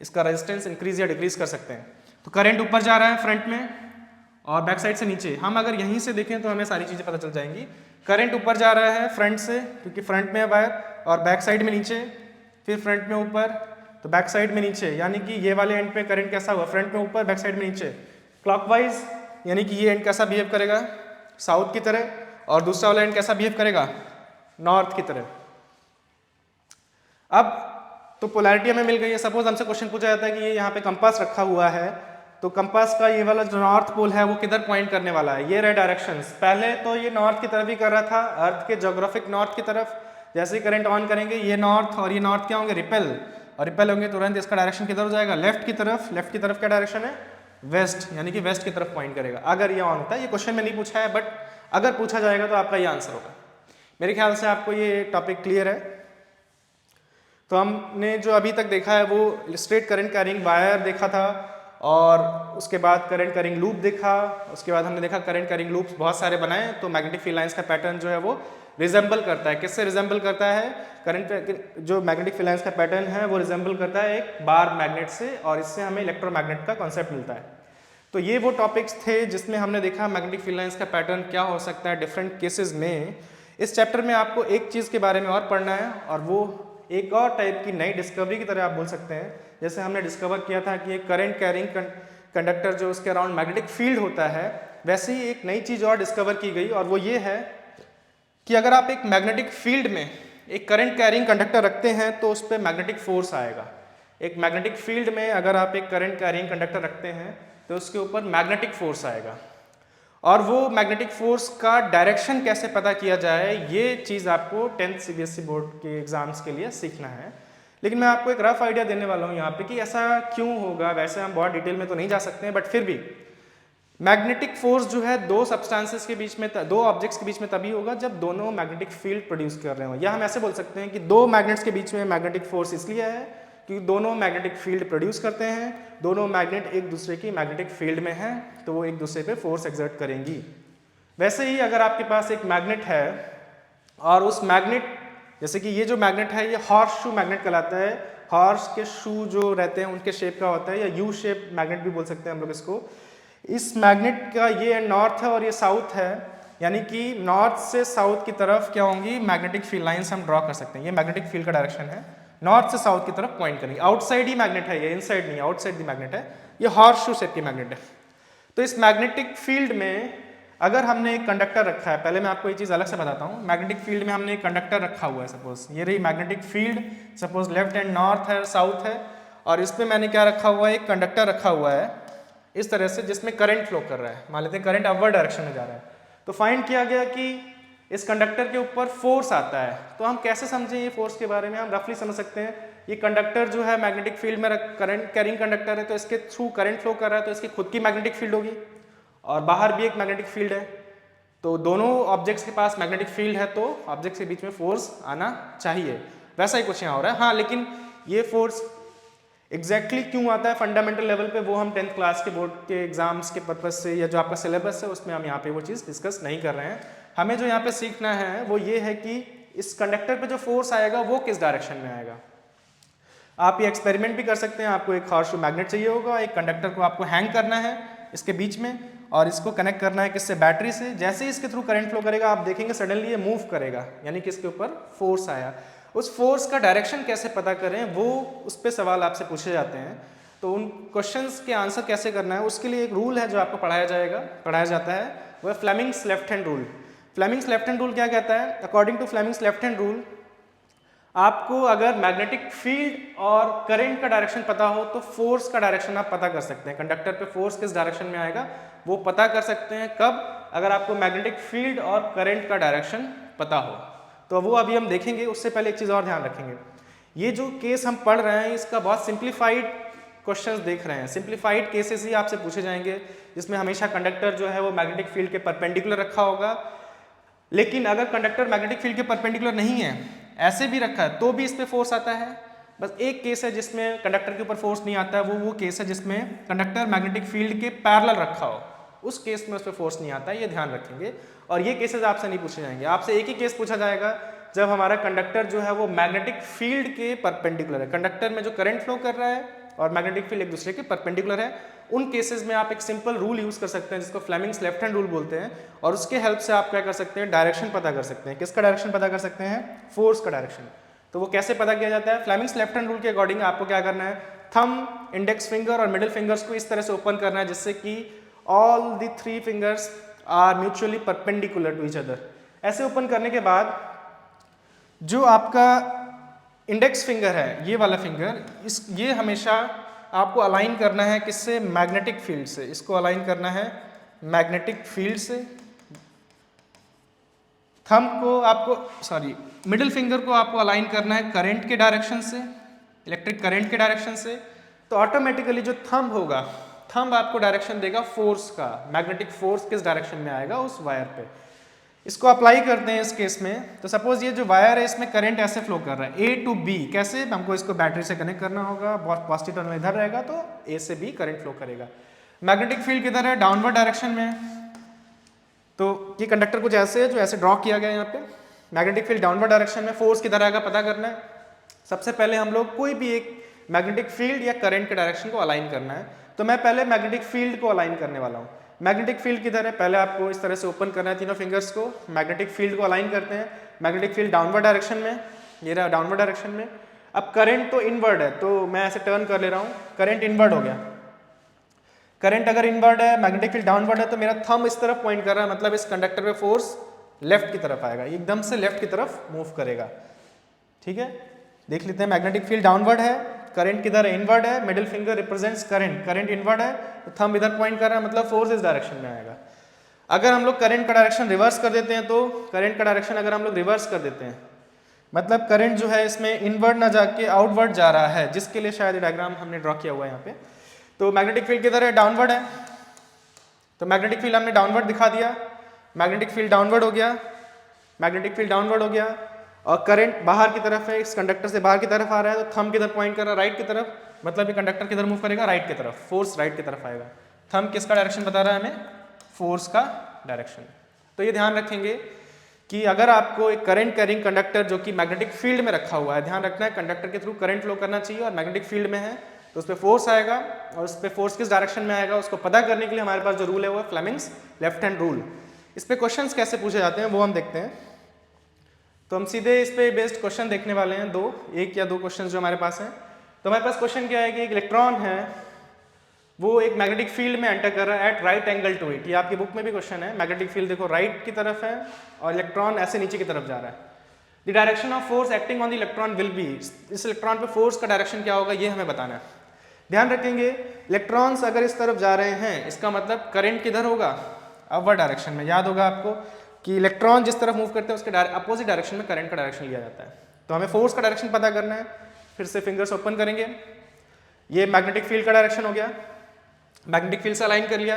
इसका रेजिस्टेंस इंक्रीज या डिक्रीज कर सकते हैं। तो करंट ऊपर जा रहा है फ्रंट में और बैक साइड से नीचे। हम अगर यहीं से देखें तो हमें सारी चीज़ें पता चल जाएंगी। करंट ऊपर जा रहा है फ्रंट से, क्योंकि फ्रंट में है वायर, और बैक साइड में नीचे, फिर फ्रंट में ऊपर, तो बैक साइड में नीचे, यानी कि ये वाले एंड पे करंट कैसा हुआ, फ्रंट में ऊपर, बैक साइड में नीचे, क्लॉकवाइज, यानी कि ये एंड कैसा बिहेव करेगा, साउथ की तरह, और दूसरा वाला एंड कैसा बिहेव करेगा, नॉर्थ की तरह। अब तो पोलैरिटी हमें मिल गई है। सपोज हमसे क्वेश्चन पूछा जाता है कि ये यहाँ पे कंपास रखा हुआ है तो कंपास का ये वाला जो नॉर्थ पोल है वो किधर पॉइंट करने वाला है, ये रहे डायरेक्शंस। पहले तो ये नॉर्थ की तरफ ही कर रहा था, अर्थ के ज्योग्राफिक नॉर्थ की तरफ। जैसे ही करंट ऑन करेंगे ये नॉर्थ और ये नॉर्थ क्या होंगे, रिपेल, और रिपेल होंगे तुरंत इसका डायरेक्शन किधर हो जाएगा, लेफ्ट की तरफ। लेफ्ट की तरफ क्या डायरेक्शन है, वेस्ट, यानी कि वेस्ट की तरफ पॉइंट करेगा अगर ये ऑन होता है। ये क्वेश्चन में नहीं पूछा है, बट अगर पूछा जाएगा तो आपका ये आंसर होगा। मेरे ख्याल से आपको ये टॉपिक क्लियर है। तो हमने जो अभी तक देखा है वो स्ट्रेट करंट कैरिंग वायर देखा था, और उसके बाद करंट कैरिंग लूप देखा। उसके बाद हमने देखा करंट कैरिंग लूप्स बहुत सारे बनाए, तो मैग्नेटिक फील्ड लाइंस का पैटर्न जो है वो रिजेंबल करता है। किससे रिजेंबल करता है, करंट जो मैग्नेटिक फील्ड लाइंस का पैटर्न है वो रिजेंबल करता है एक बार मैग्नेट से, और इससे हमें इलेक्ट्रोमैग्नेट का कॉन्सेप्ट मिलता है। तो ये वो टॉपिक्स थे जिसमें हमने देखा मैग्नेटिक फील्ड लाइंस का पैटर्न क्या हो सकता है डिफरेंट केसेस में। इस चैप्टर में आपको एक चीज़ के बारे में और पढ़ना है, और वो एक और टाइप की नई डिस्कवरी की तरह आप बोल सकते हैं। जैसे हमने डिस्कवर किया था कि एक करंट कैरिंग कंडक्टर जो उसके अराउंड मैग्नेटिक फील्ड होता है, वैसे ही एक नई चीज़ और डिस्कवर की गई, और वो ये है कि अगर आप एक मैग्नेटिक फील्ड में एक करंट कैरिंग कंडक्टर रखते हैं तो उस पर मैग्नेटिक फोर्स आएगा। एक मैग्नेटिक फील्ड में अगर आप एक करंट कैरिंग कंडक्टर रखते हैं तो उसके ऊपर मैग्नेटिक फोर्स आएगा, और वो मैग्नेटिक फोर्स का डायरेक्शन कैसे पता किया जाए, ये चीज़ आपको 10th CBSE बोर्ड के एग्जाम्स के लिए सीखना है। लेकिन मैं आपको एक रफ आइडिया देने वाला हूँ यहाँ पे कि ऐसा क्यों होगा। वैसे हम बहुत डिटेल में तो नहीं जा सकते हैं, बट फिर भी मैग्नेटिक फोर्स जो है दो सब्सटेंसेस के बीच में, दो ऑब्जेक्ट्स के बीच में तभी होगा जब दोनों मैग्नेटिक फील्ड प्रोड्यूस कर रहे हो। या हम ऐसे बोल सकते हैं कि दो मैग्नेट्स के बीच में मैग्नेटिक फोर्स इसलिए है क्योंकि दोनों मैग्नेटिक फील्ड प्रोड्यूस करते हैं, दोनों मैग्नेट एक दूसरे की मैग्नेटिक फील्ड में हैं, तो वो एक दूसरे पे फोर्स एक्सर्ट करेंगी। वैसे ही अगर आपके पास एक मैग्नेट है और उस मैग्नेट, जैसे कि ये जो मैग्नेट है ये हॉर्स शू मैग्नेट कहलाता है। हॉर्स के शू जो रहते हैं उनके शेप का होता है, या यू शेप मैग्नेट भी बोल सकते हैं हम लोग इसको। इस मैग्नेट का ये नॉर्थ है और ये साउथ है, यानी कि नॉर्थ से साउथ की तरफ क्या होंगी, मैग्नेटिक फील्ड लाइंस हम ड्रॉ कर सकते हैं। ये मैग्नेटिक फील्ड का डायरेक्शन है, नॉर्थ से साउथ की तरफ पॉइंट करेंगे। आउटसाइड ही मैग्नेट है ये, इनसाइड नहीं, आउटसाइड दी मैग्नेट है। ये हॉर्स शू शेप की मैग्नेट है। तो इस मैग्नेटिक फील्ड में अगर हमने एक कंडक्टर रखा है, पहले मैं आपको ये चीज़ अलग से बताता हूँ। मैग्नेटिक फील्ड में हमने एक कंडक्टर रखा हुआ है, सपोज ये रही magnetic field, suppose left and north है, साउथ है, और इस पर मैंने क्या रखा हुआ है, एक कंडक्टर रखा हुआ है इस तरह से, जिसमें करंट फ्लो कर रहा है। मान लेते हैं करंट अपवर्ड डायरेक्शन में जा रहा है। तो फाइंड किया गया कि इस कंडक्टर के ऊपर फोर्स आता है। तो हम कैसे समझें ये फोर्स के बारे में, हम रफली समझ सकते हैं। ये कंडक्टर जो है मैग्नेटिक फील्ड में करंट कैरिंग कंडक्टर है, तो इसके थ्रू करंट फ्लो कर रहा है, तो इसकी खुद की मैग्नेटिक फील्ड होगी, और बाहर भी एक मैग्नेटिक फील्ड है। तो दोनों ऑब्जेक्ट्स के पास मैग्नेटिक फील्ड है, तो ऑब्जेक्ट्स के बीच में फोर्स आना चाहिए। वैसा ही कुछ यहाँ हो रहा है। हाँ, लेकिन ये फोर्स एग्जैक्टली क्यों आता है फंडामेंटल लेवल पे, वो हम 10th क्लास के बोर्ड के एग्जाम्स के पर्पज से, या जो आपका सिलेबस है उसमें हम यहाँ पे वो चीज़ डिस्कस नहीं कर रहे हैं। हमें जो यहाँ पे सीखना है वो ये है कि इस कंडक्टर पे जो फोर्स आएगा वो किस डायरेक्शन में आएगा। आप ये एक्सपेरिमेंट भी कर सकते हैं। आपको एक हॉर्स शू मैग्नेट चाहिए होगा, एक कंडक्टर को आपको हैंग करना है इसके बीच में, और इसको कनेक्ट करना है किससे, बैटरी से। जैसे ही इसके थ्रू करंट फ्लो करेगा आप देखेंगे सडनली ये मूव करेगा, यानी कि इसके ऊपर फोर्स आया। उस फोर्स का डायरेक्शन कैसे पता करें, वो उस पर सवाल आपसे पूछे जाते हैं। तो उन क्वेश्चंस के आंसर कैसे करना है उसके लिए एक रूल है जो आपको पढ़ाया जाता है, वो है Fleming's left hand rule. Fleming's left hand rule क्या कहता है, according to Fleming's left hand rule, आपको अगर मैग्नेटिक फील्ड और करंट का डायरेक्शन पता हो तो फोर्स का डायरेक्शन आप पता कर सकते हैं। कंडक्टर पे फोर्स किस डायरेक्शन में आएगा वो पता कर सकते हैं। कब, अगर आपको मैग्नेटिक फील्ड और करंट का डायरेक्शन पता हो। तो वो अभी हम देखेंगे। उससे पहले एक चीज़ और ध्यान रखेंगे, ये जो केस हम पढ़ रहे हैं इसका बहुत सिंप्लीफाइड क्वेश्चंस देख रहे हैं। सिंप्लीफाइड केसेस ही आपसे पूछे जाएंगे, जिसमें हमेशा कंडक्टर जो है वो मैग्नेटिक फील्ड के परपेंडिकुलर रखा होगा। लेकिन अगर कंडक्टर मैग्नेटिक फील्ड के परपेंडिकुलर नहीं है, ऐसे भी रखा है, तो भी इस पर फोर्स आता है। बस एक केस है जिसमें कंडक्टर के ऊपर फोर्स नहीं आता है, वो केस है जिसमें कंडक्टर मैग्नेटिक फील्ड के पैरेलल रखा हो, उस केस में उस पर फोर्स नहीं आता है। ये ध्यान रखेंगे। और ये केसेस आपसे नहीं पूछे जाएंगे। आपसे एक ही केस पूछा जाएगा जब हमारा कंडक्टर जो है वो मैग्नेटिक फील्ड के परपेंडिकुलर है। कंडक्टर में जो करंट फ्लो कर रहा है और मैग्नेटिक फील्ड एक दूसरे के परपेंडिकुलर है। उन केसेस में आप एक सिंपल रूल यूज कर सकते हैं जिसको फ्लेमिंग्स लेफ्ट हैंड रूल बोलते हैं, और उसके हेल्प से आप क्या कर सकते हैं, डायरेक्शन पता कर सकते हैं। किसका डायरेक्शन पता कर सकते हैं, फोर्स का डायरेक्शन। तो वो कैसे पता किया जाता है, फ्लेमिंग्स लेफ्ट हैंड रूल के अकॉर्डिंग आपको क्या करना है, थंब, इंडेक्स फिंगर और मिडिल फिंगर्स को इस तरह से ओपन करना है जिससे कि all the 3 fingers are mutually perpendicular to each other. ऐसे ओपन करने के बाद जो आपका इंडेक्स फिंगर है, ये वाला फिंगर, ये हमेशा आपको अलाइन करना है किससे, मैग्नेटिक फील्ड से। इसको अलाइन करना है मैग्नेटिक फील्ड से। थंब को आपको मिडिल फिंगर को आपको अलाइन करना है करंट के डायरेक्शन से, इलेक्ट्रिक करंट के डायरेक्शन से। तो ऑटोमेटिकली जो थंब होगा, थंब आपको डायरेक्शन देगा फोर्स का, मैग्नेटिक फोर्स किस डायरेक्शन में आएगा उस वायर पे। इसको अप्लाई करते हैं इस केस में। तो सपोज ये जो वायर है इसमें करंट ऐसे फ्लो कर रहा है A to B, कैसे, हमको इसको बैटरी से कनेक्ट करना होगा, पॉजिटिव टर्मिनल इधर रहेगा तो A से B करंट फ्लो करेगा। मैग्नेटिक फील्ड किधर है, डाउनवर्ड डायरेक्शन में। तो ये कंडक्टर कुछ ऐसे है जो ऐसे ड्रॉ किया गया है यहाँ पे। मैग्नेटिक फील्ड डाउनवर्ड डायरेक्शन में, फोर्स किधर आएगा पता करना है। सबसे पहले हम लोग कोई भी एक मैग्नेटिक फील्ड या करंट के डायरेक्शन को अलाइन करना है। तो मैं पहले मैग्नेटिक फील्ड को अलाइन करने वाला हूँ। मैग्नेटिक फील्ड किधर है, पहले आपको इस तरह से ओपन करना है तीनों फिंगर्स को, मैग्नेटिक फील्ड को अलाइन करते हैं। मैग्नेटिक फील्ड डाउनवर्ड डायरेक्शन में, ये रहा डाउनवर्ड डायरेक्शन में। अब करंट तो इनवर्ड है, तो मैं ऐसे टर्न कर ले रहा हूँ, करंट इनवर्ड हो गया। करंट अगर इनवर्ड है, मैग्नेटिक फील्ड डाउनवर्ड है, तो मेरा थंब इस तरफ पॉइंट कर रहा है, मतलब इस कंडक्टर पे फोर्स लेफ्ट की तरफ आएगा, एकदम से लेफ्ट की तरफ मूव करेगा। ठीक है, देख लेते हैं। मैग्नेटिक फील्ड डाउनवर्ड है, करंट किधर है, इनवर्ड है, middle finger represents current, current inward है, तो थंब इधर पॉइंट कर रहा है, मतलब फोर्स इस डायरेक्शन में आएगा। अगर हम लोग करंट का डायरेक्शन रिवर्स कर देते हैं, तो करंट का डायरेक्शन अगर हम लोग रिवर्स कर देते हैं, मतलब करंट जो है इसमें इनवर्ड ना जाके आउटवर्ड जा रहा है, जिसके लिए शायद डायग्राम हमने ड्रॉ किया हुआ है यहाँ पे। तो मैग्नेटिक फील्ड किधर है, डाउनवर्ड है, तो मैग्नेटिक फील्ड हमने डाउनवर्ड दिखा दिया। मैग्नेटिक फील्ड डाउनवर्ड हो गया, मैग्नेटिक फील्ड डाउनवर्ड हो गया, और करंट बाहर की तरफ है, इस कंडक्टर से बाहर की तरफ आ रहा है, तो थंब किधर पॉइंट कर रहा है, राइट की तरफ, मतलब ये कंडक्टर किधर मूव करेगा, राइट की तरफ, फोर्स राइट की तरफ आएगा। थंब किसका डायरेक्शन बता रहा है हमें, फोर्स का डायरेक्शन। तो ये ध्यान रखेंगे कि अगर आपको एक करंट कैरिंग कंडक्टर जो कि मैग्नेटिक फील्ड में रखा हुआ है, ध्यान रखना है कंडक्टर के थ्रू करंट फ्लो करना चाहिए और मैग्नेटिक फील्ड में है, तो उस पर फोर्स आएगा, और उस पर फोर्स किस डायरेक्शन में आएगा उसको पता करने के लिए हमारे पास जो रूल है वो है फ्लेमिंग्स लेफ्ट हैंड रूल। इस पे क्वेश्चंस कैसे पूछे जाते हैं वो हम देखते हैं। तो हम सीधे इस पे बेस्ड क्वेश्चन देखने वाले हैं, एक या दो क्वेश्चन जो हमारे पास हैं। तो हमारे पास क्वेश्चन क्या है कि एक इलेक्ट्रॉन है, वो एक मैग्नेटिक फील्ड में एंटर कर रहा है at right angle to it. ये आपकी बुक में भी क्वेश्चन है, मैग्नेटिक फील्ड देखो राइट की तरफ है और इलेक्ट्रॉन ऐसे नीचे की तरफ जा रहा है। The direction of force acting on the electron will be, इस इलेक्ट्रॉन पे फोर्स का डायरेक्शन क्या होगा ये हमें बताना है। ध्यान रखेंगे इलेक्ट्रॉन्स अगर इस तरफ जा रहे हैं, इसका मतलब करंट किधर होगा, अपवर्ड डायरेक्शन में। याद होगा आपको कि इलेक्ट्रॉन जिस तरफ मूव करते हैं उसके अपोजिट डायरेक्शन में करंट का डायरेक्शन लिया जाता है। तो हमें फोर्स का डायरेक्शन पता करना है। फिर से फिंगर्स ओपन करेंगे, ये मैग्नेटिक फील्ड का डायरेक्शन हो गया, मैग्नेटिक फील्ड से अलाइन कर लिया।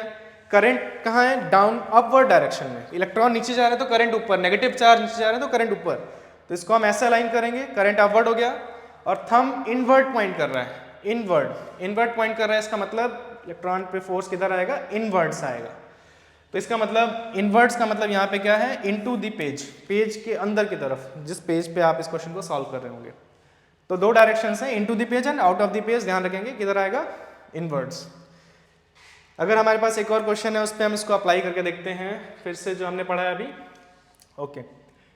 करंट कहाँ है, डाउन अपवर्ड डायरेक्शन में। इलेक्ट्रॉन नीचे जा रहे हैं तो करंट ऊपर, नेगेटिव चार्ज नीचे जा रहे हैं तो करंट ऊपर, तो इसको हम ऐसे अलाइन करेंगे, करंट अपवर्ड हो गया। और थंब इनवर्ड पॉइंट कर रहा है, इनवर्ड पॉइंट कर रहा है, इसका मतलब इलेक्ट्रॉन पे फोर्स किधर आएगा, इनवर्ड्स आएगा। तो इसका मतलब इनवर्ड्स का मतलब यहाँ पे क्या है, इनटू द पेज, पेज के अंदर की तरफ, जिस पेज पे आप इस क्वेश्चन को सॉल्व कर रहे होंगे। तो दो डायरेक्शंस हैं, into the page and out of the page. ध्यान रखेंगे किधर आएगा, इनवर्ड्स। अगर हमारे पास एक और क्वेश्चन है उस पर हम इसको अप्लाई करके देखते हैं, फिर से जो हमने पढ़ा है अभी। ओके,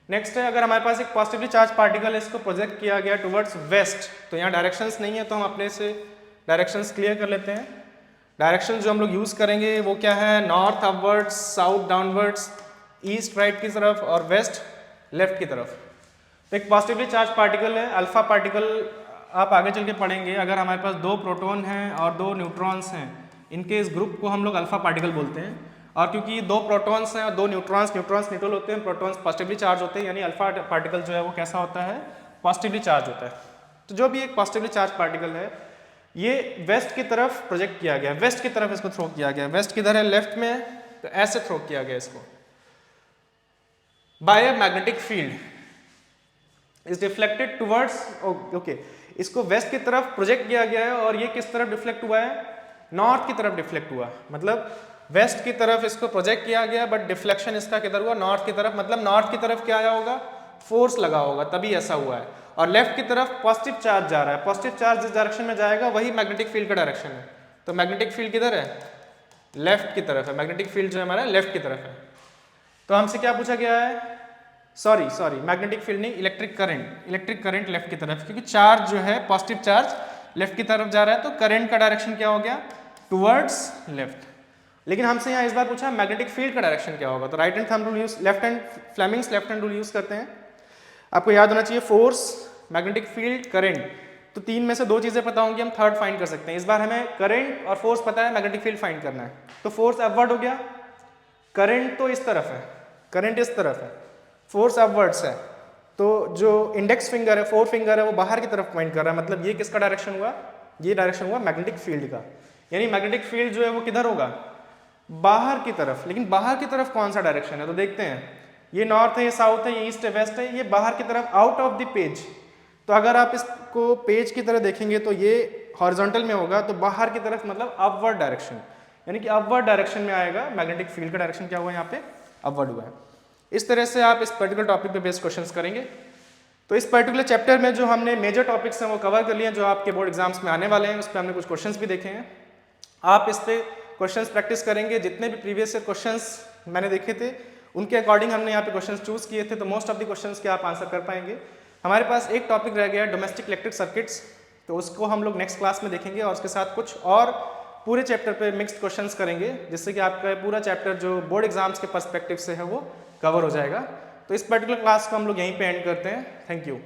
नेक्स्ट है, अगर हमारे पास एक पॉजिटिवली चार्ज पार्टिकल है, इसको प्रोजेक्ट किया गया टुवर्ड्स वेस्ट, तो यहाँ डायरेक्शंस नहीं है, तो हम अपने से डायरेक्शंस क्लियर कर लेते हैं। डायरेक्शन जो हम लोग यूज़ करेंगे वो क्या है, north upwards, south downwards, east right की तरफ और वेस्ट लेफ्ट की तरफ। तो एक पॉजिटिवली चार्ज पार्टिकल है, अल्फा पार्टिकल, आप आगे चल के पढ़ेंगे। अगर हमारे पास दो प्रोटॉन हैं और दो न्यूट्रॉन्स हैं, इनके इस ग्रुप को हम लोग अल्फा पार्टिकल बोलते हैं। और क्योंकि दो प्रोटॉन्स हैं और दो न्यूट्रॉन्स न्यूट्रल होते हैं, प्रोटॉन्स पॉजिटिवली चार्ज होते हैं, यानी अल्फा पार्टिकल जो है वो कैसा होता है, पॉजिटिवली चार्ज होता है। तो जो भी एक पॉजिटिवली चार्ज पार्टिकल है, ये वेस्ट की तरफ प्रोजेक्ट किया गया, वेस्ट की तरफ इसको थ्रो किया गया। वेस्ट किधर है, लेफ्ट में, तो ऐसे थ्रो किया गया इसको by a magnetic field is deflected towards, okay, इसको वेस्ट की तरफ प्रोजेक्ट किया गया है और ये किस तरफ डिफ्लेक्ट हुआ है, नॉर्थ की तरफ डिफ्लेक्ट हुआ। मतलब वेस्ट की तरफ इसको प्रोजेक्ट किया गया बट डिफ्लेक्शन इसका किधर हुआ, नॉर्थ की तरफ। मतलब नॉर्थ की तरफ क्या आया होगा, फोर्स लगा होगा, तभी ऐसा हुआ है। और लेफ्ट की तरफ पॉजिटिव चार्ज जा रहा है, पॉजिटिव चार्ज जिस डायरेक्शन में जाएगा वही मैग्नेटिक फील्ड का डायरेक्शन है। तो मैग्नेटिक फील्ड किधर है, लेफ्ट की तरफ है, मैग्नेटिक फील्ड जो है हमारा लेफ्ट की तरफ है। तो हमसे क्या पूछा गया है, सॉरी मैग्नेटिक फील्ड नहीं, इलेक्ट्रिक करंट लेफ्ट की तरफ, क्योंकि चार्ज जो है पॉजिटिव चार्ज लेफ्ट की तरफ जा रहा है, तो करंट का डायरेक्शन क्या हो गया, टुवर्ड्स लेफ्ट। लेकिन हमसे यहाँ इस बार पूछा मैग्नेटिक फील्ड का डायरेक्शन क्या होगा, तो right hand thumb rule use, left hand Fleming's left hand rule use करते हैं। आपको याद होना चाहिए फोर्स, मैग्नेटिक फील्ड, करंट, तो 3 में से 2 चीज़ें पता होंगी, हम थर्ड फाइंड कर सकते हैं। इस बार हमें करंट और फोर्स पता है, मैग्नेटिक फील्ड फाइंड करना है। तो फोर्स अपवर्ड हो गया, करंट तो इस तरफ है, करंट इस तरफ है, फोर्स अपवर्ड्स है। तो जो इंडेक्स फिंगर है, फोर फिंगर है, वो बाहर की तरफ पॉइंट कर रहा है, मतलब ये किसका डायरेक्शन हुआ, ये डायरेक्शन हुआ मैग्नेटिक फील्ड का। यानी मैग्नेटिक फील्ड जो है वो किधर होगा, बाहर की तरफ। लेकिन बाहर की तरफ कौन सा डायरेक्शन है, तो देखते हैं, ये नॉर्थ है, ये साउथ है, ये ईस्ट है, वेस्ट है, ये बाहर की तरफ, आउट ऑफ द पेज। तो अगर आप इसको पेज की तरह देखेंगे तो ये हॉरिजॉन्टल में होगा, तो बाहर की तरफ मतलब अपवर्ड डायरेक्शन, यानी कि अपवर्ड डायरेक्शन में आएगा। मैग्नेटिक फील्ड का डायरेक्शन क्या हुआ यहाँ पे, अपवर्ड हुआ है। इस तरह से आप इस पर्टिकुलर टॉपिक पे बेस्ड क्वेश्चंस करेंगे। तो इस पर्टिकुलर चैप्टर में जो हमने मेजर टॉपिक्स हैं वो कवर कर लिए हैं, जो आपके बोर्ड एग्जाम्स में आने वाले हैं। उस पर हमने कुछ क्वेश्चंस भी देखे हैं। आप इस पे क्वेश्चंस प्रैक्टिस करेंगे। जितने भी प्रीवियस ईयर क्वेश्चंस मैंने देखे थे उनके अकॉर्डिंग हमने यहाँ पे क्वेश्चंस चूज किए थे, तो मोस्ट ऑफ द क्वेश्चंस के आप आंसर कर पाएंगे। हमारे पास एक टॉपिक रह गया डोमेस्टिक इलेक्ट्रिक सर्किट्स, तो उसको हम लोग नेक्स्ट क्लास में देखेंगे और उसके साथ कुछ और पूरे चैप्टर पे मिक्स्ड क्वेश्चंस करेंगे, जिससे कि आपका पूरा चैप्टर जो बोर्ड एग्जाम्स के पर्सपेक्टिव से है वो कवर हो जाएगा। तो इस पर्टिकुलर क्लास को हम लोग यहीं पे एंड करते हैं। Thank you.